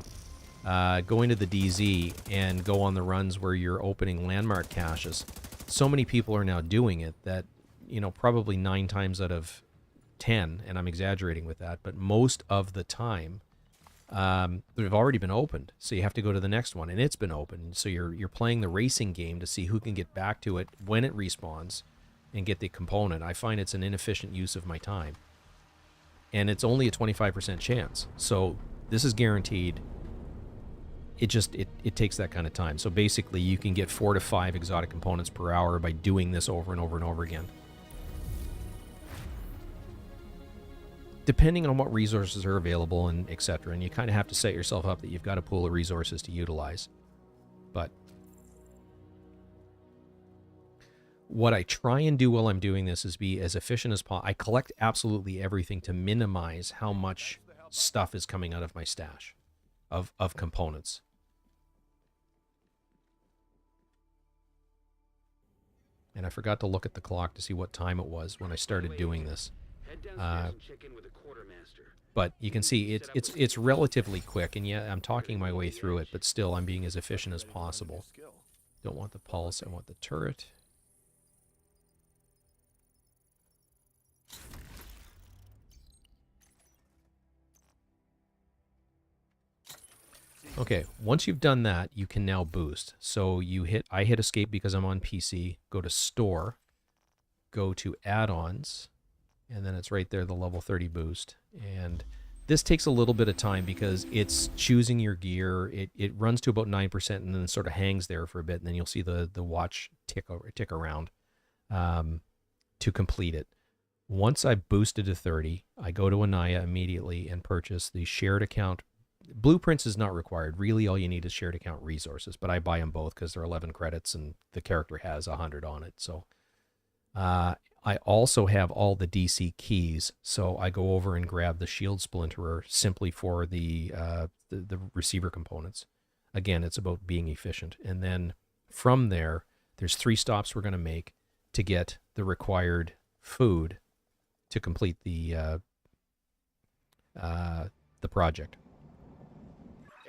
go into the DZ and go on the runs where you're opening landmark caches, so many people are now doing it that, you know, probably 9 times out of 10, and I'm exaggerating with that, but most of the time, they've already been opened, so you have to go to the next one, and it's been opened. So you're playing the racing game to see who can get back to it when it respawns and get the component. I find it's an inefficient use of my time, and it's only a 25% chance. So this is guaranteed. It takes that kind of time. So basically, you can get 4 to 5 exotic components per hour by doing this over and over and over again. Depending on what resources are available and etc. And you kind of have to set yourself up that you've got a pool of resources to utilize. But what I try and do while I'm doing this is be as efficient as possible. I collect absolutely everything to minimize how much stuff is coming out of my stash of components. And I forgot to look at the clock to see what time it was when I started doing this. But you can see it's relatively quick, and yeah, I'm talking my way through it, but still I'm being as efficient as possible. Don't want the pulse, I want the turret. Okay, once you've done that, you can now boost. So I hit escape because I'm on PC, go to store, go to add-ons, and then it's right there, the level 30 boost. And this takes a little bit of time because it's choosing your gear. It runs to about 9% and then sort of hangs there for a bit, and then you'll see the watch tick around to complete it. Once I've boosted to 30, I go to Anaya immediately and purchase the shared account. Blueprints is not required. Really, all you need is shared account resources, but I buy them both because they're 11 credits and the character has 100 on it. So I also have all the DC keys, so I go over and grab the shield splinterer simply for the receiver components. Again, it's about being efficient. And then from there, there's 3 stops we're going to make to get the required food to complete the project.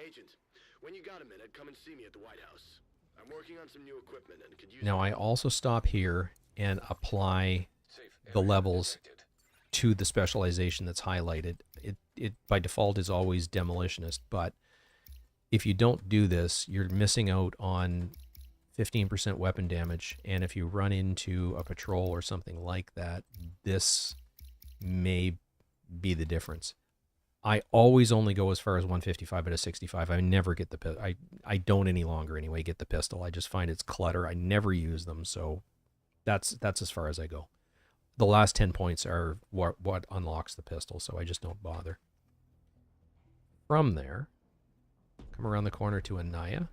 Agent, when you got a minute, come and see me at the White House. I'm working on some new equipment and could use... Now, I also stop here and apply the levels to the specialization that's highlighted. It by default is always demolitionist, but if you don't do this, you're missing out on 15% weapon damage, and if you run into a patrol or something like that, this may be the difference. I always only go as far as 155 out of 65. I never get the pistol. I don't any longer anyway get the pistol. I just find it's clutter. I never use them, so that's as far as I go. The last 10 points are what unlocks the pistol, so I just don't bother. From there, come around the corner to Anaya.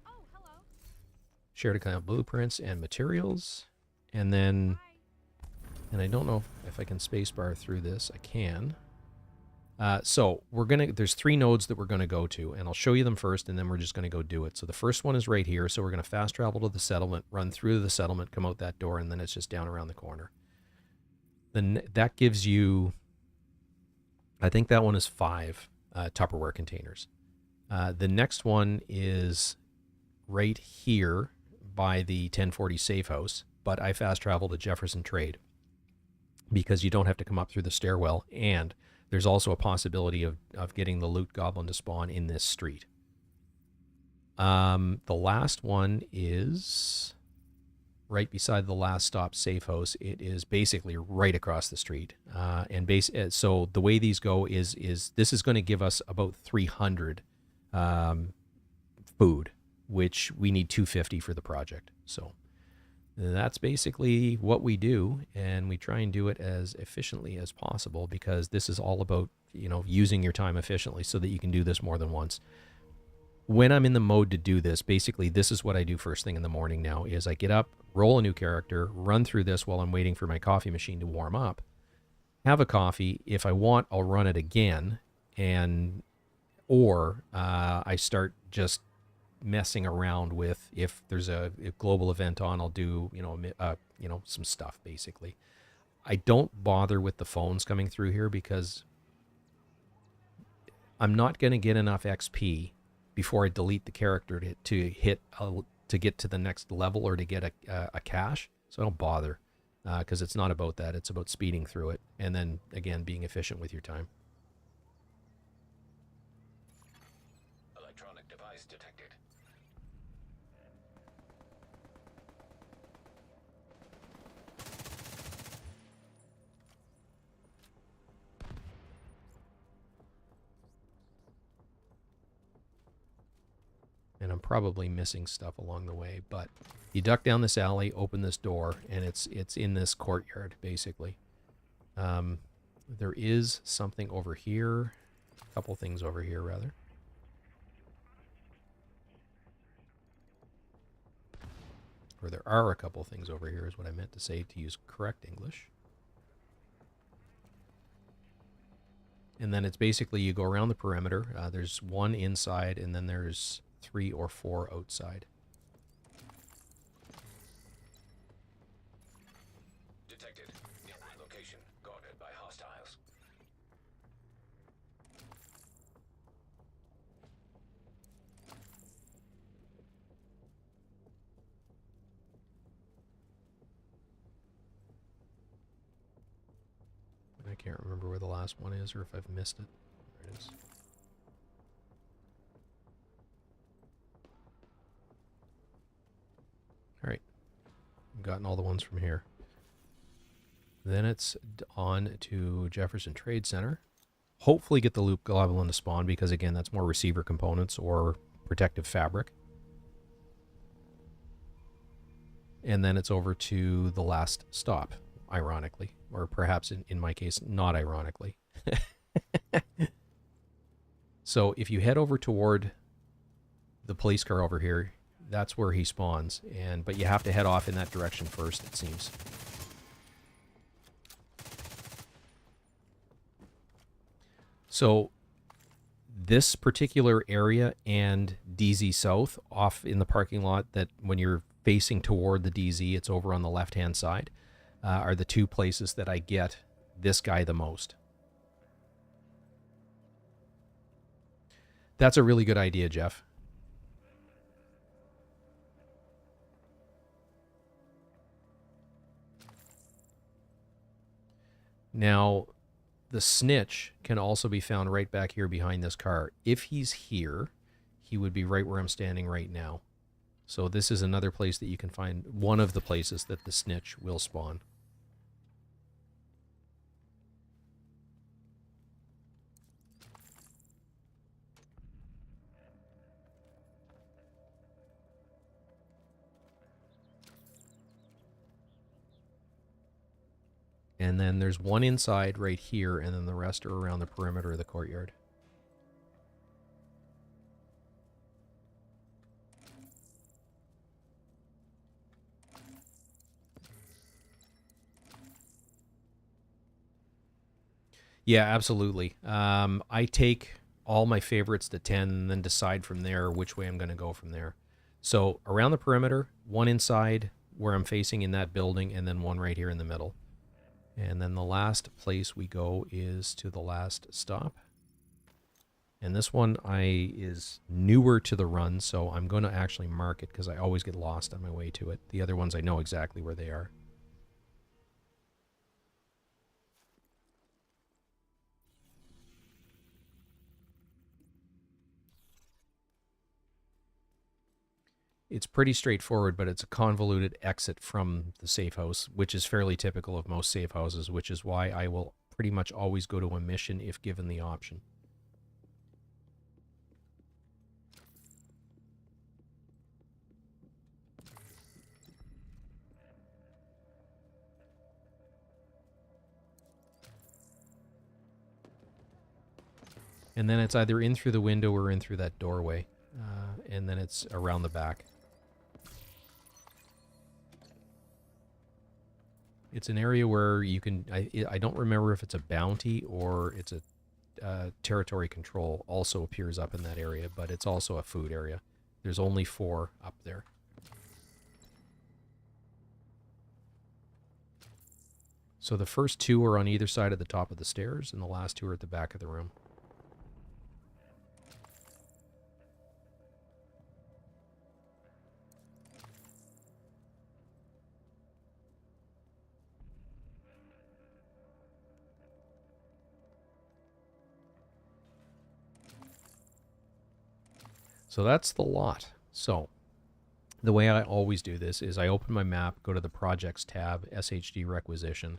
Shared account blueprints and materials, and then, and I don't know if I can spacebar through this. I can. So there's 3 nodes that we're gonna go to, and I'll show you them first, and then we're just gonna go do it. So the first one is right here. So we're gonna fast travel to the settlement, run through the settlement, come out that door, and then it's just down around the corner. Then that gives you, I think that one is 5 Tupperware containers. The next one is right here by the 1040 safe house, but I fast travel to Jefferson Trade because you don't have to come up through the stairwell, and there's also a possibility of getting the loot goblin to spawn in this street. The last one is right beside the last stop safe house. It is basically right across the street. So the way these go is this is going to give us about 300 food, which we need 250 for the project. So that's basically what we do, and we try and do it as efficiently as possible because this is all about, using your time efficiently so that you can do this more than once. When I'm in the mode to do this, basically this is what I do first thing in the morning now is I get up, roll a new character, run through this while I'm waiting for my coffee machine to warm up, have a coffee. If I want, I'll run it again, or I start just messing around with, if there's a global event on, I'll do, some stuff basically. I don't bother with the phones coming through here because I'm not going to get enough XP before I delete the character to get to the next level or to get a cache. So I don't bother because it's not about that. It's about speeding through it and then, again, being efficient with your time. Electronic device detected. And I'm probably missing stuff along the way, but you duck down this alley, open this door, and it's in this courtyard, basically. There is something over here, a couple things over here, rather. Or there are a couple things over here, is what I meant to say, to use correct English. And then it's basically you go around the perimeter. There's one inside, and then there's 3 or 4 outside. Detected. Nearby location guarded by hostiles. I can't remember where the last one is or if I've missed it. There it is. All right. I've gotten all the ones from here. Then it's on to Jefferson Trade Center. Hopefully get the loop goblin to spawn because, again, that's more receiver components or protective fabric. And then it's over to the last stop, ironically. Or perhaps in my case, not ironically. So if you head over toward the police car over here, that's where he spawns. But you have to head off in that direction first, it seems. So this particular area and DZ South off in the parking lot, that when you're facing toward the DZ, it's over on the left-hand side, are the two places that I get this guy the most. That's a really good idea, Jeff. Now, the snitch can also be found right back here behind this car. If he's here, he would be right where I'm standing right now. So this is another place that you can find, one of the places that the snitch will spawn. And then there's one inside right here, and then the rest are around the perimeter of the courtyard. Yeah, absolutely. I take all my favorites to 10 and then decide from there which way I'm going to go from there. So around the perimeter, one inside where I'm facing in that building, and then one right here in the middle. And then the last place we go is to the last stop. And this one is newer to the run, so I'm going to actually mark it because I always get lost on my way to it. The other ones I know exactly where they are. It's pretty straightforward, but it's a convoluted exit from the safe house, which is fairly typical of most safe houses, which is why I will pretty much always go to a mission if given the option. And then it's either in through the window or in through that doorway. And then it's around the back. It's an area where you can... I don't remember if it's a bounty or it's a territory control also appears up in that area, but it's also a food area. There's only 4 up there. So the first 2 are on either side of the top of the stairs, and the last 2 are at the back of the room. So that's the lot. So the way I always do this is I open my map, go to the Projects tab, SHD Requisition,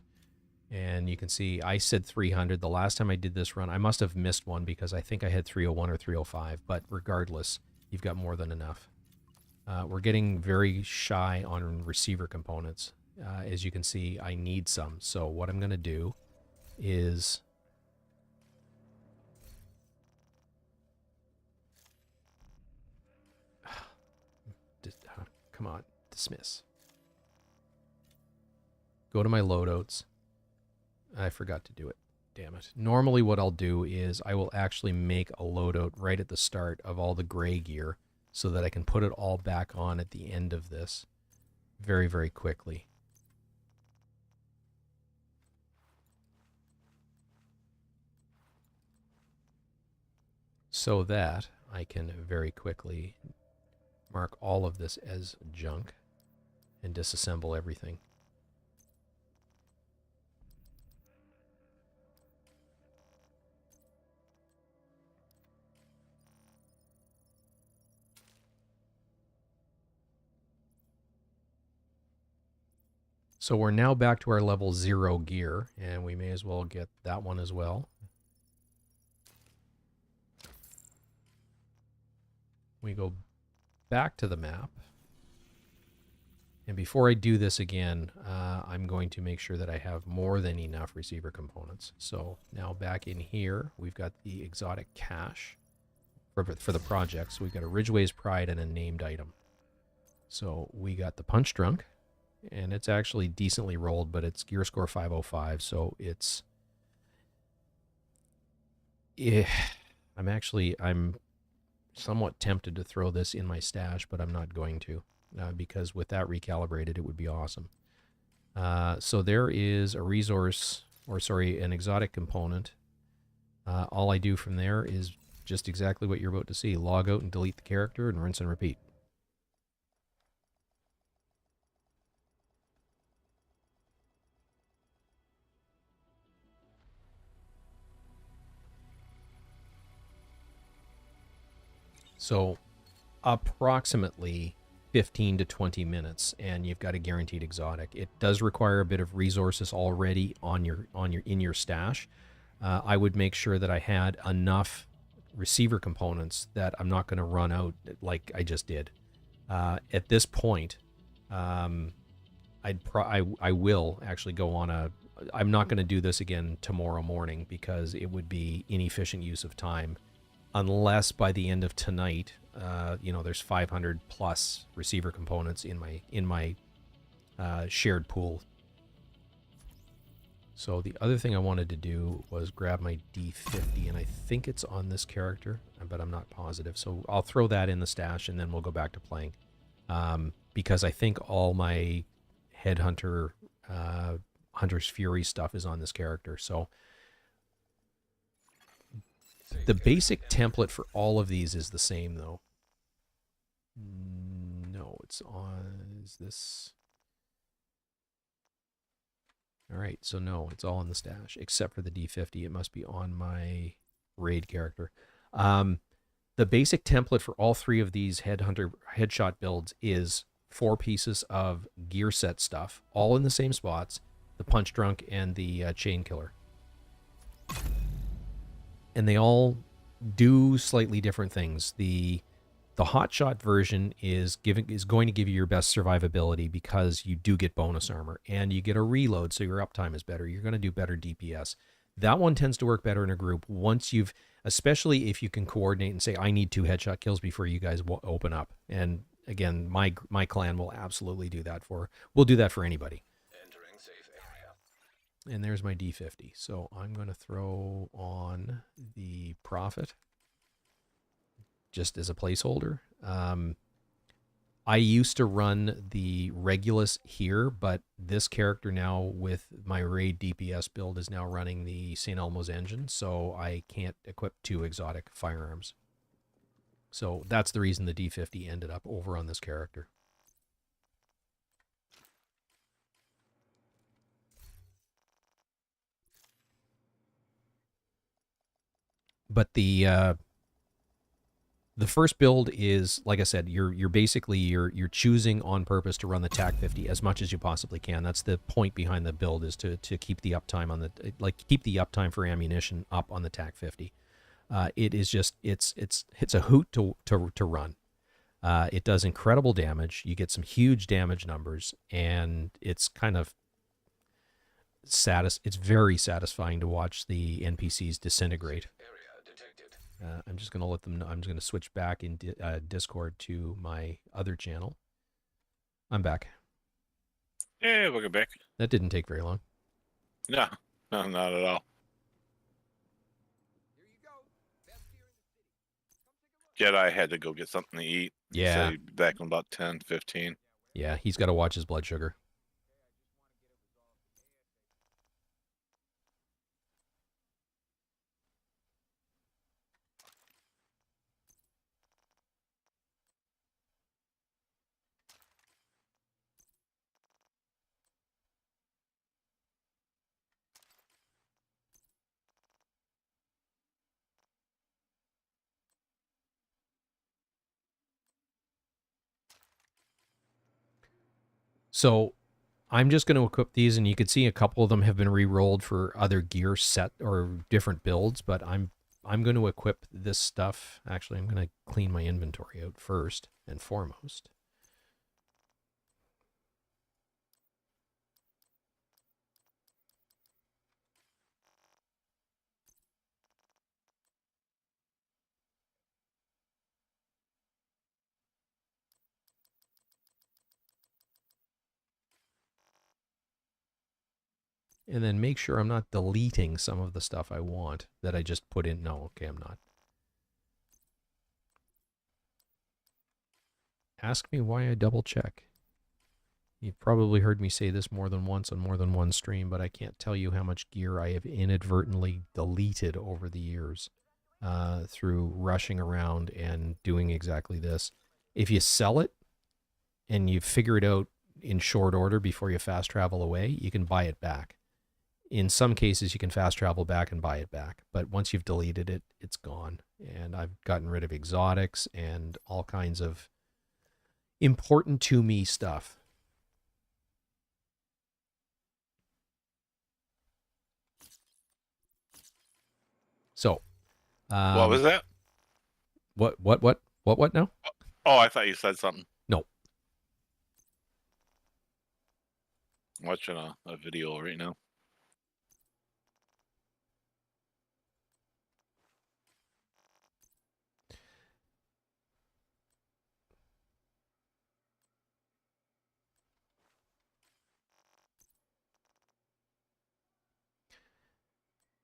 and you can see I said 300. The last time I did this run, I must have missed one because I think I had 301 or 305, but regardless, you've got more than enough. We're getting very shy on receiver components. As you can see, I need some. So what I'm going to do is... Come on, dismiss. Go to my loadouts. I forgot to do it. Damn it. Normally what I'll do is I will actually make a loadout right at the start of all the gray gear so that I can put it all back on at the end of this very, very quickly. So that I can very quickly mark all of this as junk and disassemble everything. So we're now back to our level 0 gear, and we may as well get that one as well. We go back to the map. And before I do this again, I'm going to make sure that I have more than enough receiver components. So now back in here, we've got the exotic cache for the projects. So we've got a Ridgeway's Pride and a named item. So we got the Punch Drunk, and it's actually decently rolled, but it's gear score 505, so it's... I'm somewhat tempted to throw this in my stash, but I'm not going to, because with that recalibrated, it would be awesome. So there is a resource, or sorry, an exotic component. All I do from there is just exactly what you're about to see. Log out and delete the character and rinse and repeat. So approximately 15 to 20 minutes, and you've got a guaranteed exotic. It does require a bit of resources already in your stash. I would make sure that I had enough receiver components that I'm not going to run out like I just did. At this point, I will actually go on a... I'm not going to do this again tomorrow morning because it would be inefficient use of time. Unless by the end of tonight, there's 500 plus receiver components in my shared pool. So the other thing I wanted to do was grab my D50, and I think it's on this character, but I'm not positive. So I'll throw that in the stash, and then we'll go back to playing. Because I think all my Headhunter, Hunter's Fury stuff is on this character. So The basic template for all of these is the same, though. No, it's on... Is this... All right, so no, it's all in the stash, except for the D50. It must be on my raid character. The basic template for all three of these headshot builds is 4 pieces of gear set stuff, all in the same spots, the punch drunk and the chain killer. And they all do slightly different things. The hotshot version is going to give you your best survivability because you do get bonus armor and you get a reload, so your uptime is better. You're going to do better DPS. That one tends to work better in a group once you've, especially if you can coordinate and say, I need 2 headshot kills before you guys open up. And again, my clan will absolutely do that we'll do that for anybody. Entering safe area. And there's my D50. So I'm going to throw on the Prophet just as a placeholder. I used to run the Regulus here, but this character now with my raid DPS build is now running the St. Elmo's engine, so I can't equip 2 exotic firearms. So that's the reason the D50 ended up over on this character. But the first build is, like I said, you're basically you're choosing on purpose to run the TAC-50 as much as you possibly can. That's the point behind the build, is to keep the uptime on the keep the uptime for ammunition up on the TAC-50. It is just it's a hoot to run. It does incredible damage. You get some huge damage numbers, and it's kind of it's very satisfying to watch the NPCs disintegrate. I'm just going to let them know. I'm just going to switch back in Discord to my other channel. I'm back. Yeah, welcome back. That didn't take very long. No, not at all. Jedi had to go get something to eat. Yeah. So he'll be back in about 10, 15. Yeah, he's got to watch his blood sugar. So I'm just going to equip these, and you can see a couple of them have been re-rolled for other gear set or different builds, but I'm going to equip this stuff. Actually, I'm going to clean my inventory out first and foremost. And then make sure I'm not deleting some of the stuff I want that I just put in. No, okay, I'm not. Ask me why I double check. You've probably heard me say this more than once on more than one stream, but I can't tell you how much gear I have inadvertently deleted over the years through rushing around and doing exactly this. If you sell it and you figure it out in short order before you fast travel away, you can buy it back. In some cases, you can fast travel back and buy it back. But once you've deleted it, it's gone. And I've gotten rid of exotics and all kinds of important to me stuff. So. What was that? What now? Oh, I thought you said something. No. I'm watching a video right now.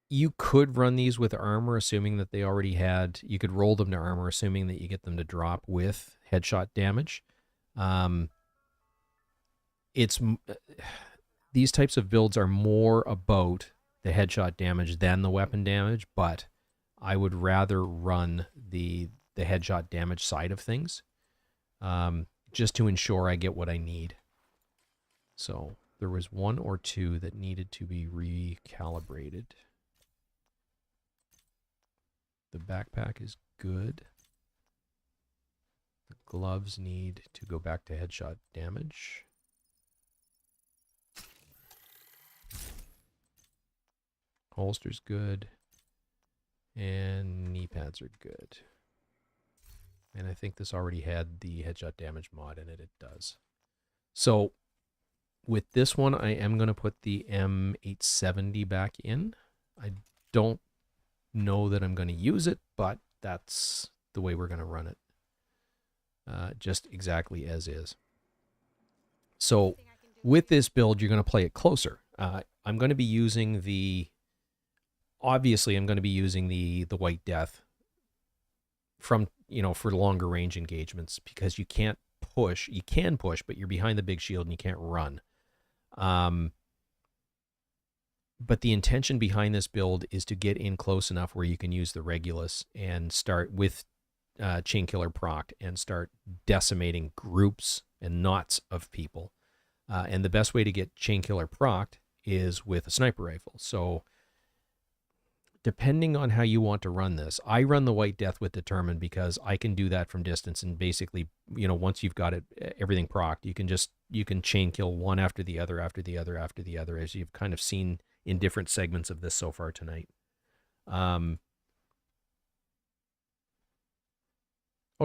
You could run these with armor, assuming that they already had... You could roll them to armor, assuming that you get them to drop with headshot damage. These types of builds are more about the headshot damage than the weapon damage, but I would rather run the headshot damage side of things, just to ensure I get what I need. So there was one or two that needed to be recalibrated. The backpack is good. The gloves need to go back to headshot damage. Holster's good. And knee pads are good. And I think this already had the headshot damage mod in it. It does. So with this one, I am going to put the M870 back in. I don't know that I'm going to use it, but that's the way we're going to run it. Just exactly as is. So with this build, you're going to play it closer. I'm going to be using the... Obviously, I'm going to be using the White Death from, for longer range engagements, because you can't push. You can push, but you're behind the big shield and you can't run. But the intention behind this build is to get in close enough where you can use the Regulus and start with Chain Killer procced and start decimating groups and knots of people. And the best way to get Chain Killer procced is with a sniper rifle. So depending on how you want to run this, I run the White Death with Determined because I can do that from distance, and basically, once you've got it, everything procced, you can chain kill one after the other, after the other, after the other, as you've kind of seen in different segments of this so far tonight. Oh,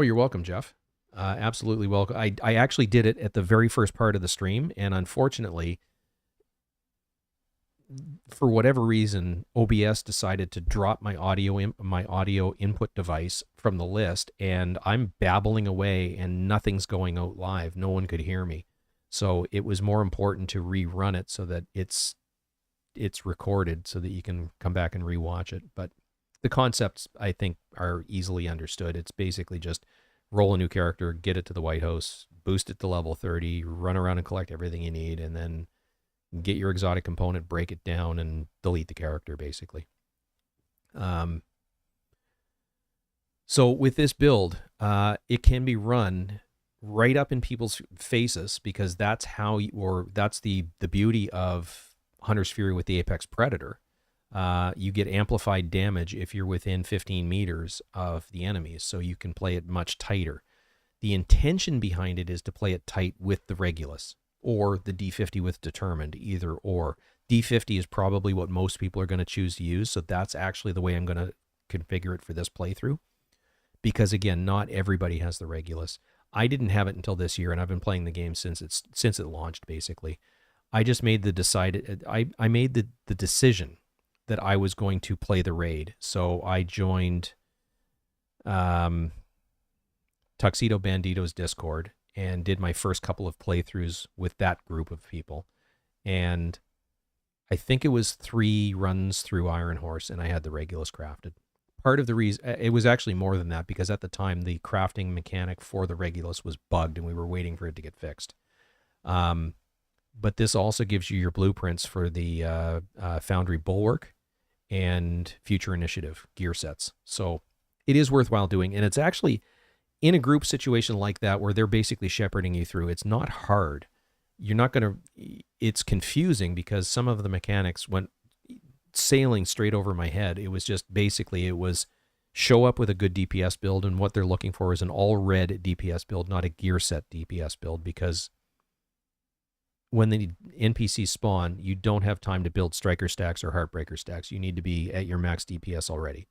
you're welcome, Jeff. Absolutely welcome. I actually did it at the very first part of the stream, and unfortunately, for whatever reason, OBS decided to drop my audio input device from the list, and I'm babbling away and nothing's going out live. No one could hear me. So it was more important to rerun it so that it's recorded so that you can come back and rewatch it. But the concepts, I think, are easily understood. It's basically just roll a new character, get it to the White House, boost it to level 30, run around and collect everything you need, and then get your exotic component, break it down, and delete the character, basically. So with this build, it can be run right up in people's faces, because that's how, that's the beauty of Hunter's Fury with the Apex Predator. You get amplified damage if you're within 15 meters of the enemies, so you can play it much tighter. The intention behind it is to play it tight with the Regulus, or the D50 with Determined, either or. D50 is probably what most people are going to choose to use, so that's actually the way I'm going to configure it for this playthrough. Because again, not everybody has the Regulus. I didn't have it until this year, and I've been playing the game since it launched, basically. I just made I made the decision that I was going to play the raid. So I joined Tuxedo Bandito's Discord and did my first couple of playthroughs with that group of people. And I think it was 3 runs through Iron Horse, and I had the Regulus crafted. Part of the reason, it was actually more than that, because at the time the crafting mechanic for the Regulus was bugged and we were waiting for it to get fixed. But this also gives you your blueprints for the Foundry Bulwark and Future Initiative gear sets. So it is worthwhile doing, and it's actually in a group situation like that where they're basically shepherding you through. It's not hard. You're not going to, it's confusing because some of the mechanics went sailing straight over my head. It was just basically, it was show up with a good DPS build, and what they're looking for is an all red DPS build, not a gear set DPS build, because when the NPCs spawn, you don't have time to build striker stacks or heartbreaker stacks. You need to be at your max DPS already.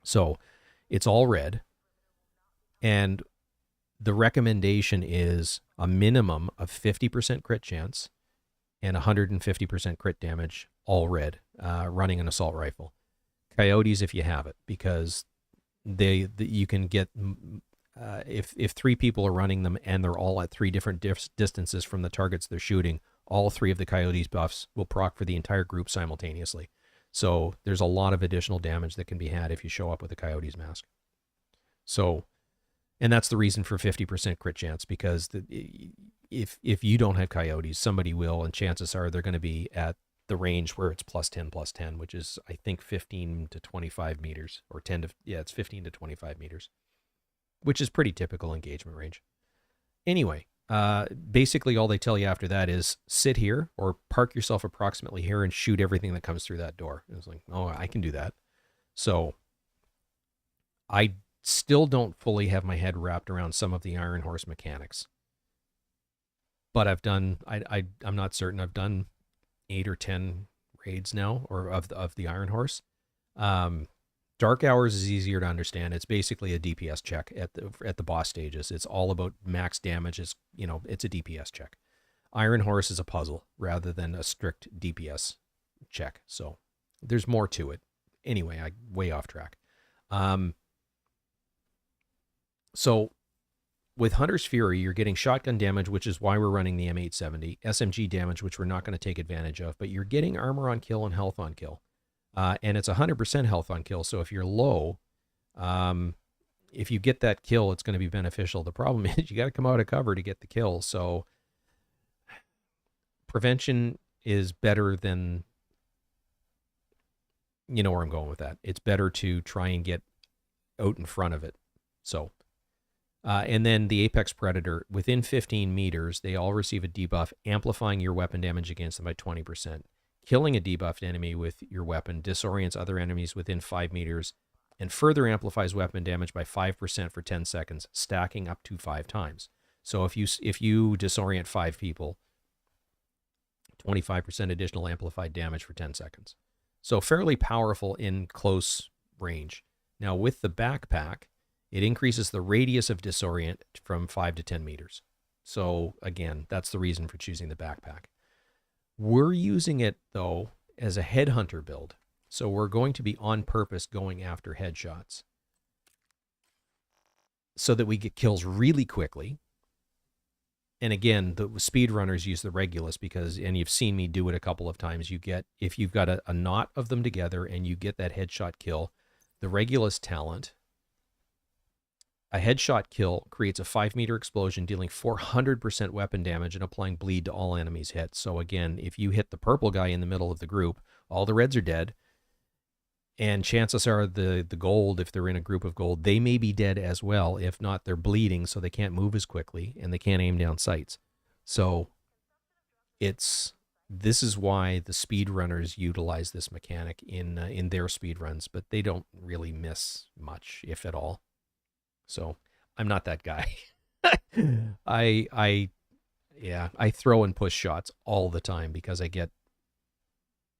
So it's all red. And the recommendation is a minimum of 50% crit chance and 150% crit damage, all red, running an assault rifle. Coyotes if you have it, because you can get, if 3 people are running them and they're all at 3 different distances from the targets they're shooting, all 3 of the Coyotes buffs will proc for the entire group simultaneously. So there's a lot of additional damage that can be had if you show up with a Coyotes mask. So, and that's the reason for 50% crit chance, because if you don't have Coyotes, somebody will, and chances are they're going to be at the range where it's +10, which is, I think, 15 to 25 meters, or 10 to, yeah, it's 15 to 25 meters, which is pretty typical engagement range. Anyway, basically all they tell you after that is sit here or park yourself approximately here and shoot everything that comes through that door. It was like, oh, I can do that. So I still don't fully have my head wrapped around some of the Iron Horse mechanics. But I've done, I'm not certain, I've done 8 or 10 raids now, or of the Iron Horse. Dark Hours is easier to understand. It's basically a DPS check at the boss stages. It's all about max damage. It's, you know, it's a DPS check. Iron Horse is a puzzle rather than a strict DPS check. So there's more to it. Anyway, I way off track. So with Hunter's Fury, you're getting shotgun damage, which is why we're running the M870, SMG damage, which we're not going to take advantage of, but you're getting armor on kill and health on kill. And it's 100% health on kill, so if you're low, if you get that kill, it's going to be beneficial. The problem is you got to come out of cover to get the kill, so prevention is better than, you know where I'm going with that. It's better to try and get out in front of it. So, and then the Apex Predator, within 15 meters, they all receive a debuff, amplifying your weapon damage against them by 20%. Killing a debuffed enemy with your weapon disorients other enemies within 5 meters and further amplifies weapon damage by 5% for 10 seconds, stacking up to 5 times. So if you disorient 5 people, 25% additional amplified damage for 10 seconds. So fairly powerful in close range. Now with the backpack, it increases the radius of disorient from 5 to 10 meters. So again, that's the reason for choosing the backpack. We're using it, though, as a headhunter build. So we're going to be on purpose going after headshots so that we get kills really quickly. And again, the speedrunners use the Regulus because, and you've seen me do it a couple of times, you get, if you've got a knot of them together and you get that headshot kill, the Regulus talent, a headshot kill creates a 5-meter explosion, dealing 400% weapon damage and applying bleed to all enemies hit. So again, if you hit the purple guy in the middle of the group, all the reds are dead. And chances are the gold, if they're in a group of gold, they may be dead as well. If not, they're bleeding, so they can't move as quickly and they can't aim down sights. So this is why the speedrunners utilize this mechanic in their speedruns, but they don't really miss much, if at all. So I'm not that guy. I throw and push shots all the time because I get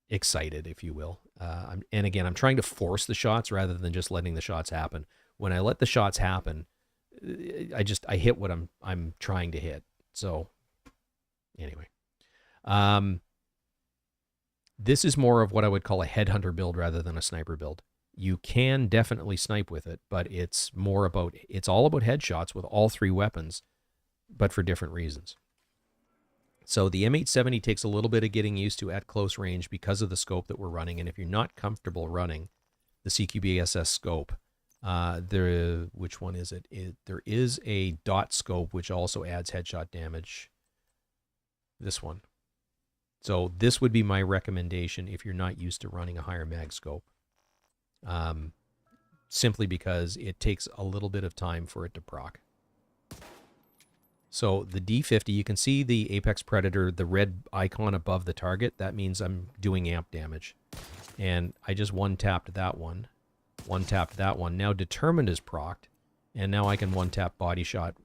excited, if you will. And again, I'm trying to force the shots rather than just letting the shots happen. When I let the shots happen, I hit what I'm trying to hit. So anyway, this is more of what I would call a headhunter build rather than a sniper build. You can definitely snipe with it, but it's all about headshots with all 3 weapons, but for different reasons. So the M870 takes a little bit of getting used to at close range because of the scope that we're running. And if you're not comfortable running the CQB-SS scope, which one is it? There is a dot scope, which also adds headshot damage. This one. So this would be my recommendation if you're not used to running a higher mag scope. Simply because it takes a little bit of time for it to proc. So the D50, you can see the Apex Predator, the red icon above the target. That means I'm doing amp damage. And I just one-tapped that one. One-tapped that one. Now Determined is procced. And now I can one-tap Body Shot,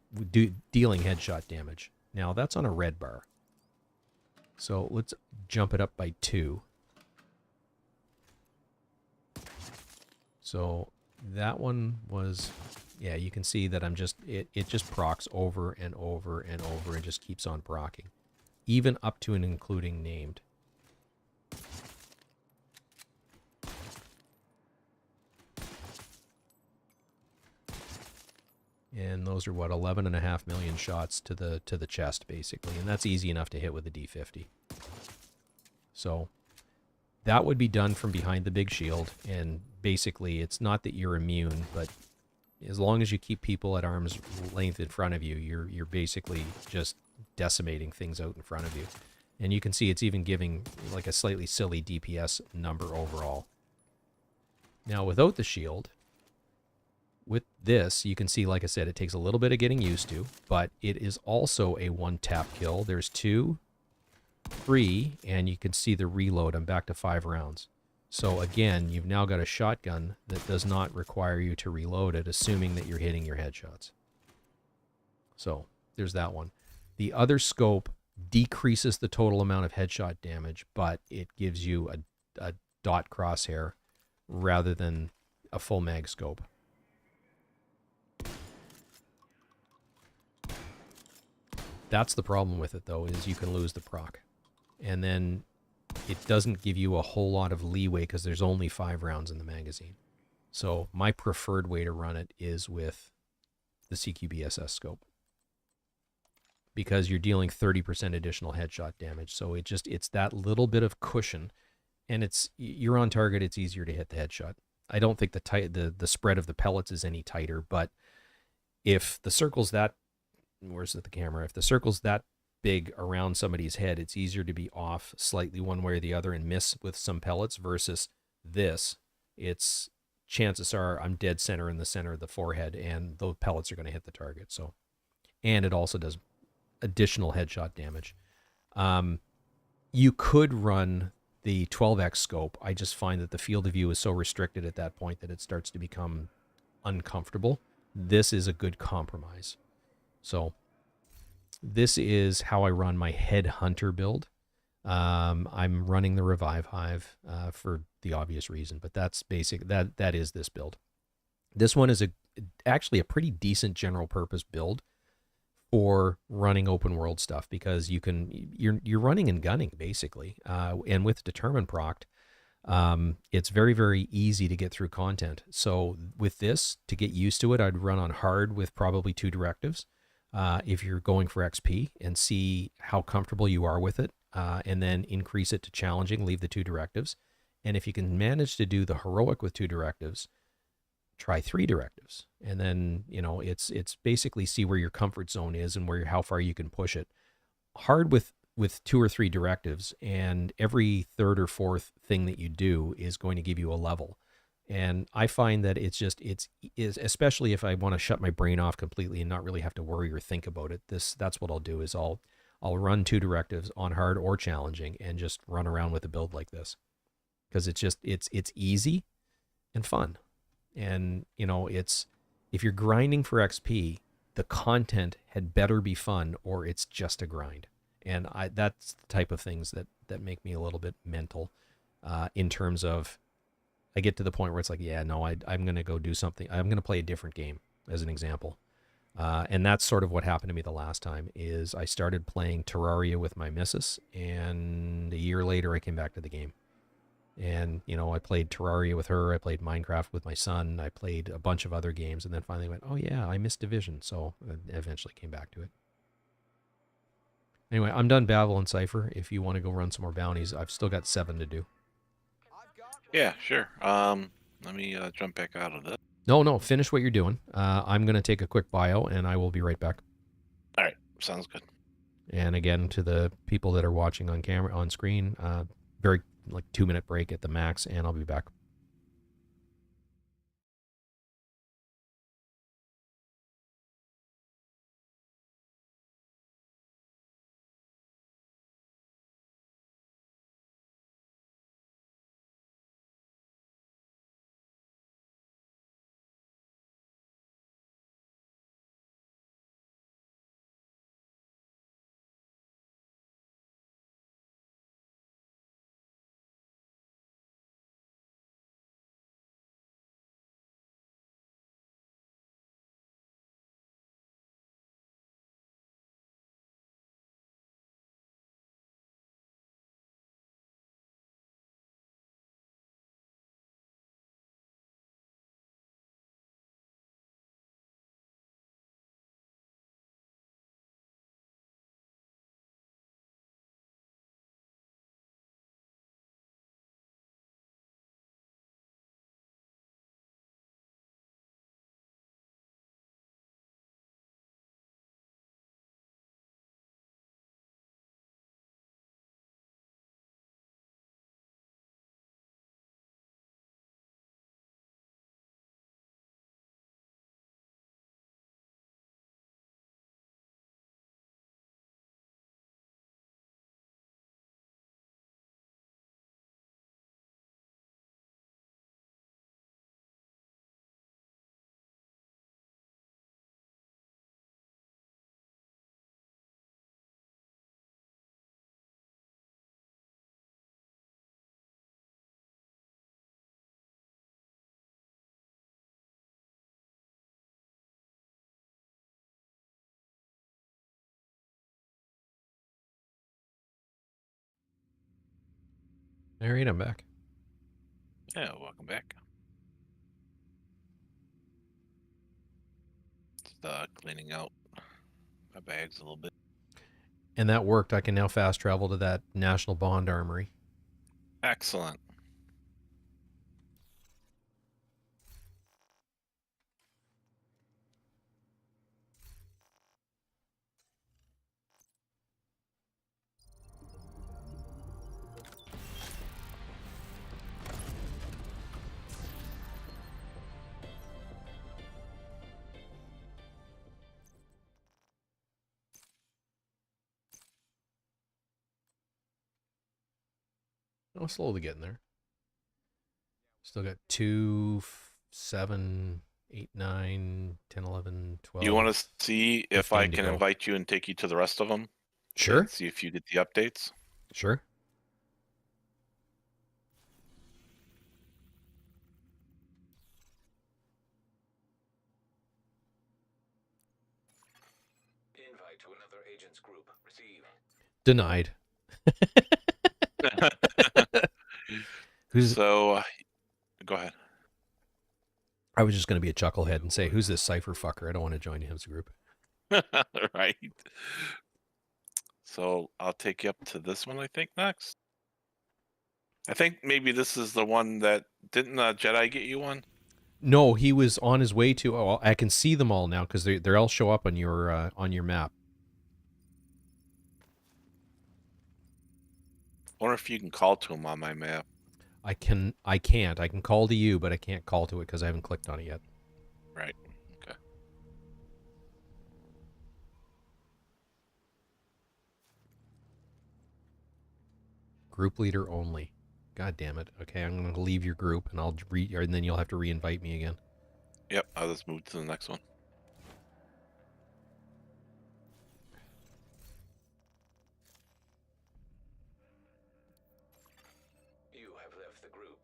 dealing headshot damage. Now that's on a red bar. So let's jump it up by 2. So that one was, yeah, you can see that it just procs over and over and over and just keeps on procking. Even up to and including named. And those are what, 11.5 million shots to the chest, basically. And that's easy enough to hit with a D50. So that would be done from behind the big shield, and basically it's not that you're immune, but as long as you keep people at arm's length in front of you, you're basically just decimating things out in front of you. And you can see it's even giving like a slightly silly DPS number overall. Now, without the shield, with this, you can see, like I said, it takes a little bit of getting used to, but it is also a one-tap kill. There's 2, 3, and you can see the reload. I'm back to 5 rounds. So again, you've now got a shotgun that does not require you to reload it, assuming that you're hitting your headshots. So there's that one. The other scope decreases the total amount of headshot damage, but it gives you a dot crosshair rather than a full mag scope. That's the problem with it, though, is you can lose the proc. And then it doesn't give you a whole lot of leeway because there's only 5 rounds in the magazine. So my preferred way to run it is with the CQBSS scope, because you're dealing 30% additional headshot damage. So it's that little bit of cushion, and you're on target. It's easier to hit the headshot. I don't think the spread of the pellets is any tighter, but if the circle's that, where's the camera? If the circle's that big around somebody's head, it's easier to be off slightly one way or the other and miss with some pellets versus this. It's chances are I'm dead center in the center of the forehead, and those pellets are going to hit the target. So, and it also does additional headshot damage. You could run the 12x scope. I just find that the field of view is so restricted at that point that it starts to become uncomfortable. This is a good compromise. So this is how I run my Headhunter build. I'm running the Revive Hive for the obvious reason, but that's basic. That is this build. This one is actually a pretty decent general purpose build for running open world stuff, because you're running and gunning basically, and with Determine proct, it's very, very easy to get through content. So with this, to get used to it, I'd run on hard with probably 2 directives. If you're going for XP, and see how comfortable you are with it, and then increase it to challenging, leave the 2 directives. And if you can manage to do the heroic with 2 directives, try 3 directives. And then, it's basically see where your comfort zone is and how far you can push it. Hard with 2 or 3 directives, and every 3rd or 4th thing that you do is going to give you a level. And I find that it's especially if I want to shut my brain off completely and not really have to worry or think about it. That's what I'll do, is I'll run 2 directives on hard or challenging and just run around with a build like this, because it's easy and fun. And if you're grinding for XP, the content had better be fun, or it's just a grind. And that's the type of things that make me a little bit mental, in terms of, I get to the point where it's like, yeah, no, I'm going to go do something. I'm going to play a different game, as an example. And that's sort of what happened to me the last time, is I started playing Terraria with my missus, and a year later I came back to the game. And, I played Terraria with her. I played Minecraft with my son. I played a bunch of other games, and then finally went, oh yeah, I missed Division. So I eventually came back to it. Anyway, I'm done Babel and Cypher. If you want to go run some more bounties, I've still got 7 to do. Yeah, sure. Let me jump back out of this. No, finish what you're doing. I'm going to take a quick bio, and I will be right back. All right, sounds good. And again, to the people that are watching on screen, very 2-minute break at the max, and I'll be back. All right, I'm back. Yeah, welcome back. Just cleaning out my bags a little bit. And that worked. I can now fast travel to that National Bond Armory. Excellent. I'm slowly getting there. Still got 2, 7, 8, 9, 10, 11, 12. You want to see if I 15 to can go. invite you and take you to the rest of them? Sure. And see if you get the updates? Sure. Invite to another agent's group. Receive. Denied. Who's? So, go ahead. I was just going to be a chucklehead and say, "Who's this cipher fucker?" I don't want to join his group. Right. So I'll take you up to this one, I think, next. I think maybe this is the one that didn't Jedi get you one? No, he was on his way to. Oh, I can see them all now because they all show up on your map. I wonder if you can call to him on my map. I can't. I can call to you, but I can't call to it because I haven't clicked on it yet. Right. Okay. Group leader only. God damn it. Okay, I'm going to leave your group and and then you'll have to re-invite me again. Yep. I'll just move to the next one. You have left the group.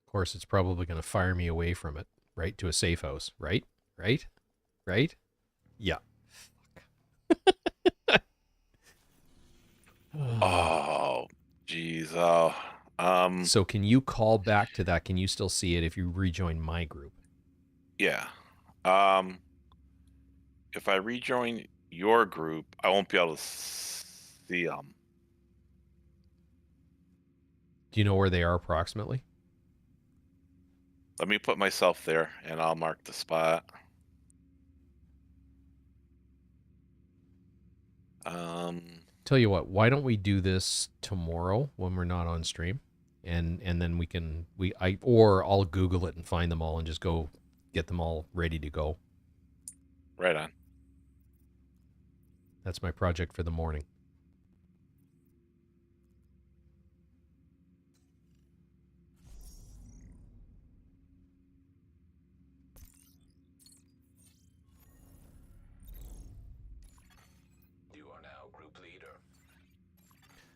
Of course, it's probably going to fire me away from it, right? To a safe house, right? Right? Right? Yeah. Oh, jeez. Oh. So can you call back to that? Can you still see it if you rejoin my group? Yeah. If I rejoin your group, I won't be able to see them. Do you know where they are approximately? Let me put myself there, and I'll mark the spot. Tell you what, why don't we do this tomorrow when we're not on stream, and then or I'll Google it and find them all and just go get them all ready to go. Right on. That's my project for the morning. You are now group leader.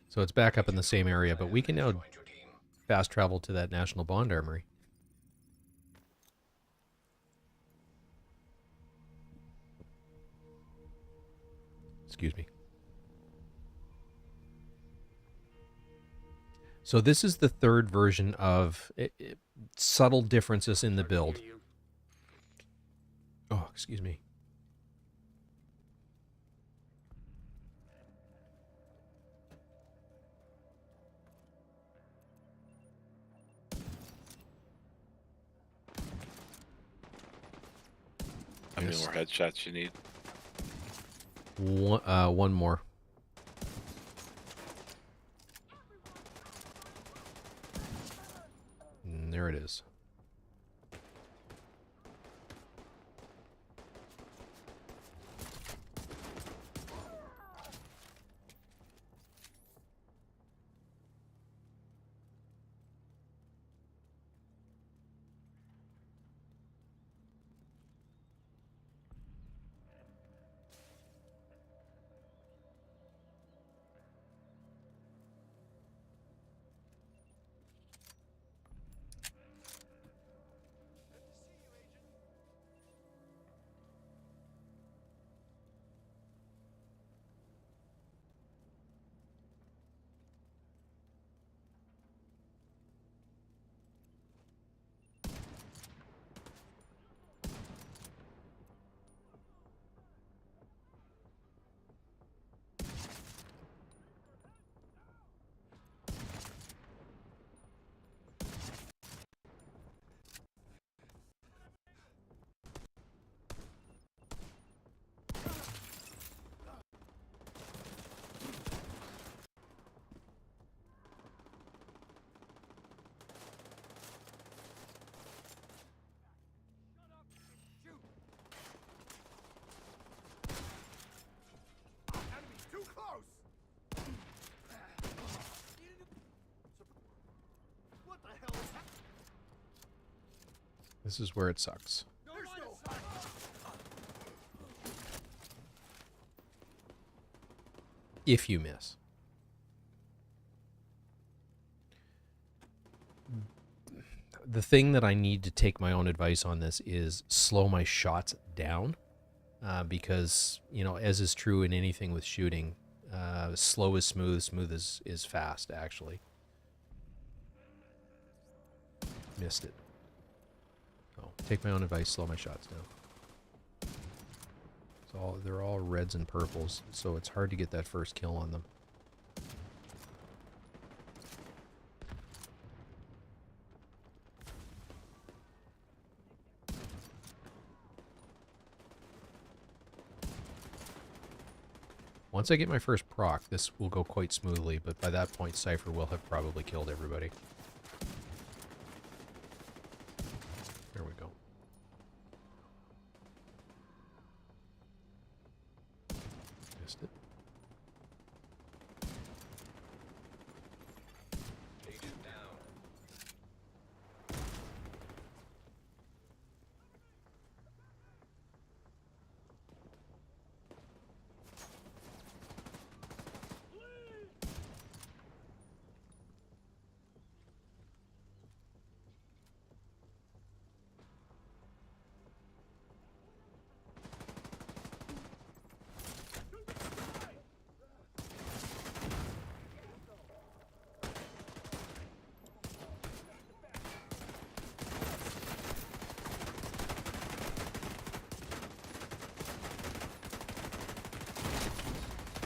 So it's back up in the same area, but we can now fast travel to that National Bond Armory. Excuse me. So this is the third version of subtle differences in the build. Oh, excuse me. How many more headshots you need? One more. And there it is. This is where it sucks. If you miss. The thing that I need to take my own advice on this is slow my shots down, because, you know, as is true in anything with shooting, slow is smooth, smooth is fast, actually. Missed it. So take my own advice, slow my shots down. They're all reds and purples, so it's hard to get that first kill on them. Once I get my first proc, this will go quite smoothly, but by that point, Cypher will have probably killed everybody. There we go. Missed it. Agent down.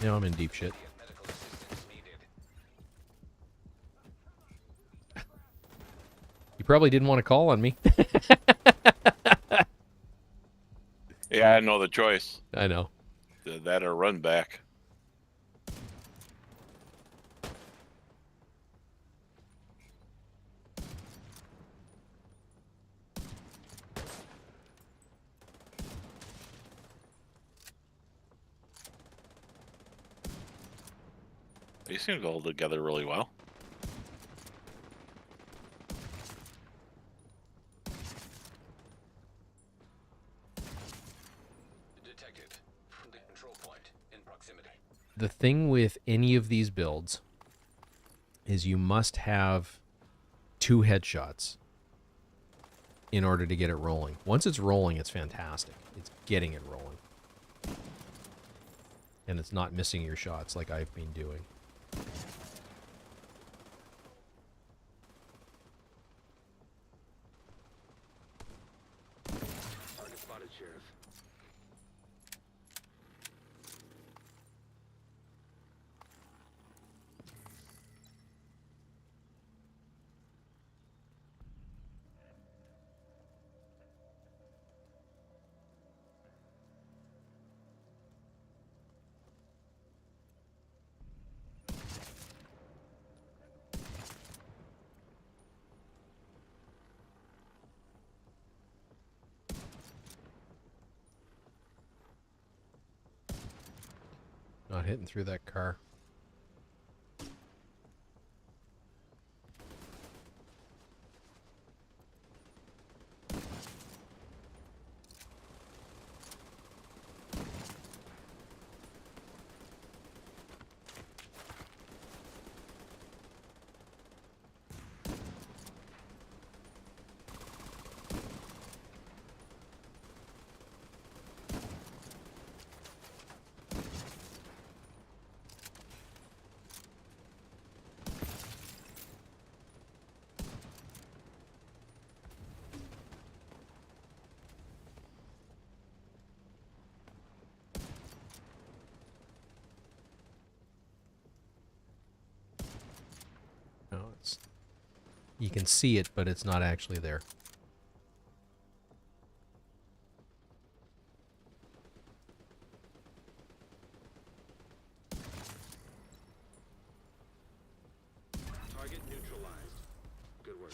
Now I'm in deep shit. Medical assistance needed. You probably didn't want to call on me. Yeah, I had no other choice. I know. That or run back. They seem to hold together really well. Detected. The control point in proximity. The thing with any of these builds is you must have 2 headshots in order to get it rolling. Once it's rolling, it's fantastic. It's getting it rolling. And it's not missing your shots like I've been doing. Target spotted, Sheriff. Not hitting through that car. No, it's, you can see it, but it's not actually there. Target neutralized. Good work.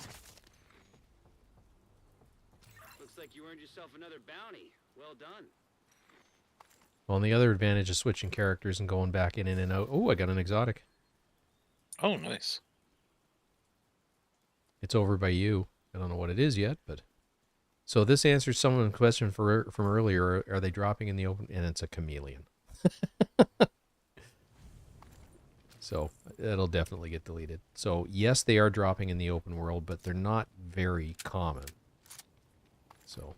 Looks like you earned yourself another bounty. Well done. Well, and the other advantage of switching characters and going back in and out. Oh, I got an exotic. Oh, nice. It's over by you. I don't know what it is yet, but So this answers someone's question from earlier. Are they dropping in the open? And it's a chameleon. So it'll definitely get deleted. So yes, they are dropping in the open world, but they're not very common. So.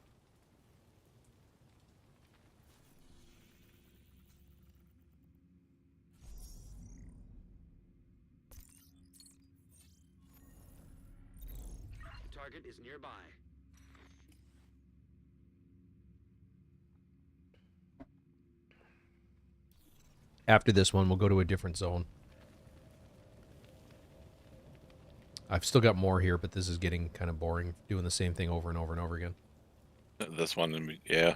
The target is nearby. After this one, we'll go to a different zone. I've still got more here, but this is getting kind of boring, doing the same thing over and over and over again. This one, yeah.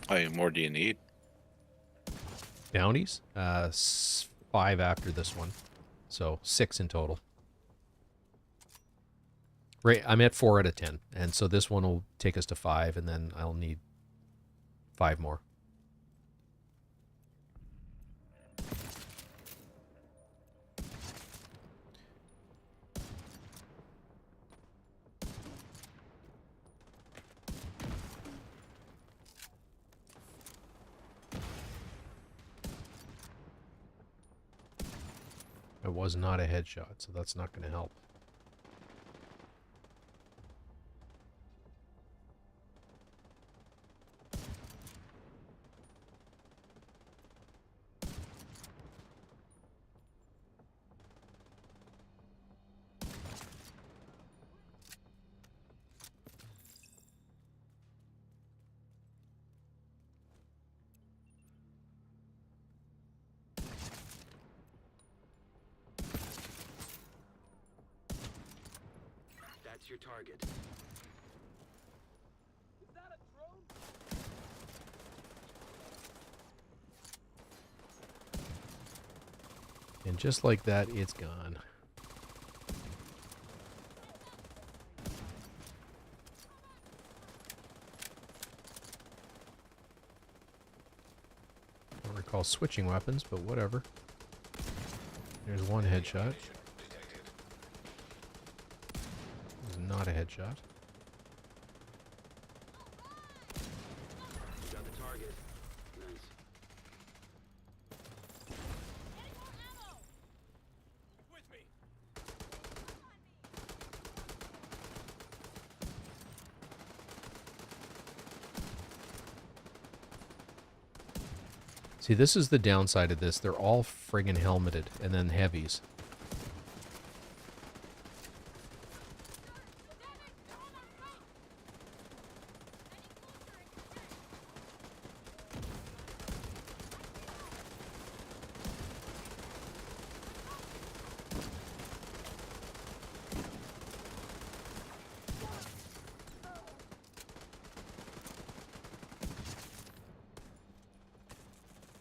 How many more do you need? Bounties? 5 after this one. So 6 in total. Right, I'm at 4 out of 10. And so this one will take us to 5, and then I'll need 5 more. It was not a headshot, so that's not going to help. That's your target. Is that a drone? And just like that, it's gone. I don't recall switching weapons, but whatever. There's one headshot. Not a headshot. You got the target. Nice. With me. See, this is the downside of this. They're all friggin' helmeted, and then heavies.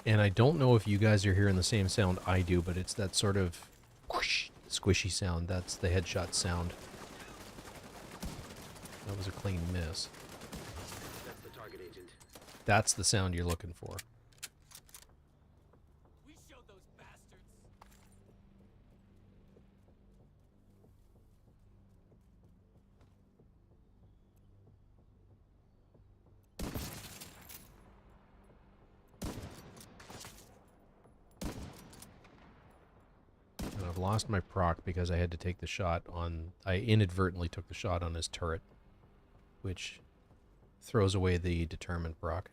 And I don't know if you guys are hearing the same sound I do, but it's that sort of whoosh, squishy sound. That's the headshot sound. That was a clean miss. That's the target, Agent. That's the sound you're looking for. We showed those bastards. And I've lost my proc because I had to take the shot on... I inadvertently took the shot on his turret, which throws away the determined proc.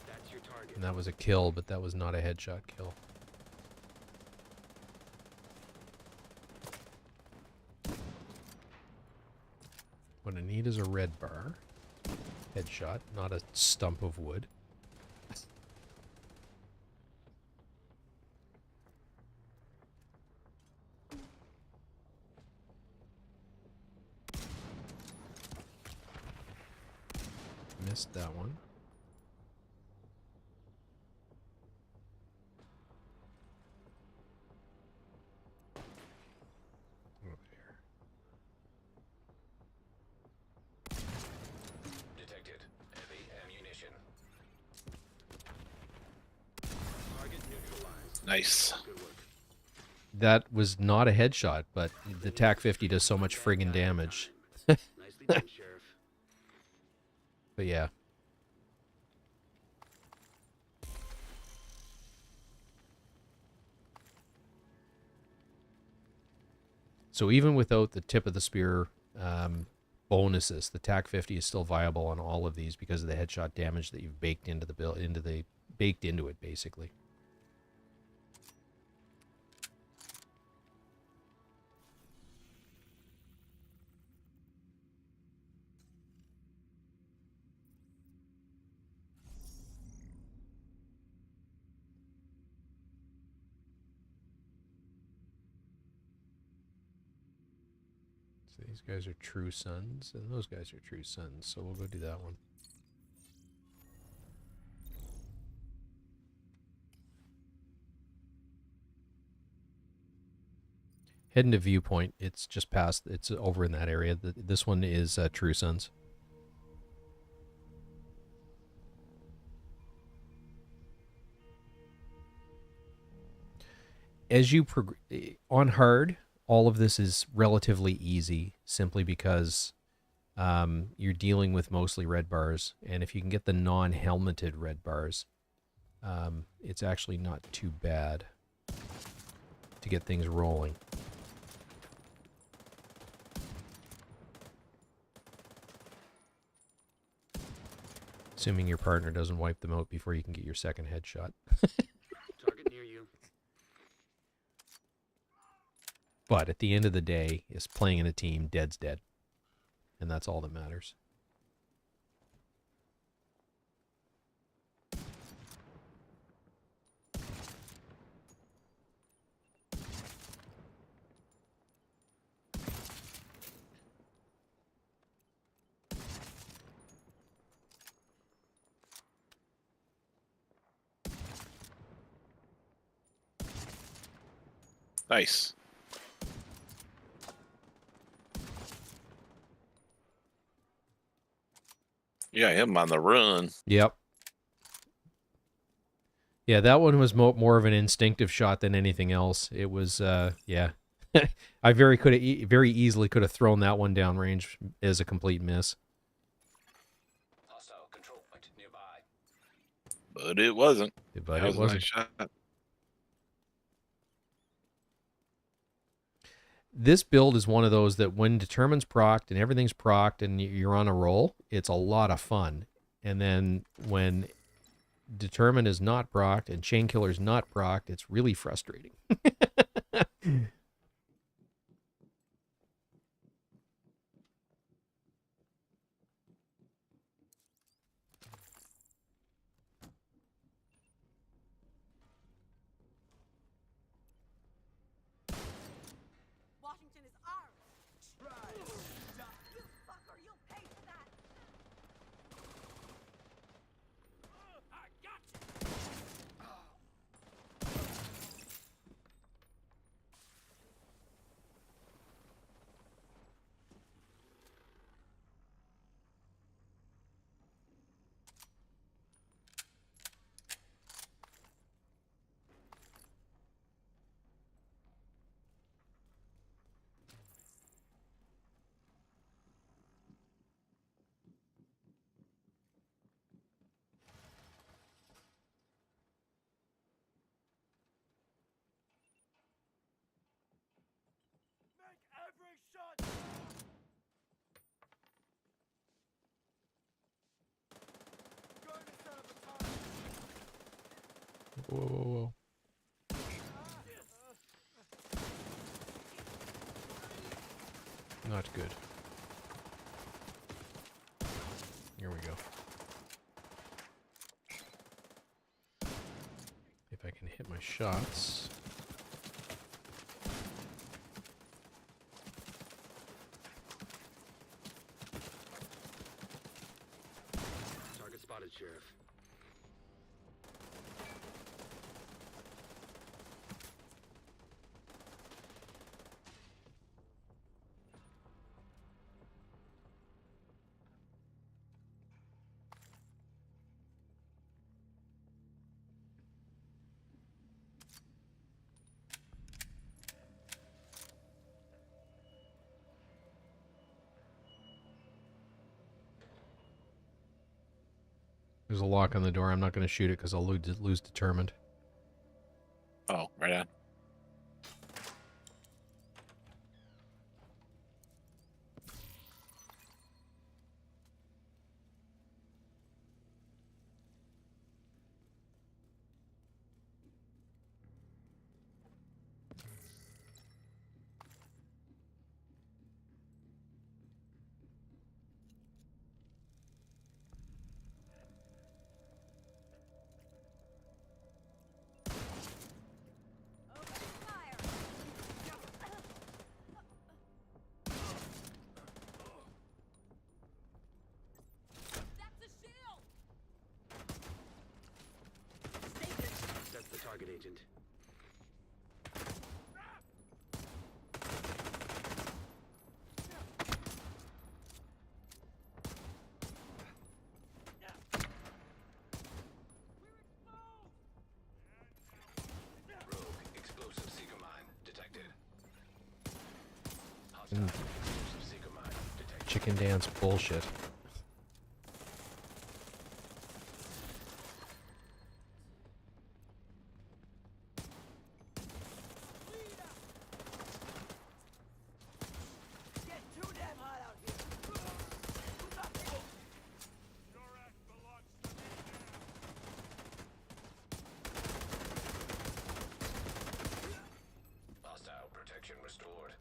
That's your target. And that was a kill, but that was not a headshot kill. What I need is a red bar. Headshot, not a stump of wood. Missed that one. Over there. Detected. Heavy ammunition. Target neutralized. Nice. Good work. That was not a headshot, but the TAC-50 does so much friggin' damage. Nicely done, Sheriff. But yeah. So even without the tip of the spear bonuses, the TAC-50 is still viable on all of these because of the headshot damage that you've baked into the build, baked into it, basically. So these guys are true sons, and those guys are true sons. So we'll go do that one. Heading to Viewpoint. It's just past. It's over in that area. This one is True Sons. As you on hard, all of this is relatively easy, simply because you're dealing with mostly red bars, and if you can get the non-helmeted red bars, it's actually not too bad to get things rolling. Assuming your partner doesn't wipe them out before you can get your second headshot. Target near you. But at the end of the day, is playing in a team, dead's dead. And that's all that matters. Nice. Yeah, him on the run. Yep. Yeah, that one was more of an instinctive shot than anything else. It was, yeah. I very easily could have thrown that one downrange as a complete miss. Hostile control point nearby. But it wasn't. But That it was a wasn't. nice shot. This build is one of those that when Determine's procced and everything's procced and you're on a roll, it's a lot of fun. And then when Determine is not procced and Chain Killer's not procced, it's really frustrating. Washington is ours. You fucker, you'll pay for that. I got you. Make every shot. Going to set up a time. Whoa, whoa, whoa. Not good. Here we go. If I can hit my shots. Sheriff. There's a lock on the door. I'm not going to shoot it because I'll lose determined. Oh, right on. That's the target, Agent. Rogue explosive seeker mine detected. Mm. Explosive seeker mine detected. Chicken dance bullshit. Get too damn hot out here. Who's up here? Your act belongs to me now. Hostile protection restored.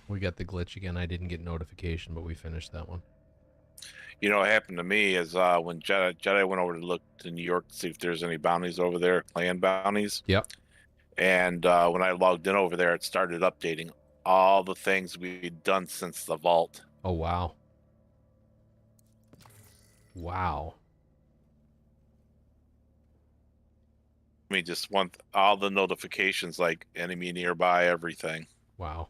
We got the glitch again. I didn't get notification, but we finished that one. You know what happened to me is when Jedi went over to look to New York to see if there's any bounties over there, clan bounties. Yep. And when I logged in over there, it started updating all the things we'd done since the vault. Oh, wow. Wow. I mean, just want all the notifications, like enemy nearby, everything. Wow.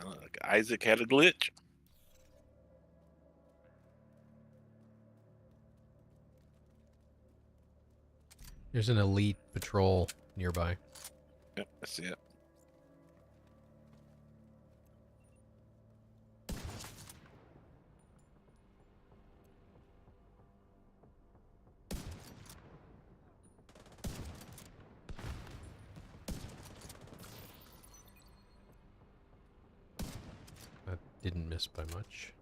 Like Isaac had a glitch. There's an elite patrol nearby. Yep, I see it. That didn't miss by much.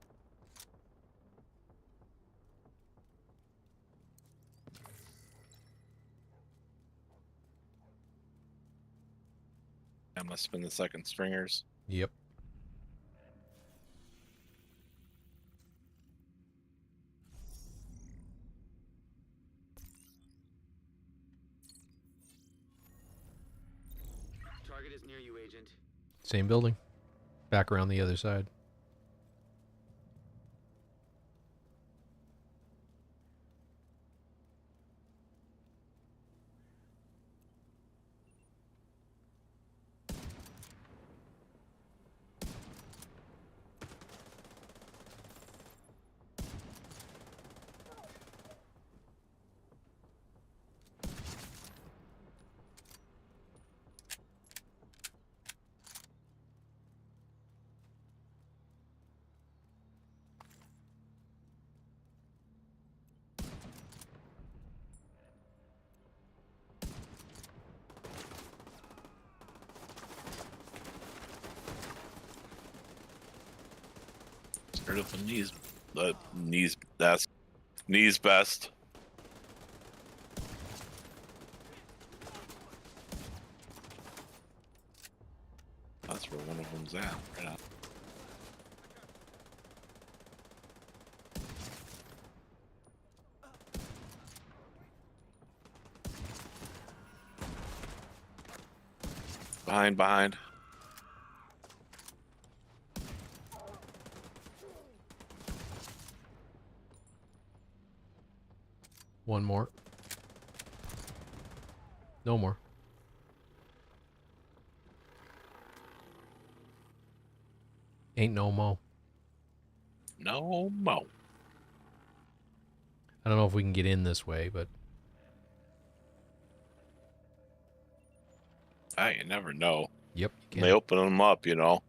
That must have been the second stringers. Yep. Target is near you, Agent. Same building. Back around the other side. Scared of the knees. The knees. That's Knees best. That's where one of them's at. Right on. Behind. One more. No more. Ain't no mo. No mo. I don't know if we can get in this way, but You never know. yep, you When they open them up, you know.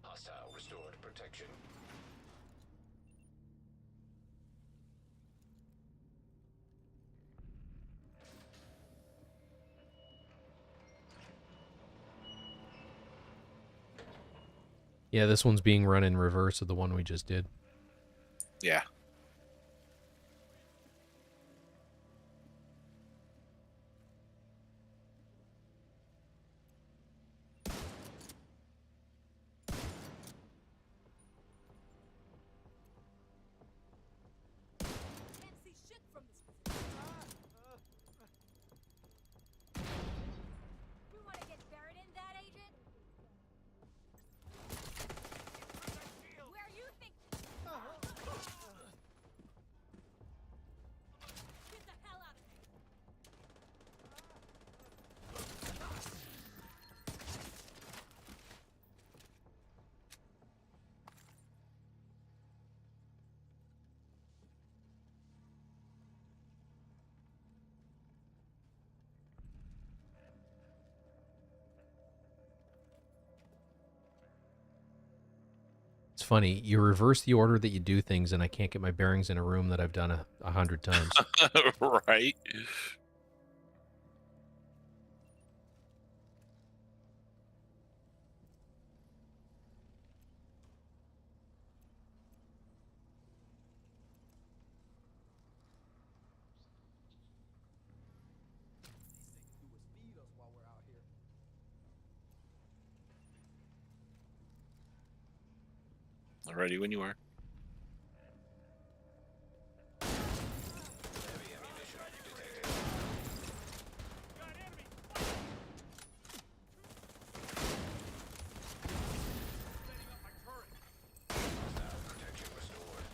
Hostile restored protection. Yeah, this one's being run in reverse of the one we just did. Yeah. We want to get buried in that, Agent? Where you think? Get the hell out of here! It's funny. You reverse the order that you do things, and I can't get my bearings in a room that I've done 100 times. Right. Ready when you are. Heavy ammunition detected. Got enemy! Setting up my turret. Hostile protection restored.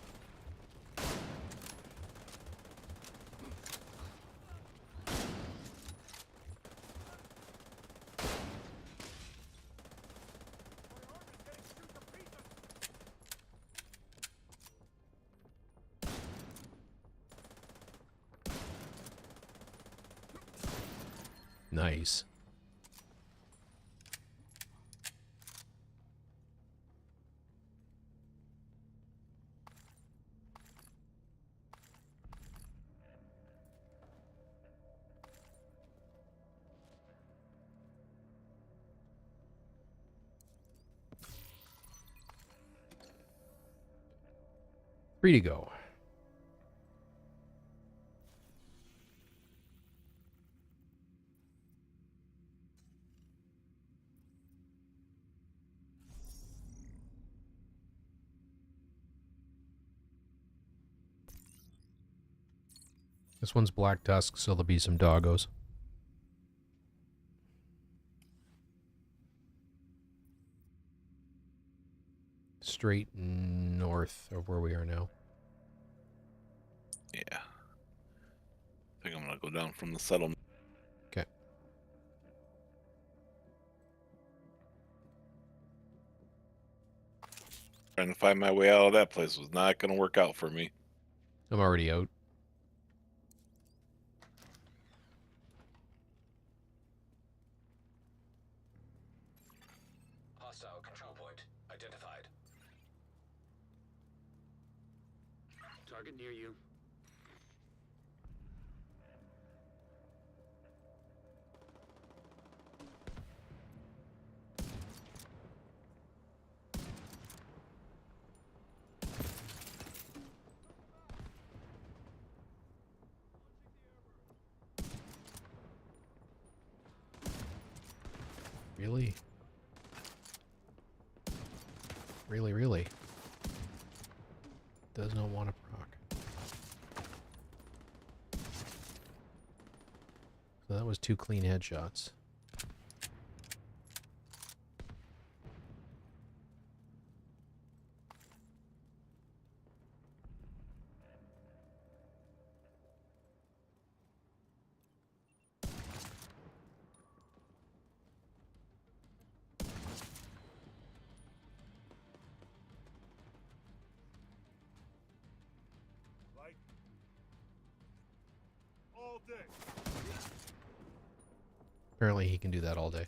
My armor's getting shoot to pieces! Nice. Free to go. This one's Black Tusk, so there'll be some doggos. Straight north of where we are now. Yeah. I think I'm gonna go down from the settlement. Okay. Trying to find my way out of that place was not going to work out for me. I'm already out. Hostile control point identified. Target near you. Really? Really? Does not want to proc. So that was 2 clean headshots. Like all day. Apparently he can do that all day.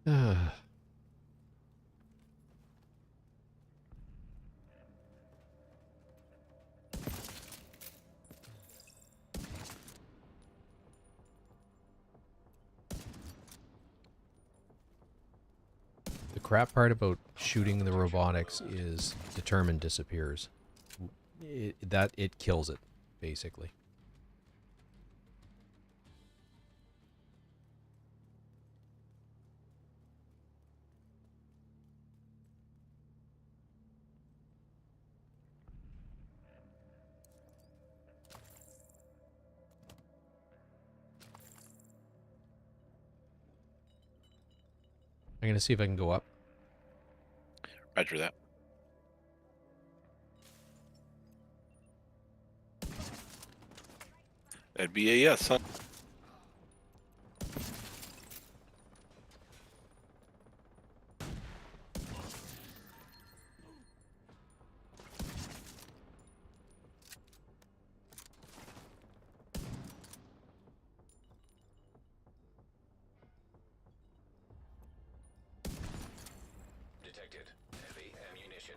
The crap part about shooting the robotics is determined disappears. It kills it, basically. I'm going to see if I can go up. Roger that. That'd be a yes, huh? Detected heavy ammunition.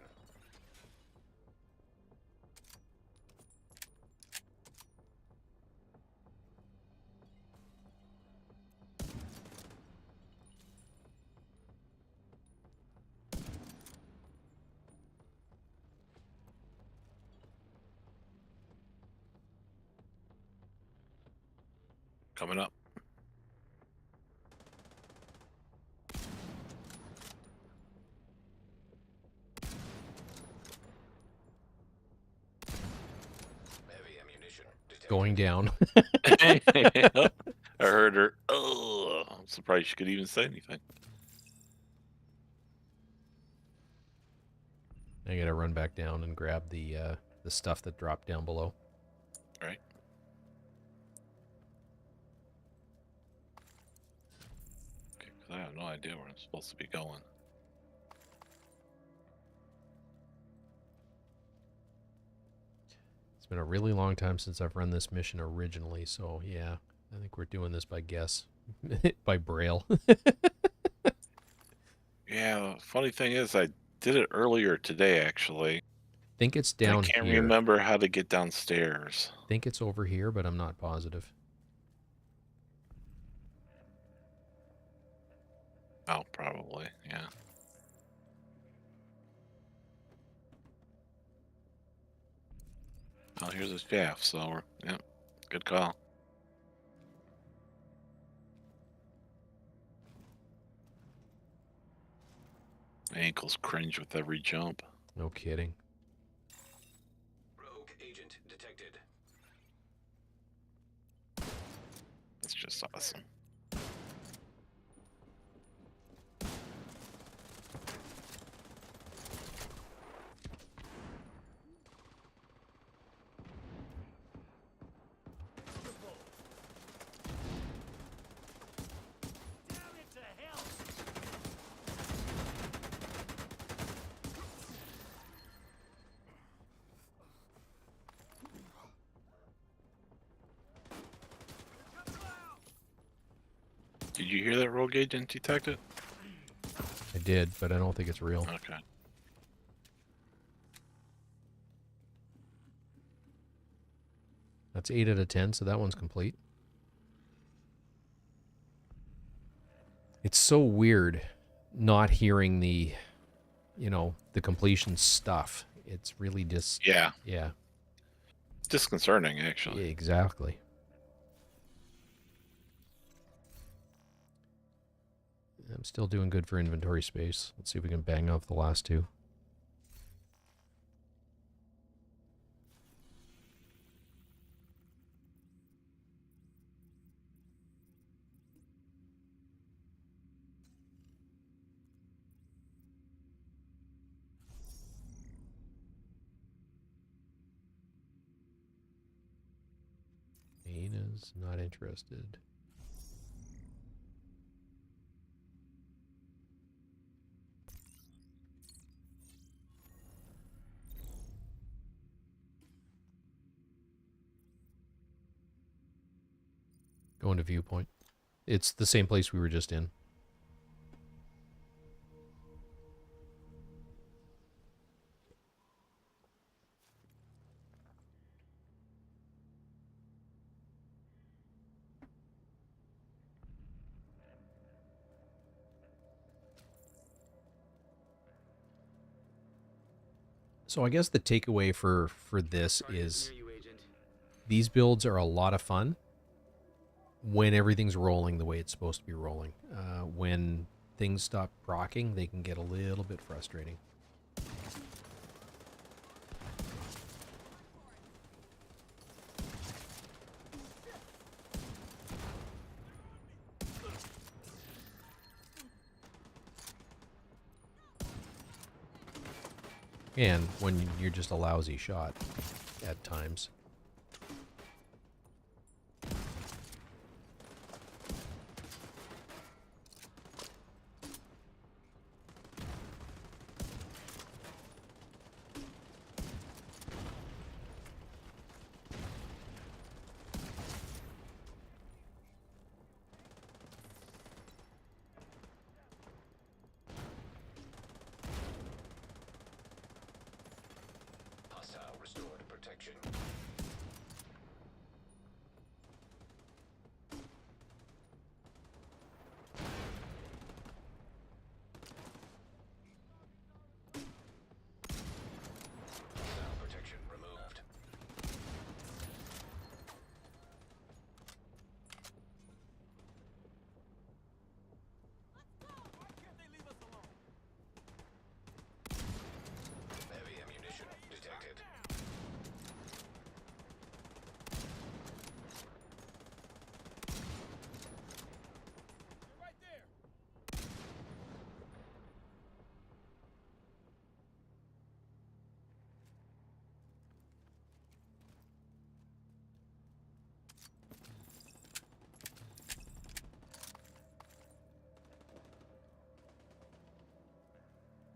Coming up. Heavy ammunition detected. Going down. I heard her. Oh, I'm surprised she could even say anything. I gotta run back down and grab the stuff that dropped down below. All right. Okay, 'cause I have no idea where I'm supposed to be going. It's been a really long time since I've run this mission originally, so yeah, I think we're doing this by guess, by braille. Yeah, funny thing is, I did it earlier today, actually. Think it's I down can't here. remember how to get downstairs. Think it's over here, but I'm not positive. Oh, probably, yeah. Oh, here's a shaft, so we're, yeah, good call. My ankles cringe with every jump. No kidding. Rogue agent detected. That's just awesome. Did you hear that rogue agent detected? I did, but I don't think it's real. Okay. That's 8 out of 10, so that one's complete. It's so weird not hearing the, the completion stuff. It's really just... Yeah. Yeah. It's disconcerting, actually. Yeah, exactly. I'm still doing good for inventory space. Let's see if we can bang off the last two. Hyena's not interested. Going to viewpoint. It's the same place we were just in. So I guess the takeaway for this is these builds are a lot of fun when everything's rolling the way it's supposed to be rolling. When things stop proccing, they can get a little bit frustrating. And when you're just a lousy shot at times. Hostile restored protection. Hostile protection removed. Heavy ammunition detected.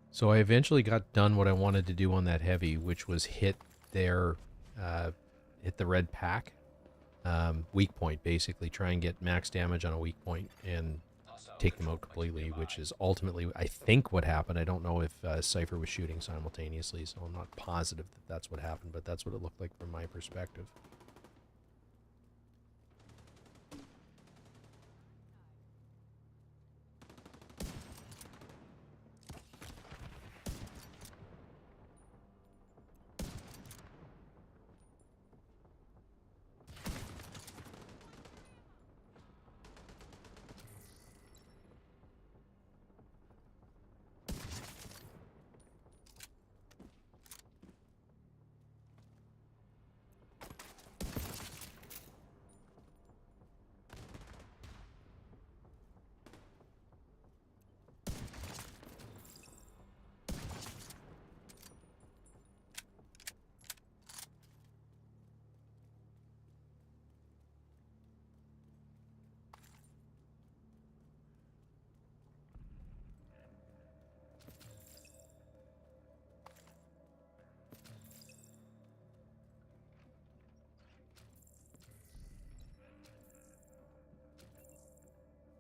So I eventually got done what I wanted to do on that heavy, which was hit the red pack weak point, basically try and get max damage on a weak point and take them out completely, which is ultimately, I think, what happened. I don't know if Cypher was shooting simultaneously, so I'm not positive that that's what happened, but that's what it looked like from my perspective.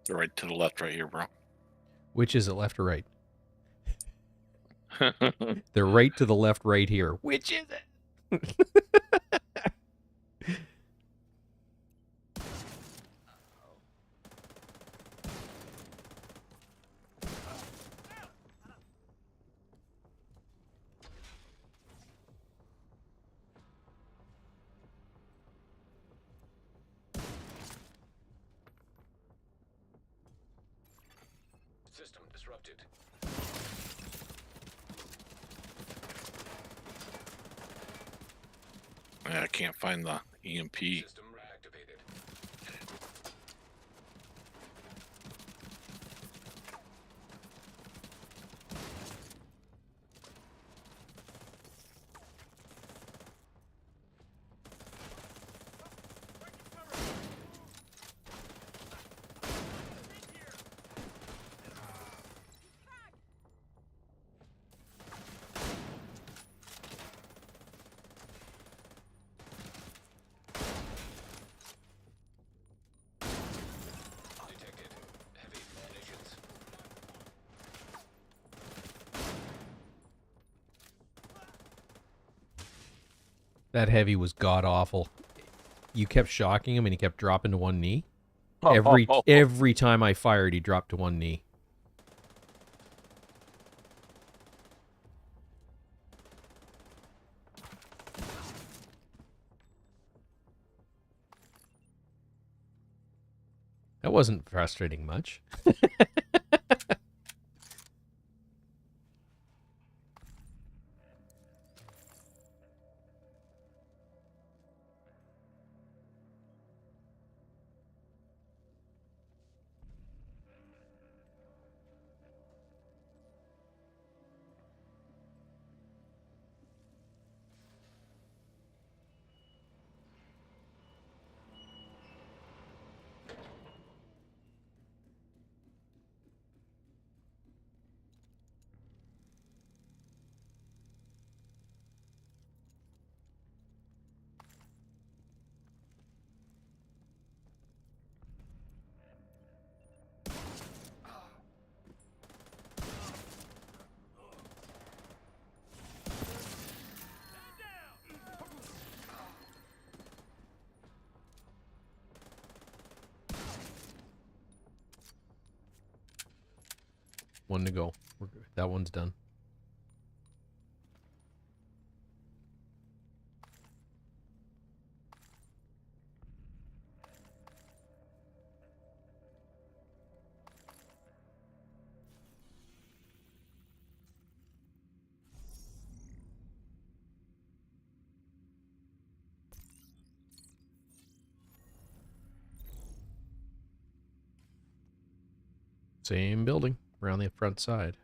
They're right to the left right here, bro. Which is it, left or right? They're right to the left right here. Which is it? System disrupted. I can't find the EMP. System reactivated. Detected. Heavy munitions. That heavy was god awful. You kept shocking him and he kept dropping to one knee. Oh, Every time I fired, he dropped to one knee. That wasn't frustrating much. One to go. That one's done. Same building around the front side.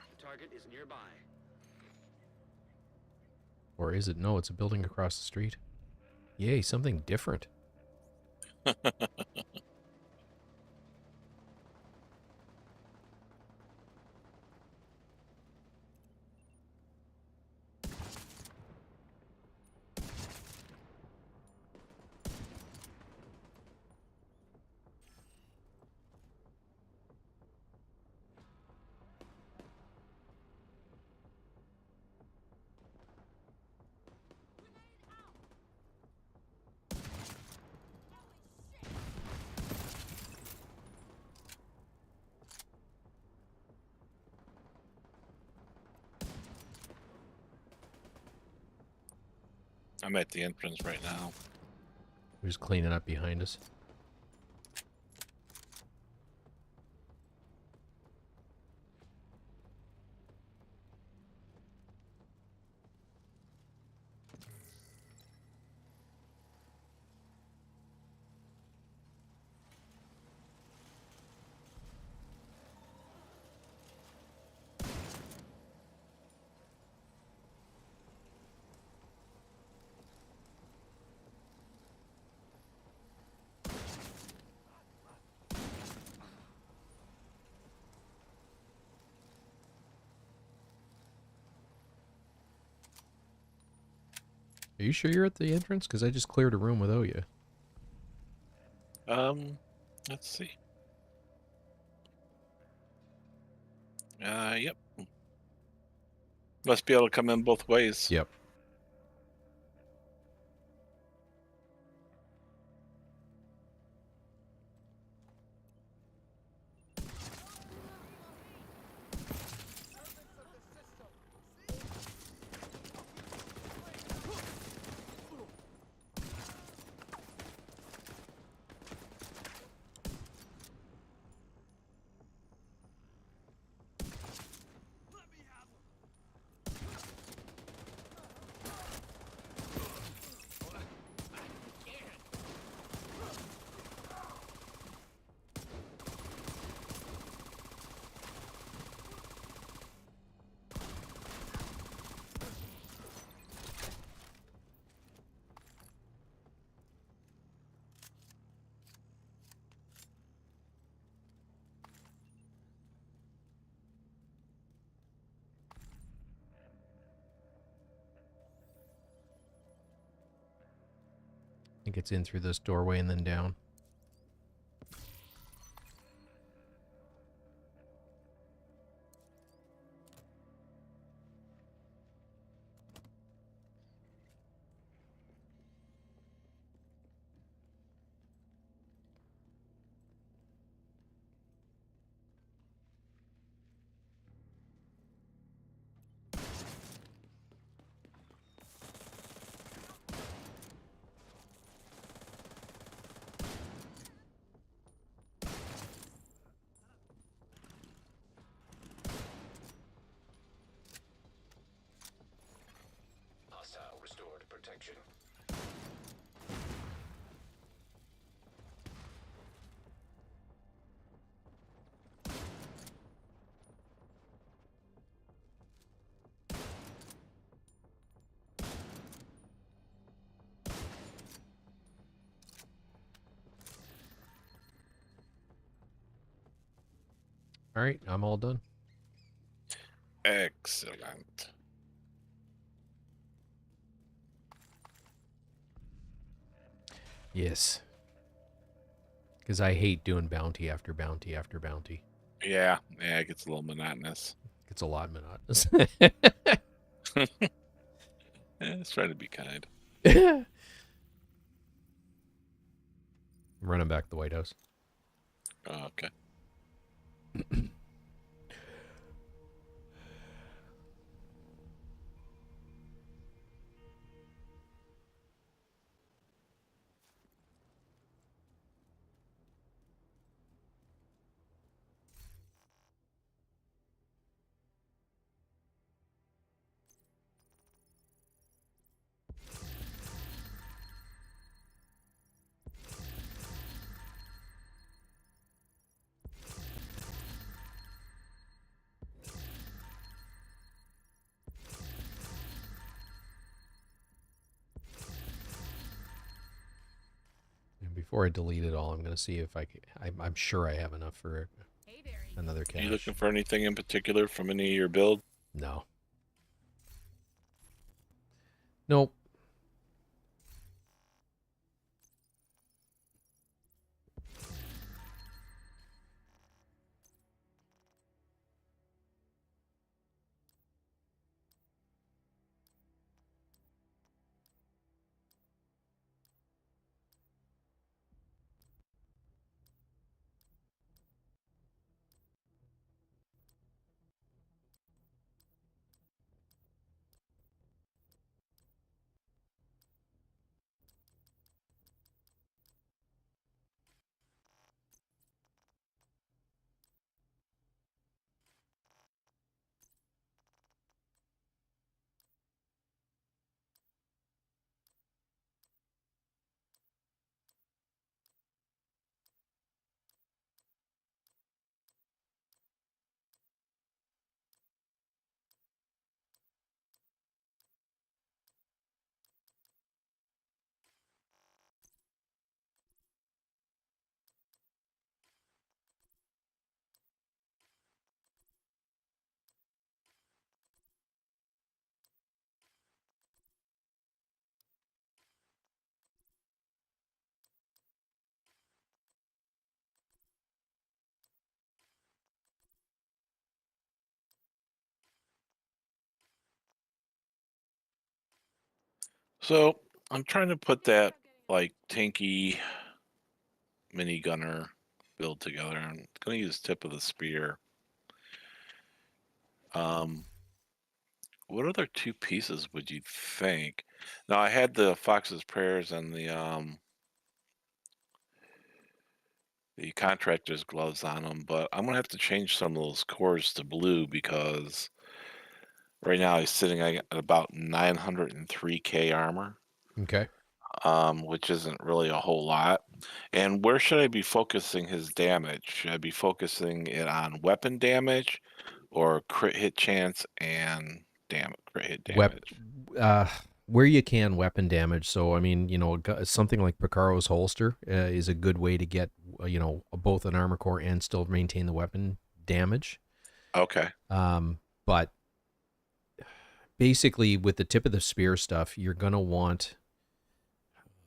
The target is nearby. Or is it? No, it's a building across the street. Yay, something different. I'm at the entrance right now. We're just cleaning up behind us. Are you sure you're at the entrance? Because I just cleared a room without you. Let's see. Yep. Must be able to come in both ways. Yep. I think it's in through this doorway and then down. Hostile restored protection. All right, I'm all done. Excellent. Yes. Because I hate doing bounty after bounty after bounty. Yeah, it gets a little monotonous. It's a lot monotonous. Let's try to be kind. I'm running back to the White House. Oh, okay. And before I delete it all, I'm going to see if I can. I'm sure I have enough for another cache. Are you looking for anything in particular from any of your build? No. Nope. So I'm trying to put that like tanky mini gunner build together. I'm gonna use tip of the spear. What other two pieces would you think? Now I had the Fox's Prayers and the contractor's gloves on them, but I'm gonna have to change some of those cores to blue because right now he's sitting at about 903k armor, Okay. which isn't really a whole lot. And where should I be focusing his damage? Should I be focusing it on weapon damage or crit hit chance and crit hit Wep- damage? where you can, weapon damage. So, I mean, something like Picaro's holster is a good way to get, both an armor core and still maintain the weapon damage. Okay. But basically, with the tip of the spear stuff, you're going to want,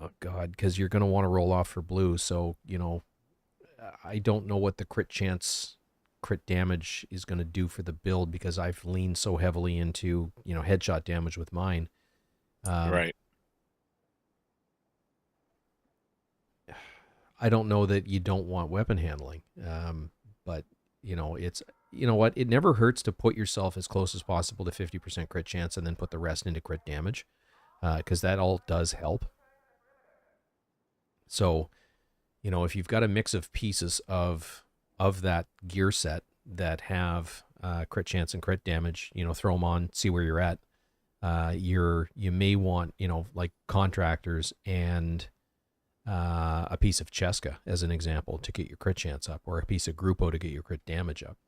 oh God, because you're going to want to roll off for blue. So, I don't know what the crit damage is going to do for the build because I've leaned so heavily into, headshot damage with mine. Right. I don't know that you don't want weapon handling. But it's, what, it never hurts to put yourself as close as possible to 50% crit chance and then put the rest into crit damage. Cause that all does help. So, if you've got a mix of pieces of that gear set that have crit chance and crit damage, throw them on, see where you're at. You may want, like contractors and a piece of Cheska as an example to get your crit chance up, or a piece of Grupo to get your crit damage up.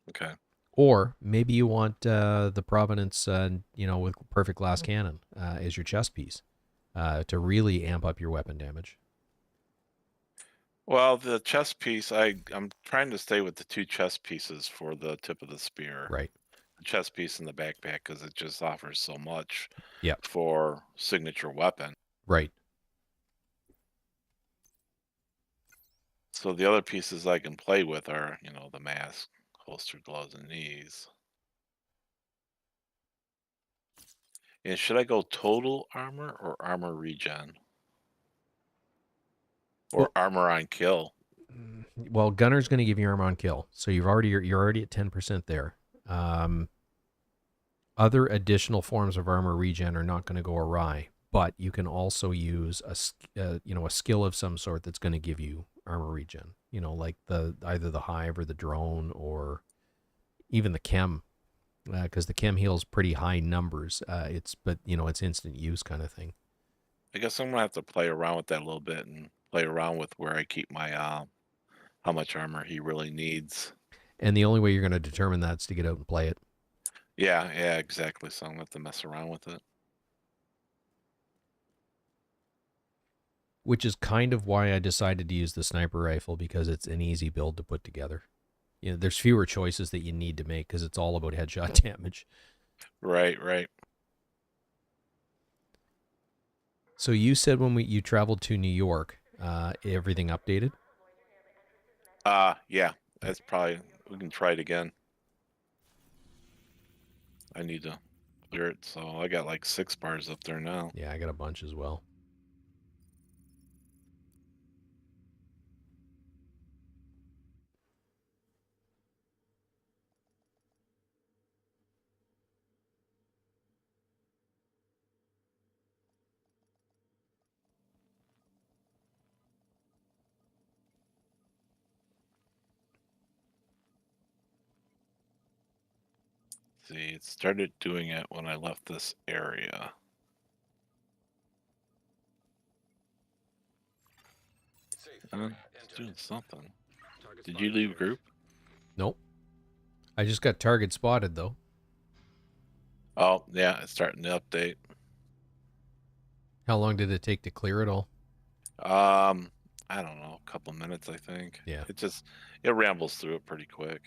Okay. Or maybe you want the Providence, with perfect glass cannon as your chest piece to really amp up your weapon damage. Well, the chest piece, I'm trying to stay with the two chest pieces for the tip of the spear. Right. The chest piece and the backpack, because it just offers so much Yep. for signature weapon. Right. So the other pieces I can play with are, the mask, holster, gloves, and knees. And should I go total armor or armor regen? Or armor on kill? Well, Gunner's going to give you armor on kill, so you're already at 10% there. Other additional forms of armor regen are not going to go awry, but you can also use a skill of some sort that's going to give you armor regen. Like either the hive or the drone or even the chem, because the chem heals pretty high numbers. It's instant use kind of thing. I guess I'm gonna have to play around with that a little bit and play around with where I keep my how much armor he really needs. And the only way you're going to determine that is to get out and play it. Yeah, exactly. So I'm gonna have to mess around with it. Which is kind of why I decided to use the sniper rifle, because it's an easy build to put together. There's fewer choices that you need to make because it's all about headshot damage. Right. So you said when you traveled to New York, everything updated? Yeah. That's probably, we can try it again. I need to clear it, so I got like 6 bars up there now. Yeah, I got a bunch as well. See, it started doing it when I left this area. It's doing something. Did you leave group? Nope. I just got target spotted, though. Oh, yeah, it's starting to update. How long did it take to clear it all? I don't know, a couple minutes, I think. Yeah. It rambles through it pretty quick.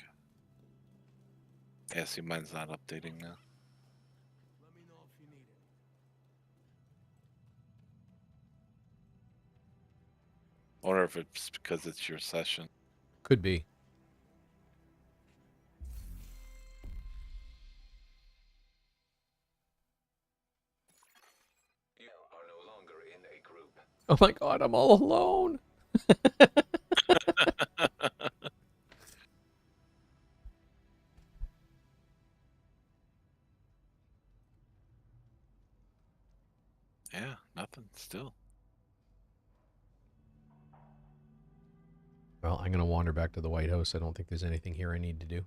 Yeah, see, mine's not updating now. Let me know if you need it. I wonder if it's because it's your session. Could be. Oh my god, I'm all alone. Yeah, nothing still. Well, I'm going to wander back to the White House. I don't think there's anything here I need to do.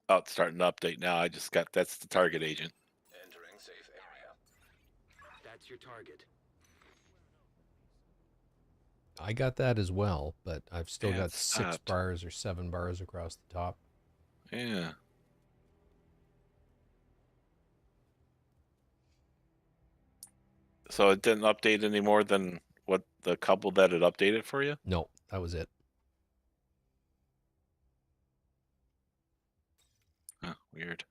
Oh, it's starting to update now. I just got, that's the target agent. Entering safe area. That's your target. I got that as well, but I've still Yeah, got it's 6 stopped. bars or 7 bars across the top. Yeah. So it didn't update any more than what the couple that it updated for you? No, that was it. Huh, weird.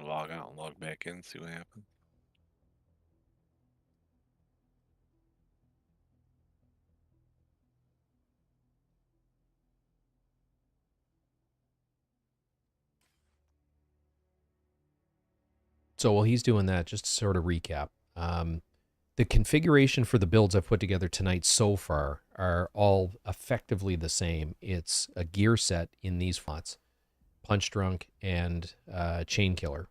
Log out and log back in, see what happens. So while he's doing that, just to sort of recap, the configuration for the builds I've put together tonight so far are all effectively the same. It's a gear set in these slots, Punch Drunk and Chain Killer.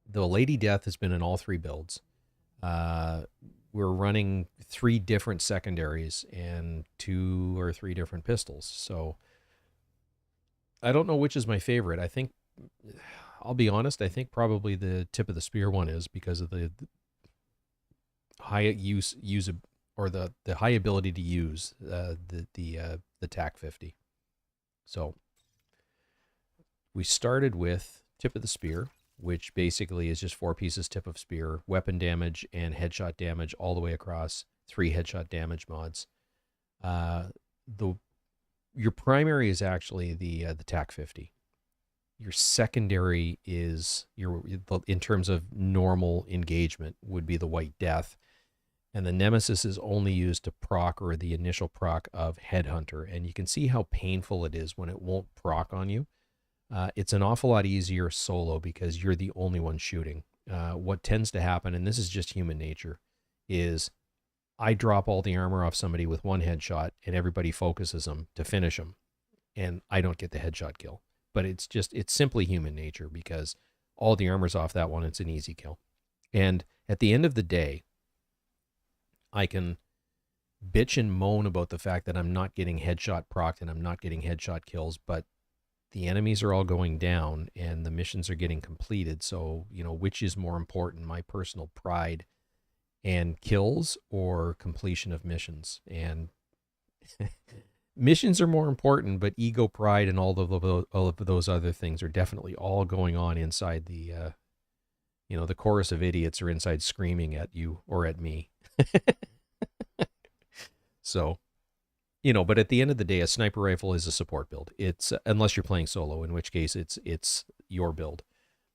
The Lady Death has been in all 3 builds. We're running 3 different secondaries and 2 or 3 different pistols. So I don't know which is my favorite. I think, I'll be honest, I think probably the tip of the spear one is because of the high use or the high ability to use the TAC 50. So we started with tip of the spear, which basically is just 4 pieces tip of spear, weapon damage and headshot damage all the way across, 3 headshot damage mods. Your primary is actually the TAC 50. Your secondary is in terms of normal engagement would be the White Death, and the Nemesis is only used to proc or the initial proc of Headhunter, and you can see how painful it is when it won't proc on you. It's an awful lot easier solo because you're the only one shooting. What tends to happen, and this is just human nature, is I drop all the armor off somebody with 1 headshot and everybody focuses them to finish them, and I don't get the headshot kill. But it's simply human nature because all the armor's off that one. It's an easy kill. And at the end of the day, I can bitch and moan about the fact that I'm not getting headshot procced and I'm not getting headshot kills, but the enemies are all going down and the missions are getting completed. So, which is more important, my personal pride and kills or completion of missions? And missions are more important, but ego, pride, and all of those other things are definitely all going on inside the chorus of idiots are inside screaming at you or at me. So, but at the end of the day, a sniper rifle is a support build. It's unless you're playing solo, in which case it's your build.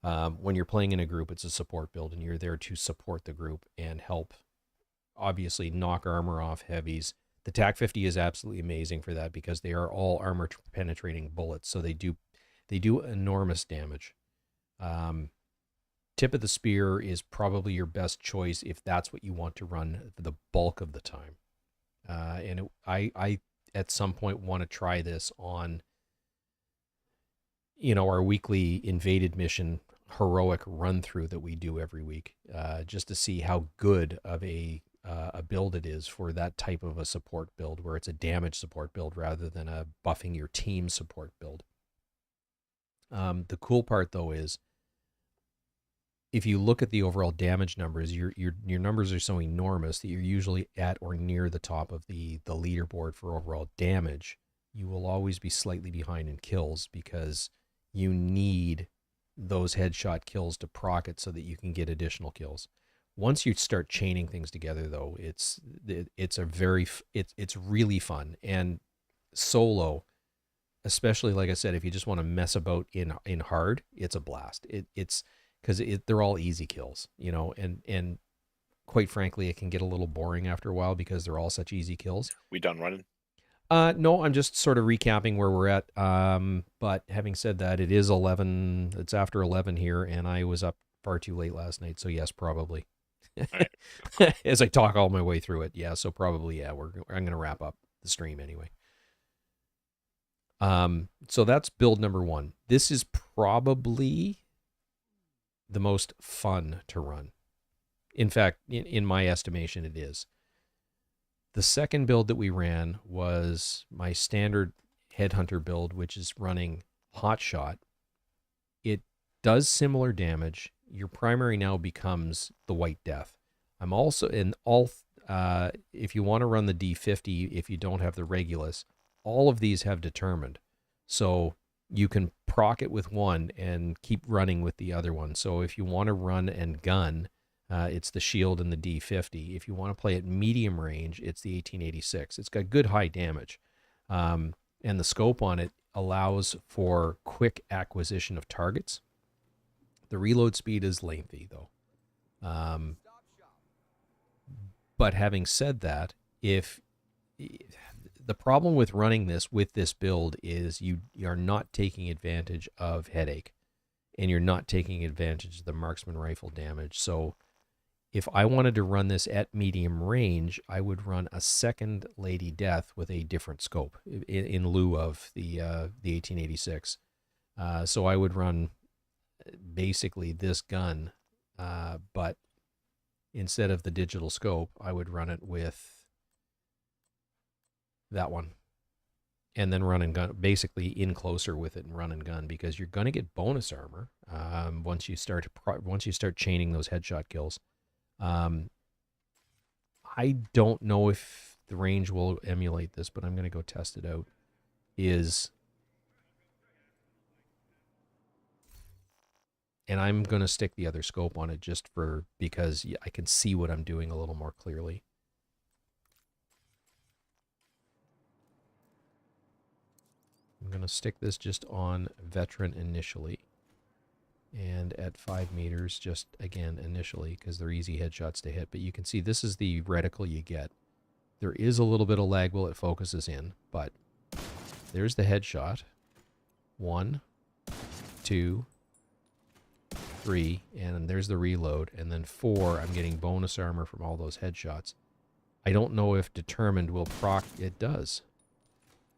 When you're playing in a group, it's a support build, and you're there to support the group and help, obviously, knock armor off heavies. The TAC 50 is absolutely amazing for that because they are all armor penetrating bullets, so they do enormous damage. Tip of the spear is probably your best choice if that's what you want to run the bulk of the time. I at some point want to try this on, our weekly invaded mission heroic run through that we do every week, just to see how good of a build it is for that type of a support build where it's a damage support build rather than a buffing your team support build. The cool part though is if you look at the overall damage numbers, your numbers are so enormous that you're usually at or near the top of the leaderboard for overall damage. You will always be slightly behind in kills because you need those headshot kills to proc it so that you can get additional kills. Once you start chaining things together, though, it's really fun. And solo, especially, like I said, if you just want to mess about in hard, it's a blast. It's because they're all easy kills, and quite frankly, it can get a little boring after a while because they're all such easy kills. We done running? No, I'm just sort of recapping where we're at. But having said that, it is 11. It's after 11 here, and I was up far too late last night. So yes, probably. Right. As I talk all my way through it, yeah. So probably, yeah. I'm going to wrap up the stream anyway. So that's build number 1. This is probably the most fun to run. In fact, in my estimation, it is. The second build that we ran was my standard Headhunter build, which is running Hotshot. It does similar damage. Your primary now becomes the White Death. I'm also in all, if you want to run the D50, if you don't have the Regulus, all of these have Determined. So you can proc it with one and keep running with the other one. So if you want to run and gun, it's the Shield and the D50. If you want to play at medium range, it's the 1886. It's got good high damage. And the scope on it allows for quick acquisition of targets. The reload speed is lengthy, though. But having said that, if the problem with running this with this build is you are not taking advantage of headache, and you're not taking advantage of the marksman rifle damage. So if I wanted to run this at medium range, I would run a second Lady Death with a different scope in lieu of the 1886. So I would run basically this gun, but instead of the digital scope, I would run it with that one, and then run and gun, basically in closer with it and run and gun, because you're going to get bonus armor once you start chaining those headshot kills. I don't know if the range will emulate this, but I'm going to go test it out. And I'm going to stick the other scope on it just because I can see what I'm doing a little more clearly. I'm going to stick this just on Veteran initially. And at 5 meters, just again initially, because they're easy headshots to hit. But you can see this is the reticle you get. There is a little bit of lag while it focuses in, but there's the headshot. 1, 2, 3, and there's the reload. And then 4, I'm getting bonus armor from all those headshots. I don't know if Determined will proc. It does,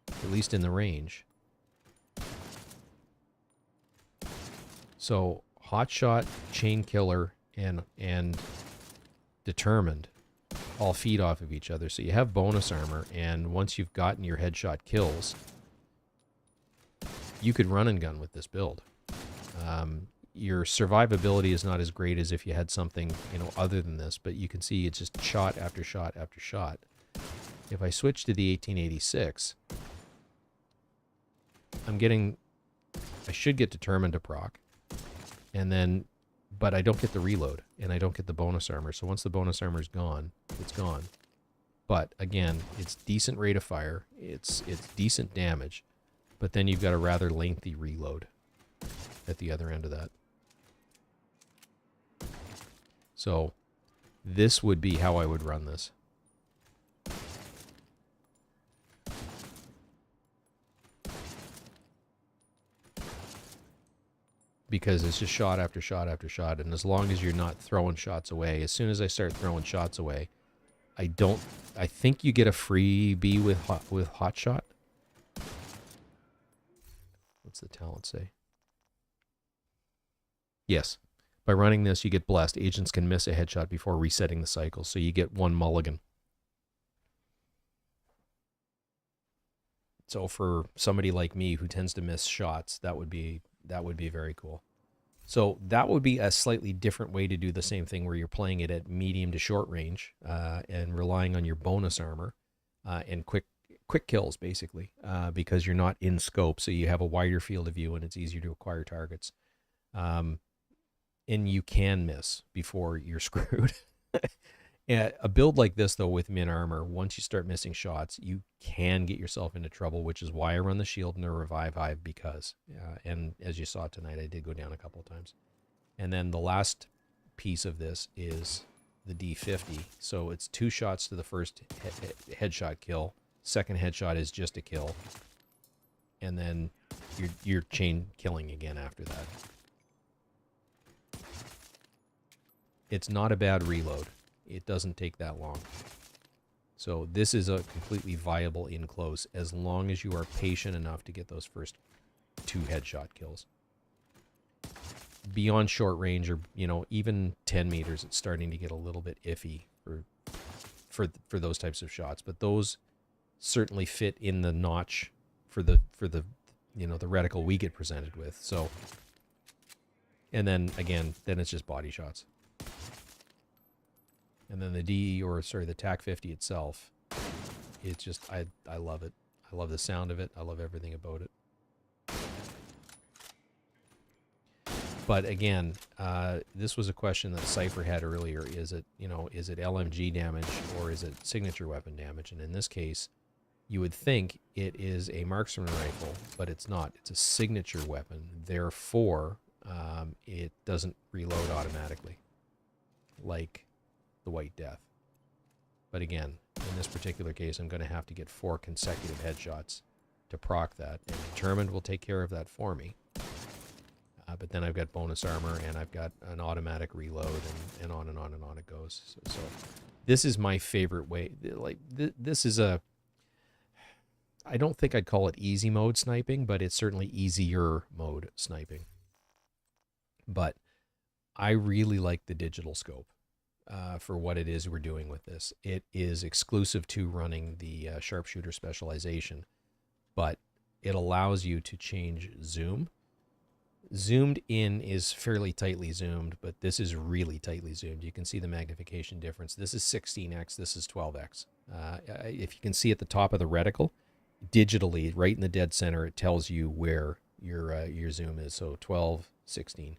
at least in the range. So Hotshot, Chain Killer, and Determined all feed off of each other. So you have bonus armor, and once you've gotten your headshot kills, you could run and gun with this build. Your survivability is not as great as if you had something, other than this, but you can see it's just shot after shot after shot. If I switch to the 1886, I should get Determined to proc. And then, but I don't get the reload, and I don't get the bonus armor. So once the bonus armor is gone, it's gone. But again, it's decent rate of fire. It's decent damage. But then you've got a rather lengthy reload at the other end of that. So this would be how I would run this. Because it's just shot after shot after shot, and as long as you're not throwing shots away, as soon as I start throwing shots away, I think you get a freebie with Hotshot. What's the talent say? Yes. By running this, you get blessed. Agents can miss a headshot before resetting the cycle, so you get 1 mulligan. So for somebody like me who tends to miss shots, that would be very cool. So that would be a slightly different way to do the same thing, where you're playing it at medium to short range and relying on your bonus armor and quick kills, basically, because you're not in scope, so you have a wider field of view and it's easier to acquire targets. And you can miss before you're screwed. A build like this, though, with min armor, once you start missing shots, you can get yourself into trouble, which is why I run the shield and the revive hive, because, and as you saw tonight, I did go down a couple of times. And then the last piece of this is the D50. So it's 2 shots to the first headshot kill. Second headshot is just a kill. And then you're chain killing again after that. It's not a bad reload. It doesn't take that long. So this is a completely viable in close as long as you are patient enough to get those first 2 headshot kills. Beyond short range, or even 10 meters, it's starting to get a little bit iffy for those types of shots. But those certainly fit in the notch for the the reticle we get presented with. So, and then again, then it's just body shots. And then the TAC 50 itself, it's just, I love it. I love the sound of it. I love everything about it. But again, this was a question that Cypher had earlier. Is it LMG damage or is it signature weapon damage? And in this case, you would think it is a marksman rifle, but it's not. It's a signature weapon. Therefore, it doesn't reload automatically, like the White Death. But again, in this particular case, I'm going to have to get 4 consecutive headshots to proc that, and Determined will take care of that for me. But then I've got bonus armor, and I've got an automatic reload, and on and on and on it goes. So this is my favorite way. Like, this is a... I don't think I'd call it easy mode sniping, but it's certainly easier mode sniping. But I really like the digital scope. For what it is we're doing with this. It is exclusive to running the sharpshooter specialization, but it allows you to change zoom. Zoomed in is fairly tightly zoomed, but this is really tightly zoomed. You can see the magnification difference. This is 16x, this is 12x. If you can see at the top of the reticle, digitally, right in the dead center, it tells you where your zoom is. So 12, 16.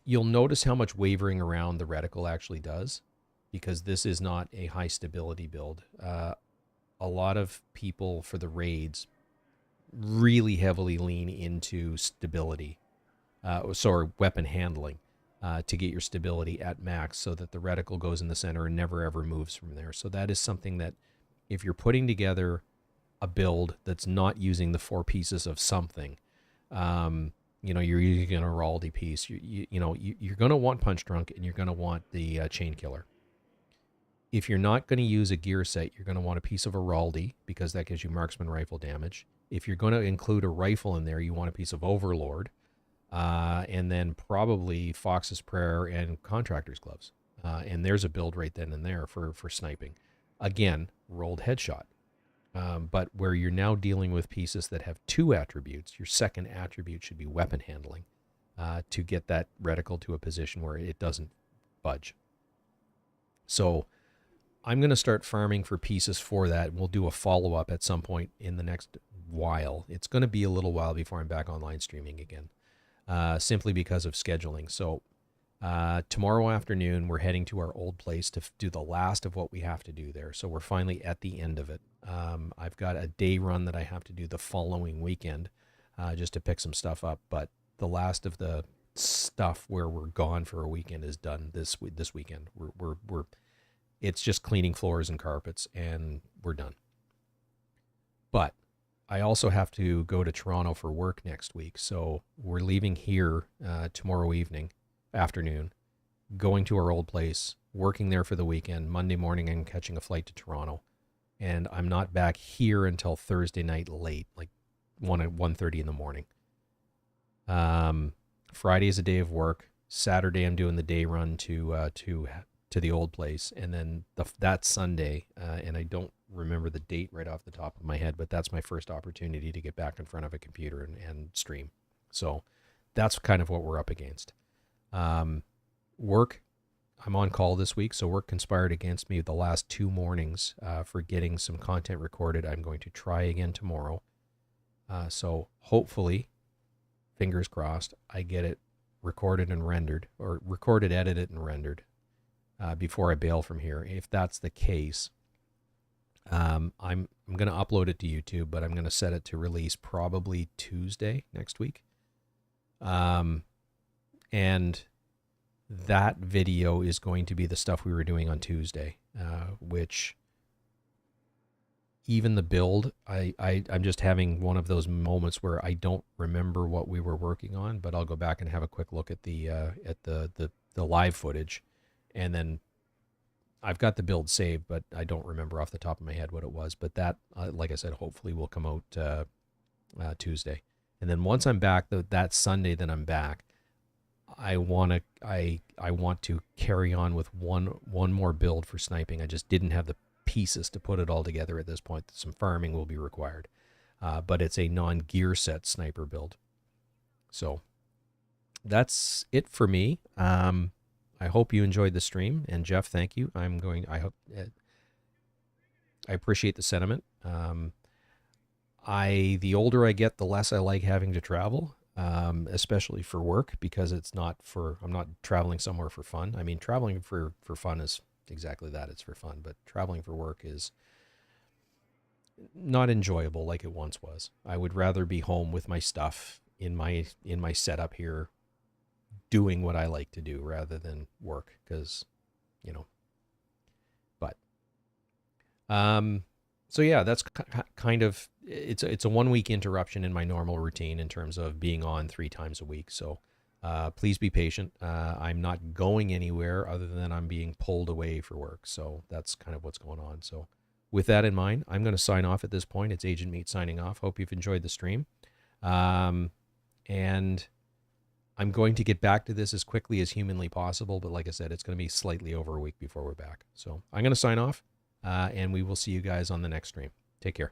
You'll notice how much wavering around the reticle actually does, because this is not a high stability build. A lot of people for the raids really heavily lean into stability, weapon handling, to get your stability at max so that the reticle goes in the center and never ever moves from there. So that is something that if you're putting together a build that's not using the 4 pieces of something, you're using an Araldi piece. You're going to want Punch Drunk, and you're going to want the Chain Killer. If you're not going to use a gear set, you're going to want a piece of Araldi, because that gives you marksman rifle damage. If you're going to include a rifle in there, you want a piece of Overlord, and then probably Fox's Prayer and Contractor's Gloves. And there's a build right then and there for sniping. Again, rolled headshot. But where you're now dealing with pieces that have 2 attributes, your second attribute should be weapon handling, to get that reticle to a position where it doesn't budge. So I'm going to start farming for pieces for that. We'll do a follow-up at some point in the next while. It's going to be a little while before I'm back online streaming again, simply because of scheduling. So tomorrow afternoon, we're heading to our old place to do the last of what we have to do there. So we're finally at the end of it. I've got a day run that I have to do the following weekend, just to pick some stuff up. But the last of the stuff where we're gone for a weekend is done this weekend. It's just cleaning floors and carpets, and we're done. But I also have to go to Toronto for work next week. So we're leaving here tomorrow afternoon, going to our old place, working there for the weekend. Monday morning, I'm catching a flight to Toronto. And I'm not back here until Thursday night late, like 1:30 in the morning. Friday is a day of work. Saturday, I'm doing the day run to the old place. And then that Sunday, and I don't remember the date right off the top of my head, but that's my first opportunity to get back in front of a computer and stream. So that's kind of what we're up against. Work, I'm on call this week, so work conspired against me the last 2 mornings for getting some content recorded. I'm going to try again tomorrow. So hopefully, fingers crossed, I get it recorded and rendered, or recorded, edited, and rendered before I bail from here. If that's the case, I'm going to upload it to YouTube, but I'm going to set it to release probably Tuesday next week. And that video is going to be the stuff we were doing on Tuesday, which even the build, I'm just having one of those moments where I don't remember what we were working on, but I'll go back and have a quick look at the live footage, and then I've got the build saved, but I don't remember off the top of my head what it was. But that, like I said, hopefully will come out Tuesday. And then once I'm back, that Sunday that I'm back, I want to carry on with one more build for sniping. I just didn't have the pieces to put it all together at this point. Some farming will be required, but it's a non-gear set sniper build. So that's it for me. I hope you enjoyed the stream, and Jeff, thank you. I appreciate the sentiment. The older I get, the less I like having to travel, especially for work, because I'm not traveling somewhere for fun. I mean, traveling for fun is exactly that. It's for fun, but traveling for work is not enjoyable like it once was. I would rather be home with my stuff in my setup here, doing what I like to do rather than work, because, but, so yeah, that's kind of, it's a 1 week interruption in my normal routine in terms of being on 3 times a week. So, please be patient. I'm not going anywhere other than I'm being pulled away for work. So that's kind of what's going on. So with that in mind, I'm going to sign off at this point. It's Agent Meat signing off. Hope you've enjoyed the stream. And I'm going to get back to this as quickly as humanly possible. But like I said, it's going to be slightly over a week before we're back. So I'm going to sign off, and we will see you guys on the next stream. Take care.